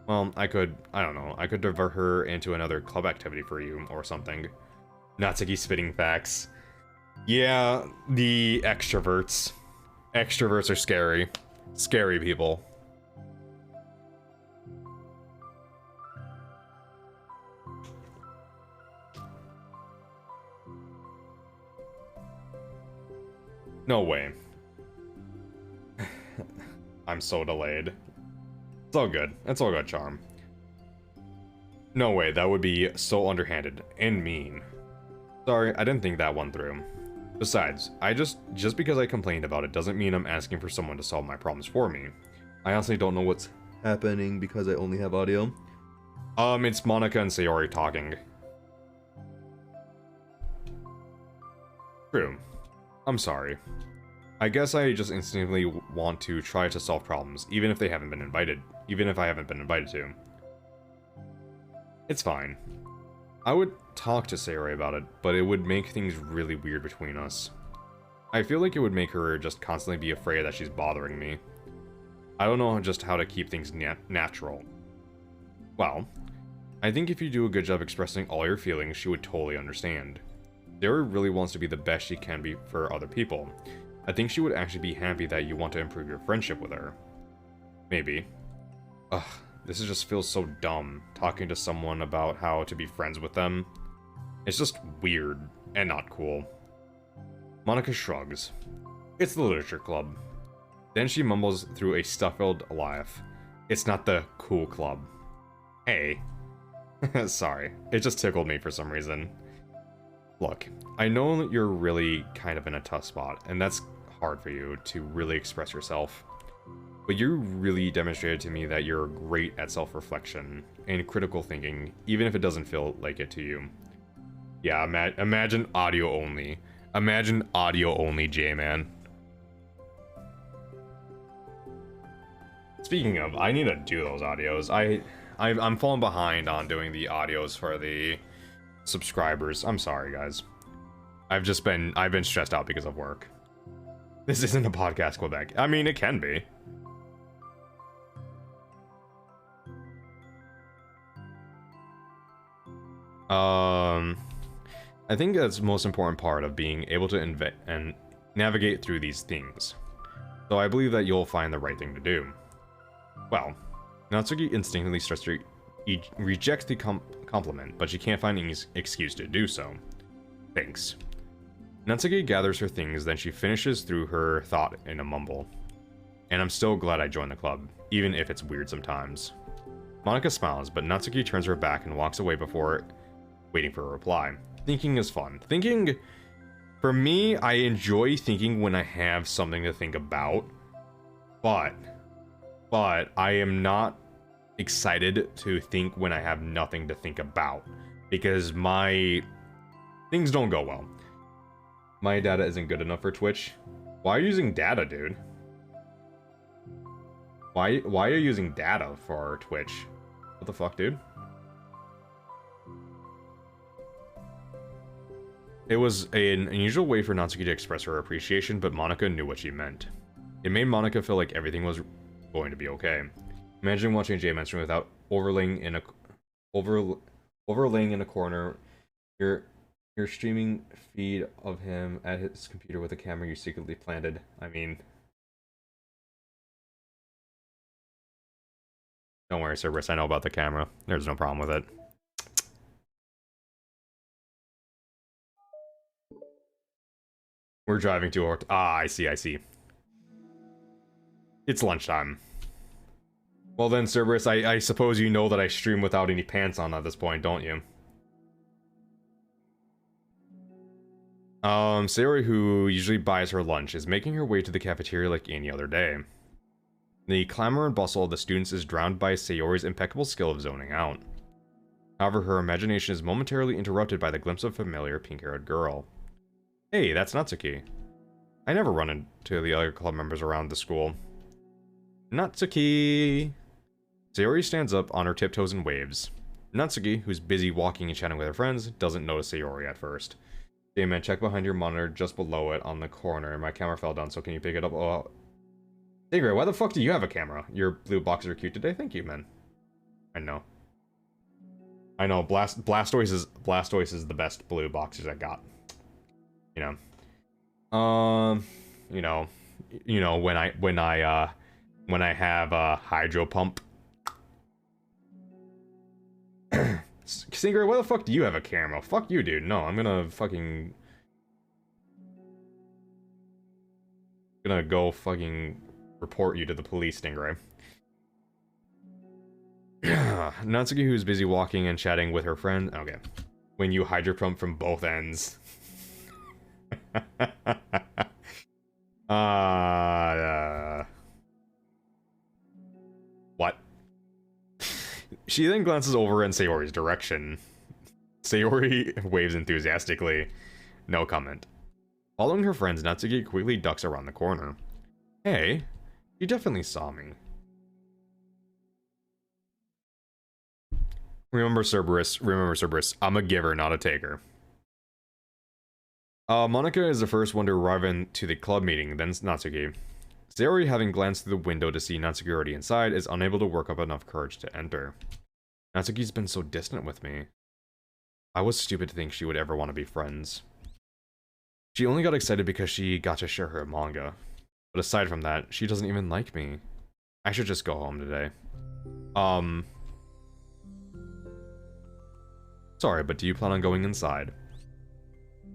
Well, I could divert her into another club activity for you, or something. Natsuki spitting facts. Yeah, the extroverts. Extroverts are scary. Scary people. No way. I'm so delayed. It's all good. It's all good, Charm. No way, that would be so underhanded and mean. Sorry, I didn't think that one through. Besides, just because I complained about it doesn't mean I'm asking for someone to solve my problems for me. I honestly don't know what's happening because I only have audio. It's Monika and Sayori talking. True. I'm sorry. I guess I just instinctively want to try to solve problems, even if I haven't been invited to. It's fine. I would talk to Sayori about it, but it would make things really weird between us. I feel like it would make her just constantly be afraid that she's bothering me. I don't know just how to keep things natural. Well, I think if you do a good job expressing all your feelings, she would totally understand. Sayori really wants to be the best she can be for other people. I think she would actually be happy that you want to improve your friendship with her. Maybe. Ugh, this just feels so dumb, talking to someone about how to be friends with them. It's just weird, and not cool. Monika shrugs. It's the literature club. Then she mumbles through a stuffled laugh. It's not the cool club. Hey. Sorry, it just tickled me for some reason. Look, I know that you're really kind of in a tough spot, and that's hard for you to really express yourself. But you really demonstrated to me that you're great at self-reflection and critical thinking, even if it doesn't feel like it to you. Yeah, imagine audio only. Imagine audio only, J-Man. Speaking of, I need to do those audios. I'm falling behind on doing the audios for the subscribers. I'm sorry, guys. I've been stressed out because of work. This isn't a podcast, Quebec. I mean, it can be. I think that's the most important part of being able to invent and navigate through these things. So I believe that you'll find the right thing to do. Well, Natsuki instinctively starts to reject the compliment, but she can't find any excuse to do so. Thanks. Natsuki gathers her things, then she finishes through her thought in a mumble. And I'm still glad I joined the club, even if it's weird sometimes. Monika smiles, but Natsuki turns her back and walks away before waiting for a reply. Thinking is fun. Thinking, for me, I enjoy thinking when I have something to think about, but I am not excited to think when I have nothing to think about, because my things don't go well. My data isn't good enough for Twitch. Why are you using data, dude? Why are you using data for Twitch? What the fuck, dude? It was an unusual way for Natsuki to express her appreciation, but Monika knew what she meant. It made Monika feel like everything was going to be okay. Imagine watching J-Man stream without overlaying in a corner your streaming feed of him at his computer with a camera you secretly planted. I mean, don't worry, Cerberus, I know about the camera. There's no problem with it. We're driving to our... Ah, I see. It's lunchtime. Well then, Cerberus, I suppose you know that I stream without any pants on at this point, don't you? Sayori, who usually buys her lunch, is making her way to the cafeteria like any other day. The clamor and bustle of the students is drowned by Sayori's impeccable skill of zoning out. However, her imagination is momentarily interrupted by the glimpse of a familiar pink-haired girl. Hey, that's Natsuki. I never run into the other club members around the school. Natsuki! Sayori stands up on her tiptoes and waves. Natsuki, who's busy walking and chatting with her friends, doesn't notice Sayori at first. Hey man, check behind your monitor just below it on the corner. My camera fell down, so can you pick it up? Oh. Stingray, why the fuck do you have a camera? Your blue boxes are cute today. Thank you, man. I know. Blastoise is the best blue boxers I got. You know. When I have a hydro pump. Stingray, why the fuck do you have a camera? Fuck you, dude. No, I'm gonna go fucking report you to the police, Stingray. Natsuki, who's busy walking and chatting with her friend. Okay. When you hydro pump from both ends. What? She then glances over in Sayori's direction. Sayori waves enthusiastically. No comment. Following her friends, Natsuki quickly ducks around the corner. Hey, you definitely saw me. Remember Cerberus, I'm a giver, not a taker. Monika is the first one to arrive into the club meeting, then Natsuki. Sayori, having glanced through the window to see Natsuki already inside, is unable to work up enough courage to enter. Natsuki's been so distant with me. I was stupid to think she would ever want to be friends. She only got excited because she got to share her manga. But aside from that, she doesn't even like me. I should just go home today. Sorry, but do you plan on going inside?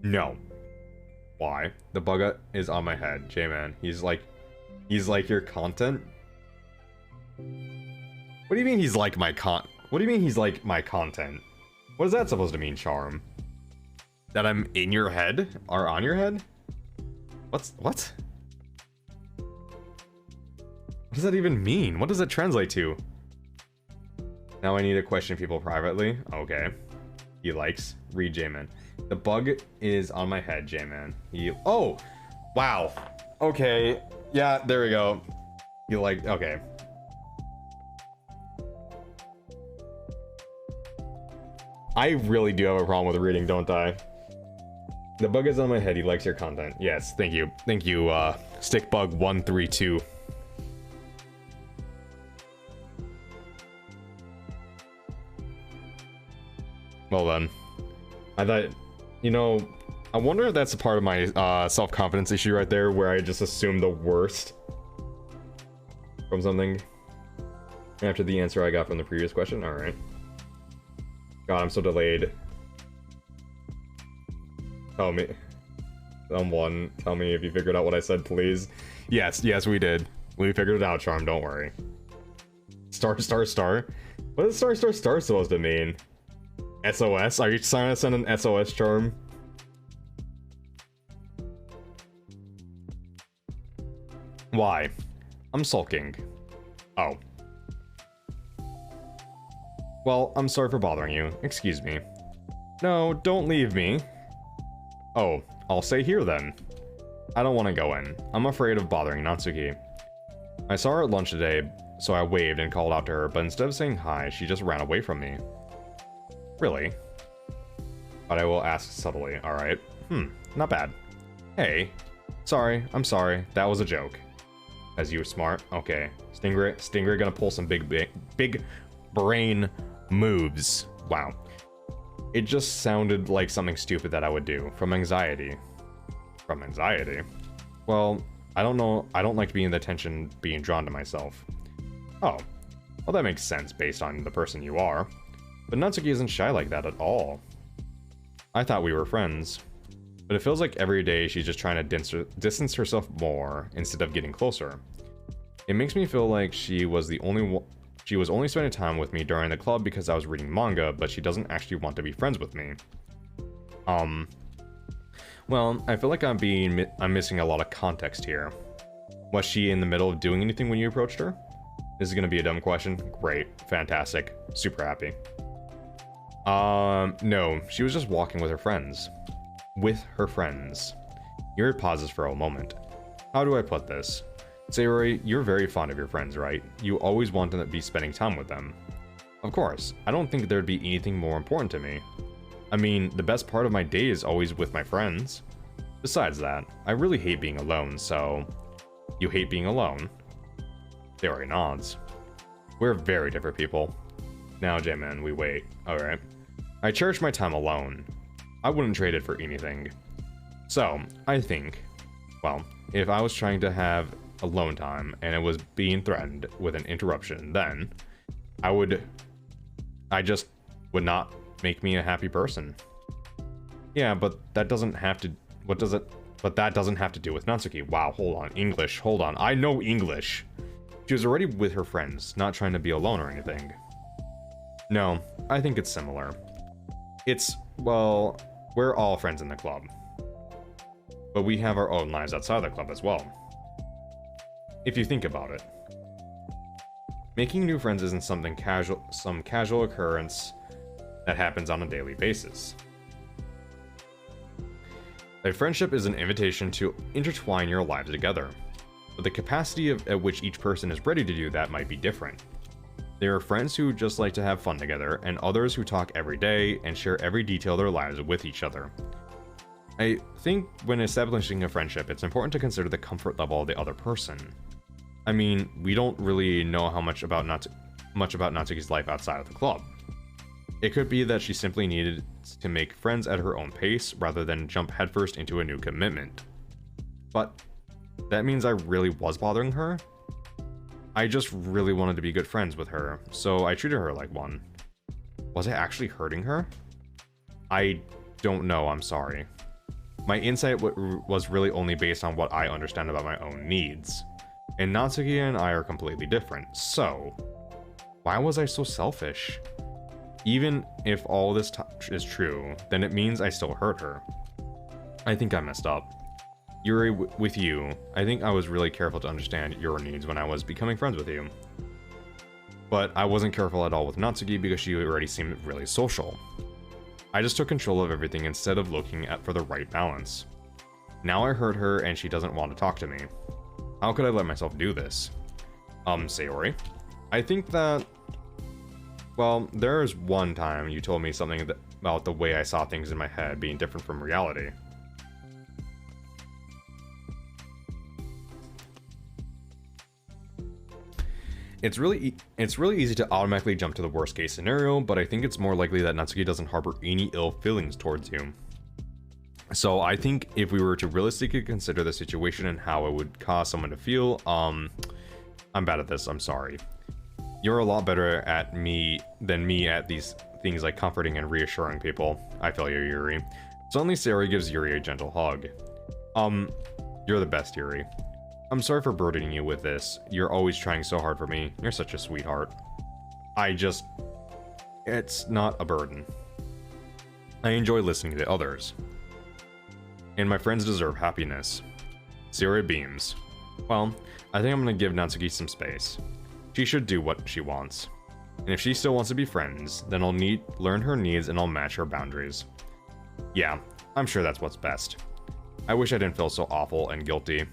No. Why? The bug is on my head. J-Man, he's like your content? What do you mean he's like my What do you mean he's like my content? What is that supposed to mean, Charm? That I'm in your head? Or on your head? What? What does that even mean? What does that translate to? Now I need to question people privately. Okay. He likes. Read J-Man. The bug is on my head, J-Man. Oh! Wow. Okay. Yeah, there we go. You like... Okay. I really do have a problem with reading, don't I? The bug is on my head. He likes your content. Yes, thank you. Thank you, Stickbug132. Well done. I thought, you know, I wonder if that's a part of my self-confidence issue right there, where I just assume the worst from something after the answer I got from the previous question. All right. God, I'm so delayed. Tell me. Someone, tell me if you figured out what I said, please. Yes, we did. We figured it out, Charm, don't worry. Star, star, star? What is star, star, star supposed to mean? SOS? Are you trying to send an SOS, Charm? Why? I'm sulking. Oh. Well, I'm sorry for bothering you. Excuse me. No, don't leave me. Oh, I'll stay here then. I don't want to go in. I'm afraid of bothering Natsuki. I saw her at lunch today, so I waved and called out to her, but instead of saying hi, she just ran away from me. Really? But I will ask subtly, alright? Not bad. Hey. Sorry, I'm sorry. That was a joke. As you were smart? Okay. Stingray gonna pull some big brain moves. Wow. It just sounded like something stupid that I would do. From anxiety. From anxiety? Well, I don't know. I don't like being the attention being drawn to myself. Oh. Well, that makes sense based on the person you are. But Natsuki isn't shy like that at all. I thought we were friends. But it feels like every day she's just trying to distance herself more instead of getting closer. It makes me feel like she was only spending time with me during the club because I was reading manga, but she doesn't actually want to be friends with me. Well, I feel like I'm missing a lot of context here. Was she in the middle of doing anything when you approached her? This is gonna be a dumb question. Great, fantastic, super happy. No, she was just walking with her friends. With her friends. Yuri pauses for a moment. How do I put this? Sayori, you're very fond of your friends, right? You always want to be spending time with them. Of course, I don't think there'd be anything more important to me. I mean, the best part of my day is always with my friends. Besides that, I really hate being alone, so... You hate being alone? Sayori nods. We're very different people. Now, J-Man, we wait. Alright. I cherish my time alone. I wouldn't trade it for anything. So, I think... Well, if I was trying to have alone time and it was being threatened with an interruption, then I just would not make me a happy person. Yeah, but that doesn't have to but that doesn't have to do with Natsuki. Wow, hold on. English, hold on. I know English. She was already with her friends, not trying to be alone or anything. No, I think it's similar. Well, we're all friends in the club. But we have our own lives outside the club as well. If you think about it. Making new friends isn't some casual occurrence that happens on a daily basis. A friendship is an invitation to intertwine your lives together, but the capacity at which each person is ready to do that might be different. There are friends who just like to have fun together, and others who talk every day and share every detail of their lives with each other. I think when establishing a friendship, it's important to consider the comfort level of the other person. I mean, we don't really know how much about Natsuki's life outside of the club. It could be that she simply needed to make friends at her own pace rather than jump headfirst into a new commitment. But that means I really was bothering her? I just really wanted to be good friends with her, so I treated her like one. Was I actually hurting her? I don't know, I'm sorry. My insight was really only based on what I understand about my own needs. And Natsuki and I are completely different, so... Why was I so selfish? even if all this is true, then it means I still hurt her. I think I messed up. Yuri, with you, I think I was really careful to understand your needs when I was becoming friends with you. But I wasn't careful at all with Natsuki because she already seemed really social. I just took control of everything instead of looking for the right balance. Now I hurt her and she doesn't want to talk to me. How could I let myself do this? Sayori? I think that... Well, there's one time you told me something about the way I saw things in my head being different from reality. It's really easy to automatically jump to the worst case scenario, but I think it's more likely that Natsuki doesn't harbor any ill feelings towards you. So I think if we were to realistically consider the situation and how it would cause someone to feel, I'm bad at this, I'm sorry. You're a lot better than me at these things like comforting and reassuring people. I feel you, Yuri. Suddenly Sayori gives Yuri a gentle hug. You're the best, Yuri. I'm sorry for burdening you with this. You're always trying so hard for me. You're such a sweetheart. It's not a burden. I enjoy listening to others. And my friends deserve happiness. Sayori beams. Well, I think I'm gonna give Natsuki some space. She should do what she wants. And if she still wants to be friends, then I'll learn her needs and I'll match her boundaries. Yeah, I'm sure that's what's best. I wish I didn't feel so awful and guilty.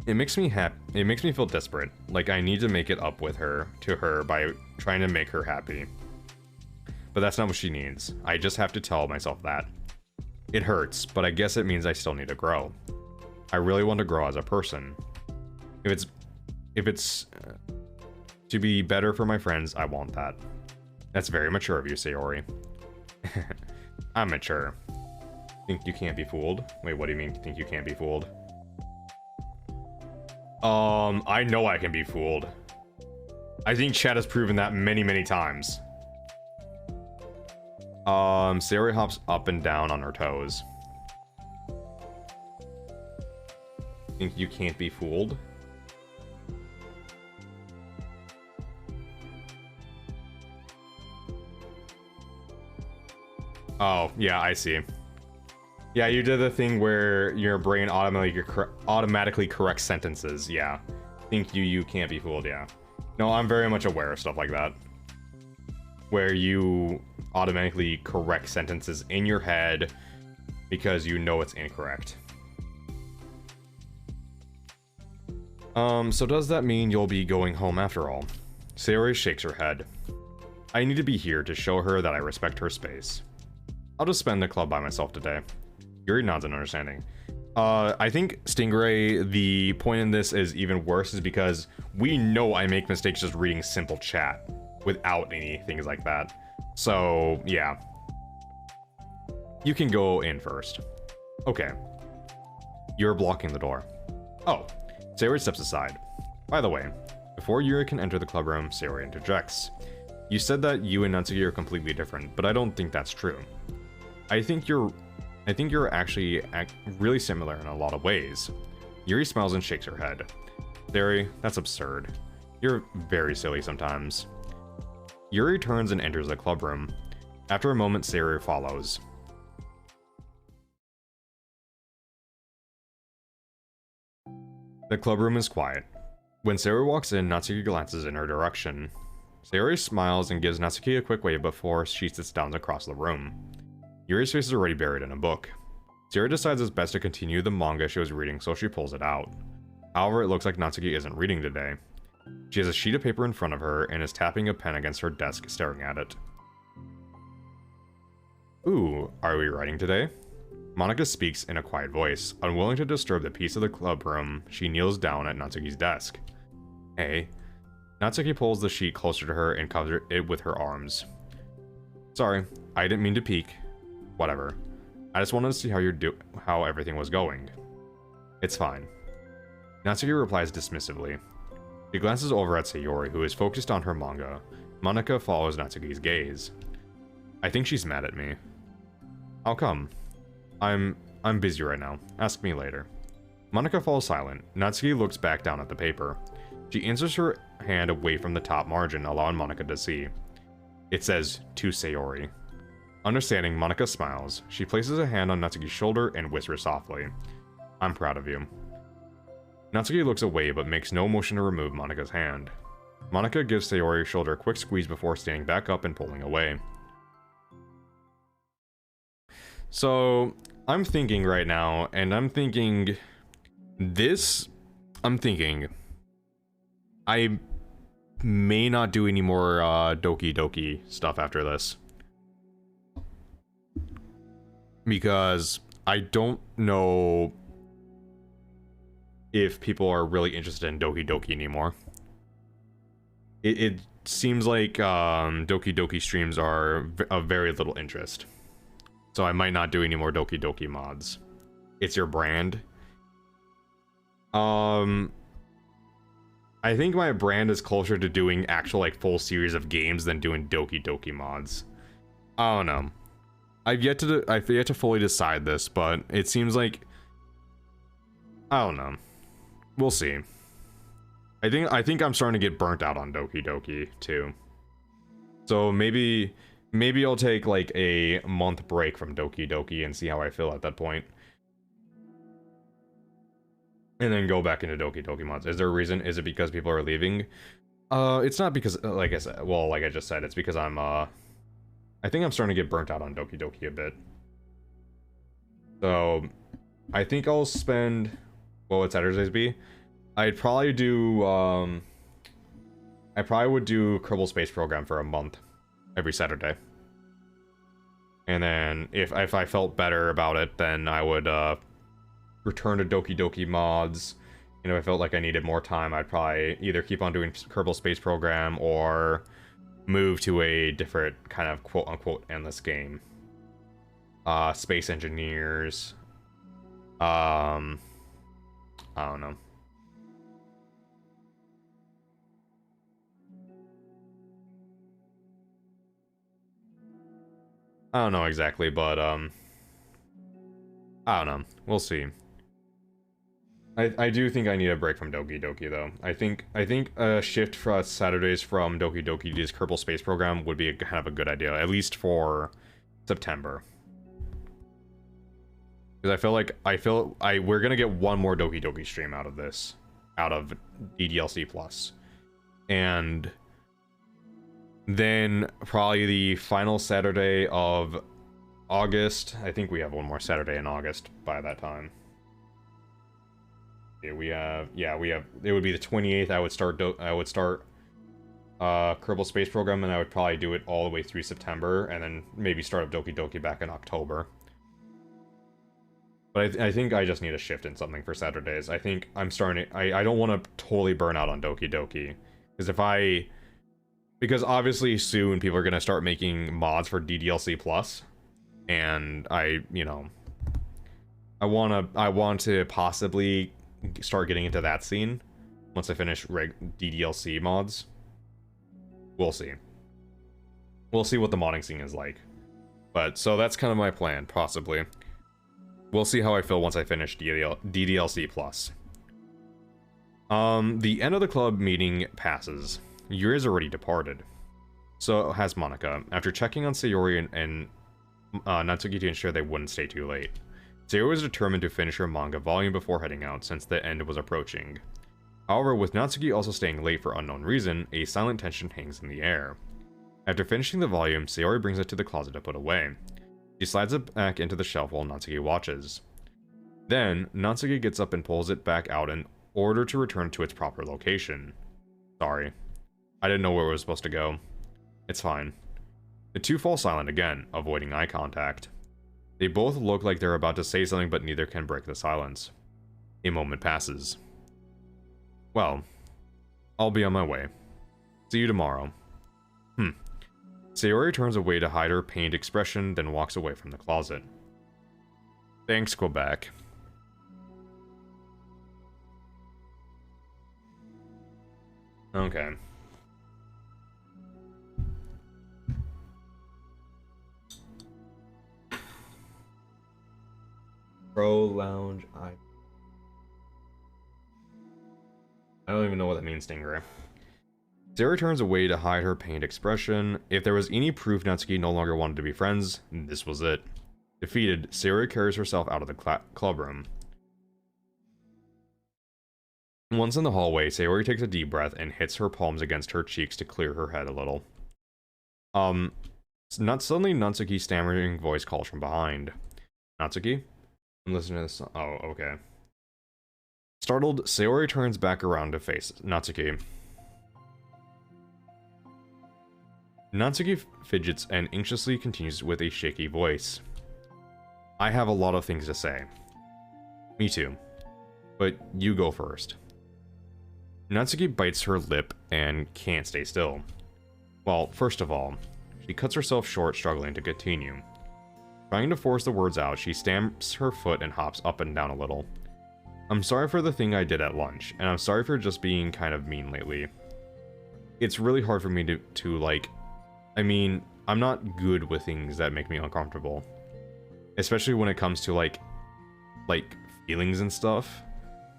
It makes me feel desperate, like I need to make it up to her by trying to make her happy. But that's not what she needs. I just have to tell myself that. It hurts, but I guess it means I still need to grow. I really want to grow as a person. If it's to be better for my friends, I want that. That's very mature of you, Sayori. I'm mature. Think you can't be fooled? Wait, what do you mean, think you can't be fooled? I know I can be fooled. I think chat has proven that many, many times. Sayori hops up and down on her toes. Think you can't be fooled? Oh, yeah, I see. Yeah, you did the thing where your brain automatically corrects sentences. Yeah. Think you can't be fooled, yeah. No, I'm very much aware of stuff like that. Where you automatically correct sentences in your head because you know it's incorrect. So does that mean you'll be going home after all? Sayori shakes her head. I need to be here to show her that I respect her space. I'll just spend the club by myself today. Yuri nods in understanding. I think Stingray, the point in this is even worse is because we know I make mistakes just reading simple chat without any things like that. So, yeah. You can go in first. Okay. You're blocking the door. Oh, Sayori steps aside. By the way, before Yuri can enter the club room, Sayori interjects. You said that you and Natsuki are completely different, but I don't think that's true. I think you're actually really similar in a lot of ways. Yuri smiles and shakes her head. Sayori, that's absurd. You're very silly sometimes. Yuri turns and enters the club room. After a moment, Sayori follows. The club room is quiet. When Sayori walks in, Natsuki glances in her direction. Sayori smiles and gives Natsuki a quick wave before she sits down across the room. Yuri's face is already buried in a book. Sayori decides it's best to continue the manga she was reading, so she pulls it out. However, it looks like Natsuki isn't reading today. She has a sheet of paper in front of her and is tapping a pen against her desk, staring at it. Ooh, are we writing today? Monika speaks in a quiet voice. Unwilling to disturb the peace of the club room, she kneels down at Natsuki's desk. Hey. Natsuki pulls the sheet closer to her and covers it with her arms. Sorry, I didn't mean to peek. Whatever. I just wanted to see how everything was going. It's fine. Natsuki replies dismissively. She glances over at Sayori, who is focused on her manga. Monika follows Natsuki's gaze. I think she's mad at me. How come? I'm busy right now. Ask me later. Monika falls silent. Natsuki looks back down at the paper. She inserts her hand away from the top margin, allowing Monika to see. It says, to Sayori. Understanding, Monica smiles. She places a hand on Natsuki's shoulder and whispers softly, I'm proud of you. Natsuki looks away but makes no motion to remove Monica's hand. Monica gives Sayori's shoulder a quick squeeze before standing back up and pulling away. So, I'm thinking right now, and I'm thinking I may not do any more Doki Doki stuff after this. Because I don't know if people are really interested in Doki Doki anymore. It seems like Doki Doki streams are of very little interest. So I might not do any more Doki Doki mods. It's your brand. I think my brand is closer to doing actual like full series of games than doing Doki Doki mods. I don't know. I've yet to fully decide this, but it seems like I don't know. We'll see. I think I'm starting to get burnt out on Doki Doki too. So maybe I'll take like a month break from Doki Doki and see how I feel at that point. And then go back into Doki Doki mods. Is there a reason? Is it because people are leaving? It's not because, like I said, well, like I just said, it's because I think I'm starting to get burnt out on Doki Doki a bit. So, I think I'll spend, what would Saturdays be? I'd probably do, I probably would do Kerbal Space Program for a month, every Saturday. And then, if I felt better about it, then I would, return to Doki Doki mods. You know, if I felt like I needed more time, I'd probably either keep on doing Kerbal Space Program or move to a different kind of quote-unquote endless game. Space Engineers. I don't know. I don't know exactly, but I don't know. We'll see. I do think I need a break from Doki Doki though. I think a shift for Saturdays from Doki Doki to this Kerbal Space Program would be kind of a good idea, at least for September. Because I feel we're gonna get one more Doki Doki stream out of this, out of DDLC Plus, and then probably the final Saturday of August. I think we have one more Saturday in August by that time. Yeah, we have. It would be the 28th. I would start Kerbal Space Program, and I would probably do it all the way through September, and then maybe start up Doki Doki back in October. But I think I just need a shift in something for Saturdays. I think I'm starting. I don't want to totally burn out on Doki Doki, because obviously soon people are gonna start making mods for DDLC Plus, and I want to possibly start getting into that scene once I finish DDLC mods. We'll see. We'll see what the modding scene is like. But so that's kind of my plan, possibly. We'll see how I feel once I finish DDLC Plus. The end of the club meeting passes. Yuri has already departed. So has Monica, after checking on Sayori and Natsuki to ensure they wouldn't stay too late. Sayori was determined to finish her manga volume before heading out, since the end was approaching. However, with Natsuki also staying late for unknown reason, a silent tension hangs in the air. After finishing the volume, Sayori brings it to the closet to put away. She slides it back into the shelf while Natsuki watches. Then, Natsuki gets up and pulls it back out in order to return to its proper location. Sorry. I didn't know where it was supposed to go. It's fine. The two fall silent again, avoiding eye contact. They both look like they're about to say something, but neither can break the silence. A moment passes. Well, I'll be on my way. See you tomorrow. Sayori turns away to hide her pained expression, then walks away from the closet. Thanks, Quebec. Okay. Pro Lounge. I don't even know what that means, Stingray. Sayori turns away to hide her pained expression. If there was any proof Natsuki no longer wanted to be friends, this was it. Defeated, Sayori carries herself out of the club room. Once in the hallway, Sayori takes a deep breath and hits her palms against her cheeks to clear her head a little. Suddenly Natsuki's stammering voice calls from behind. Natsuki? I'm listening to this song. Oh, okay. Startled, Sayori turns back around to face Natsuki. Natsuki fidgets and anxiously continues with a shaky voice. I have a lot of things to say. Me too. But you go first. Natsuki bites her lip and can't stay still. Well, first of all, she cuts herself short, struggling to continue. Trying to force the words out, she stamps her foot and hops up and down a little. I'm sorry for the thing I did at lunch, and I'm sorry for just being kind of mean lately. It's really hard for me to like... I mean, I'm not good with things that make me uncomfortable. Especially when it comes to, like feelings and stuff.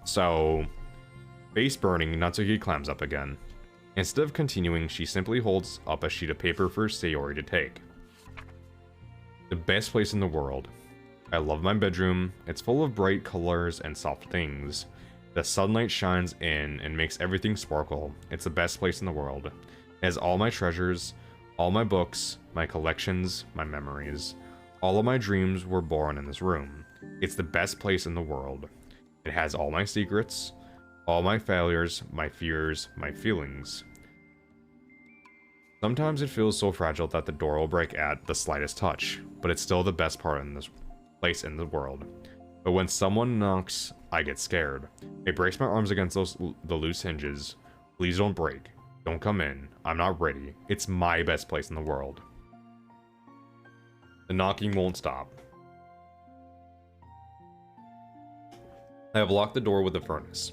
So... Face burning, Natsuki clams up again. Instead of continuing, she simply holds up a sheet of paper for Sayori to take. The best place in the world. I love my bedroom. It's full of bright colors and soft things. The sunlight shines in and makes everything sparkle. It's the best place in the world. It has all my treasures, all my books, my collections, my memories. All of my dreams were born in this room. It's the best place in the world. It has all my secrets, all my failures, my fears, my feelings. Sometimes it feels so fragile that the door will break at the slightest touch, but it's still the best part in this place in the world. But when someone knocks, I get scared. I brace my arms against the loose hinges. Please don't break. Don't come in. I'm not ready. It's my best place in the world. The knocking won't stop. I have locked the door with the furnace.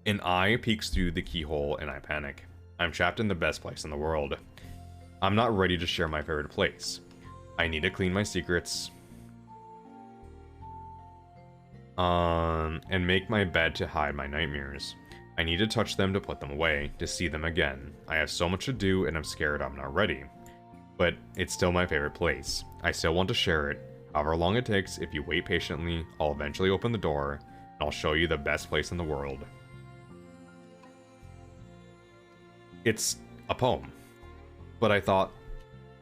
An eye peeks through the keyhole and I panic. I'm trapped in the best place in the world. I'm not ready to share my favorite place. I need to clean my secrets. And make my bed to hide my nightmares. I need to touch them to put them away, to see them again. I have so much to do and I'm scared I'm not ready. But it's still my favorite place. I still want to share it. However long it takes, if you wait patiently, I'll eventually open the door and I'll show you the best place in the world. It's a poem. But I thought,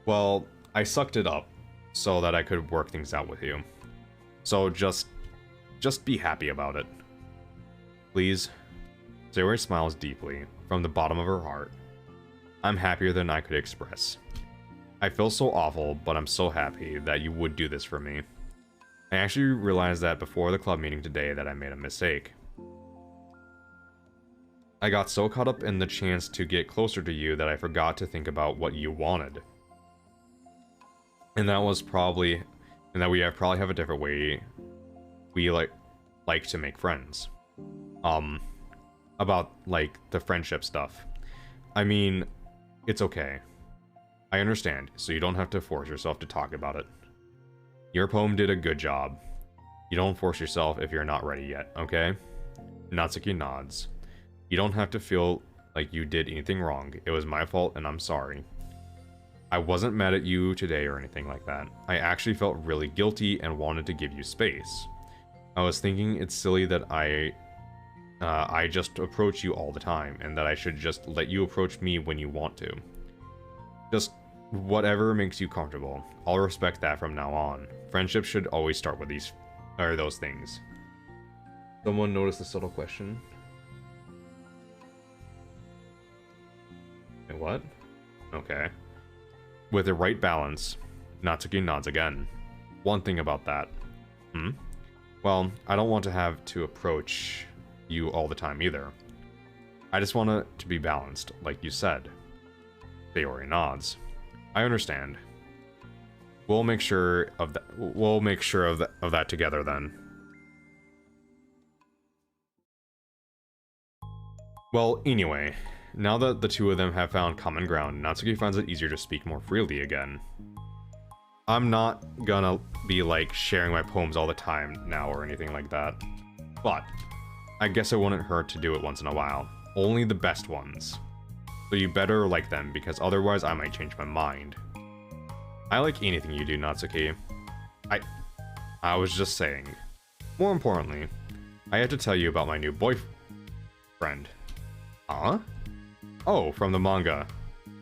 well, I sucked it up so that I could work things out with you. So just be happy about it. Please. Sayori smiles deeply, from the bottom of her heart. I'm happier than I could express. I feel so awful, but I'm so happy that you would do this for me. I actually realized that before the club meeting today that I made a mistake. I got so caught up in the chance to get closer to you that I forgot to think about what you wanted. And that was probably... And that we probably have a different way we like to make friends. About, like, the friendship stuff. I mean, it's okay. I understand, so you don't have to force yourself to talk about it. Your poem did a good job. You don't force yourself if you're not ready yet, okay? Natsuki nods. You don't have to feel like you did anything wrong. It was my fault and I'm sorry. I wasn't mad at you today or anything like that. I actually felt really guilty and wanted to give you space. I was thinking it's silly that I just approach you all the time, and that I should just let you approach me when you want to. Just whatever makes you comfortable. I'll respect that from now on. Friendship should always start with those things. Someone noticed the subtle question? Wait, what? Okay. With the right balance, Natsuki nods again. One thing about that. Well, I don't want to have to approach you all the time either. I just want it to be balanced, like you said. Sayori nods. I understand. We'll make sure of that. We'll make sure of that together then. Well, anyway, now that the two of them have found common ground, Natsuki finds it easier to speak more freely again. I'm not gonna be like sharing my poems all the time now or anything like that, but I guess it wouldn't hurt to do it once in a while. Only the best ones. So you better like them, because otherwise I might change my mind. I like anything you do, Natsuki. I was just saying. More importantly, I have to tell you about my new boyfriend. Huh? Oh, from the manga.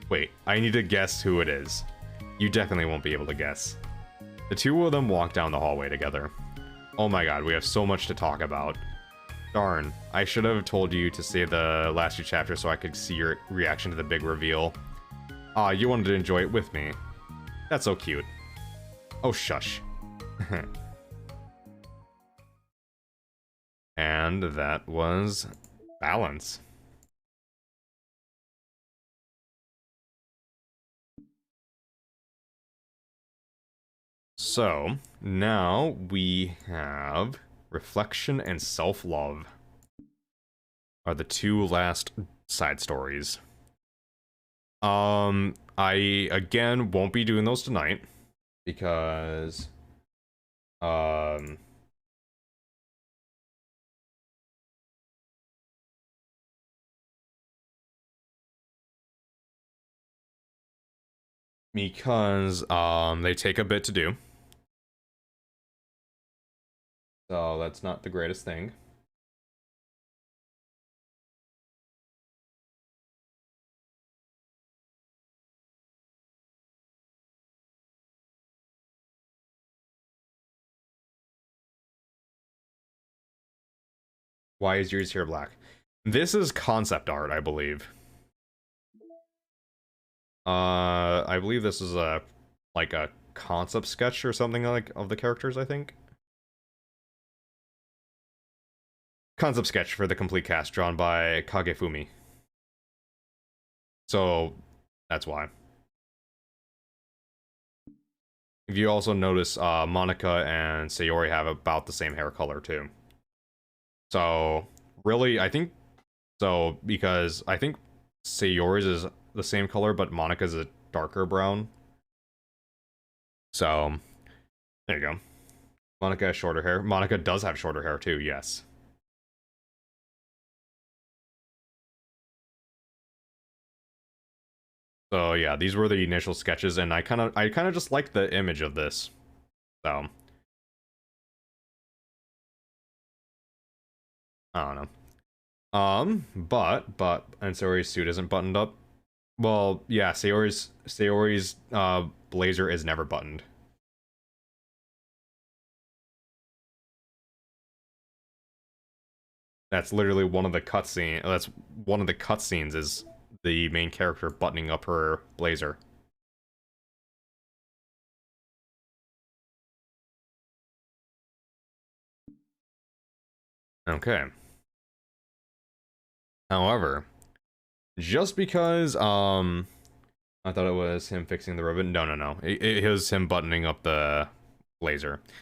Wait, I need to guess who it is. You definitely won't be able to guess. The two of them walk down the hallway together. Oh my god, we have so much to talk about. Darn, I should have told you to save the last two chapters so I could see your reaction to the big reveal. Ah, you wanted to enjoy it with me. That's so cute. Oh, shush. And that was balance. So, now we have reflection and self-love are the two last side stories. I, again, won't be doing those tonight, because, they take a bit to do. So that's not the greatest thing. Why is yours hair black? This is concept art, I believe. I believe this is a concept sketch or something like of the characters, I think. Concept sketch for the complete cast drawn by Kagefumi. So that's why. If you also notice, Monica and Sayori have about the same hair color too. So really, I think so, because I think Sayori's is the same color, but Monica's a darker brown. So there you go. Monica has shorter hair. Monica does have shorter hair too, yes. So yeah, these were the initial sketches, and I kind of just like the image of this. So I don't know. But and Sayori's suit isn't buttoned up. Well, yeah, Sayori's blazer is never buttoned. That's literally one of the cutscene. That's one of the cutscenes is the main character buttoning up her blazer. Okay. However, just because I thought it was him fixing the ribbon. No. It was him buttoning up the blazer.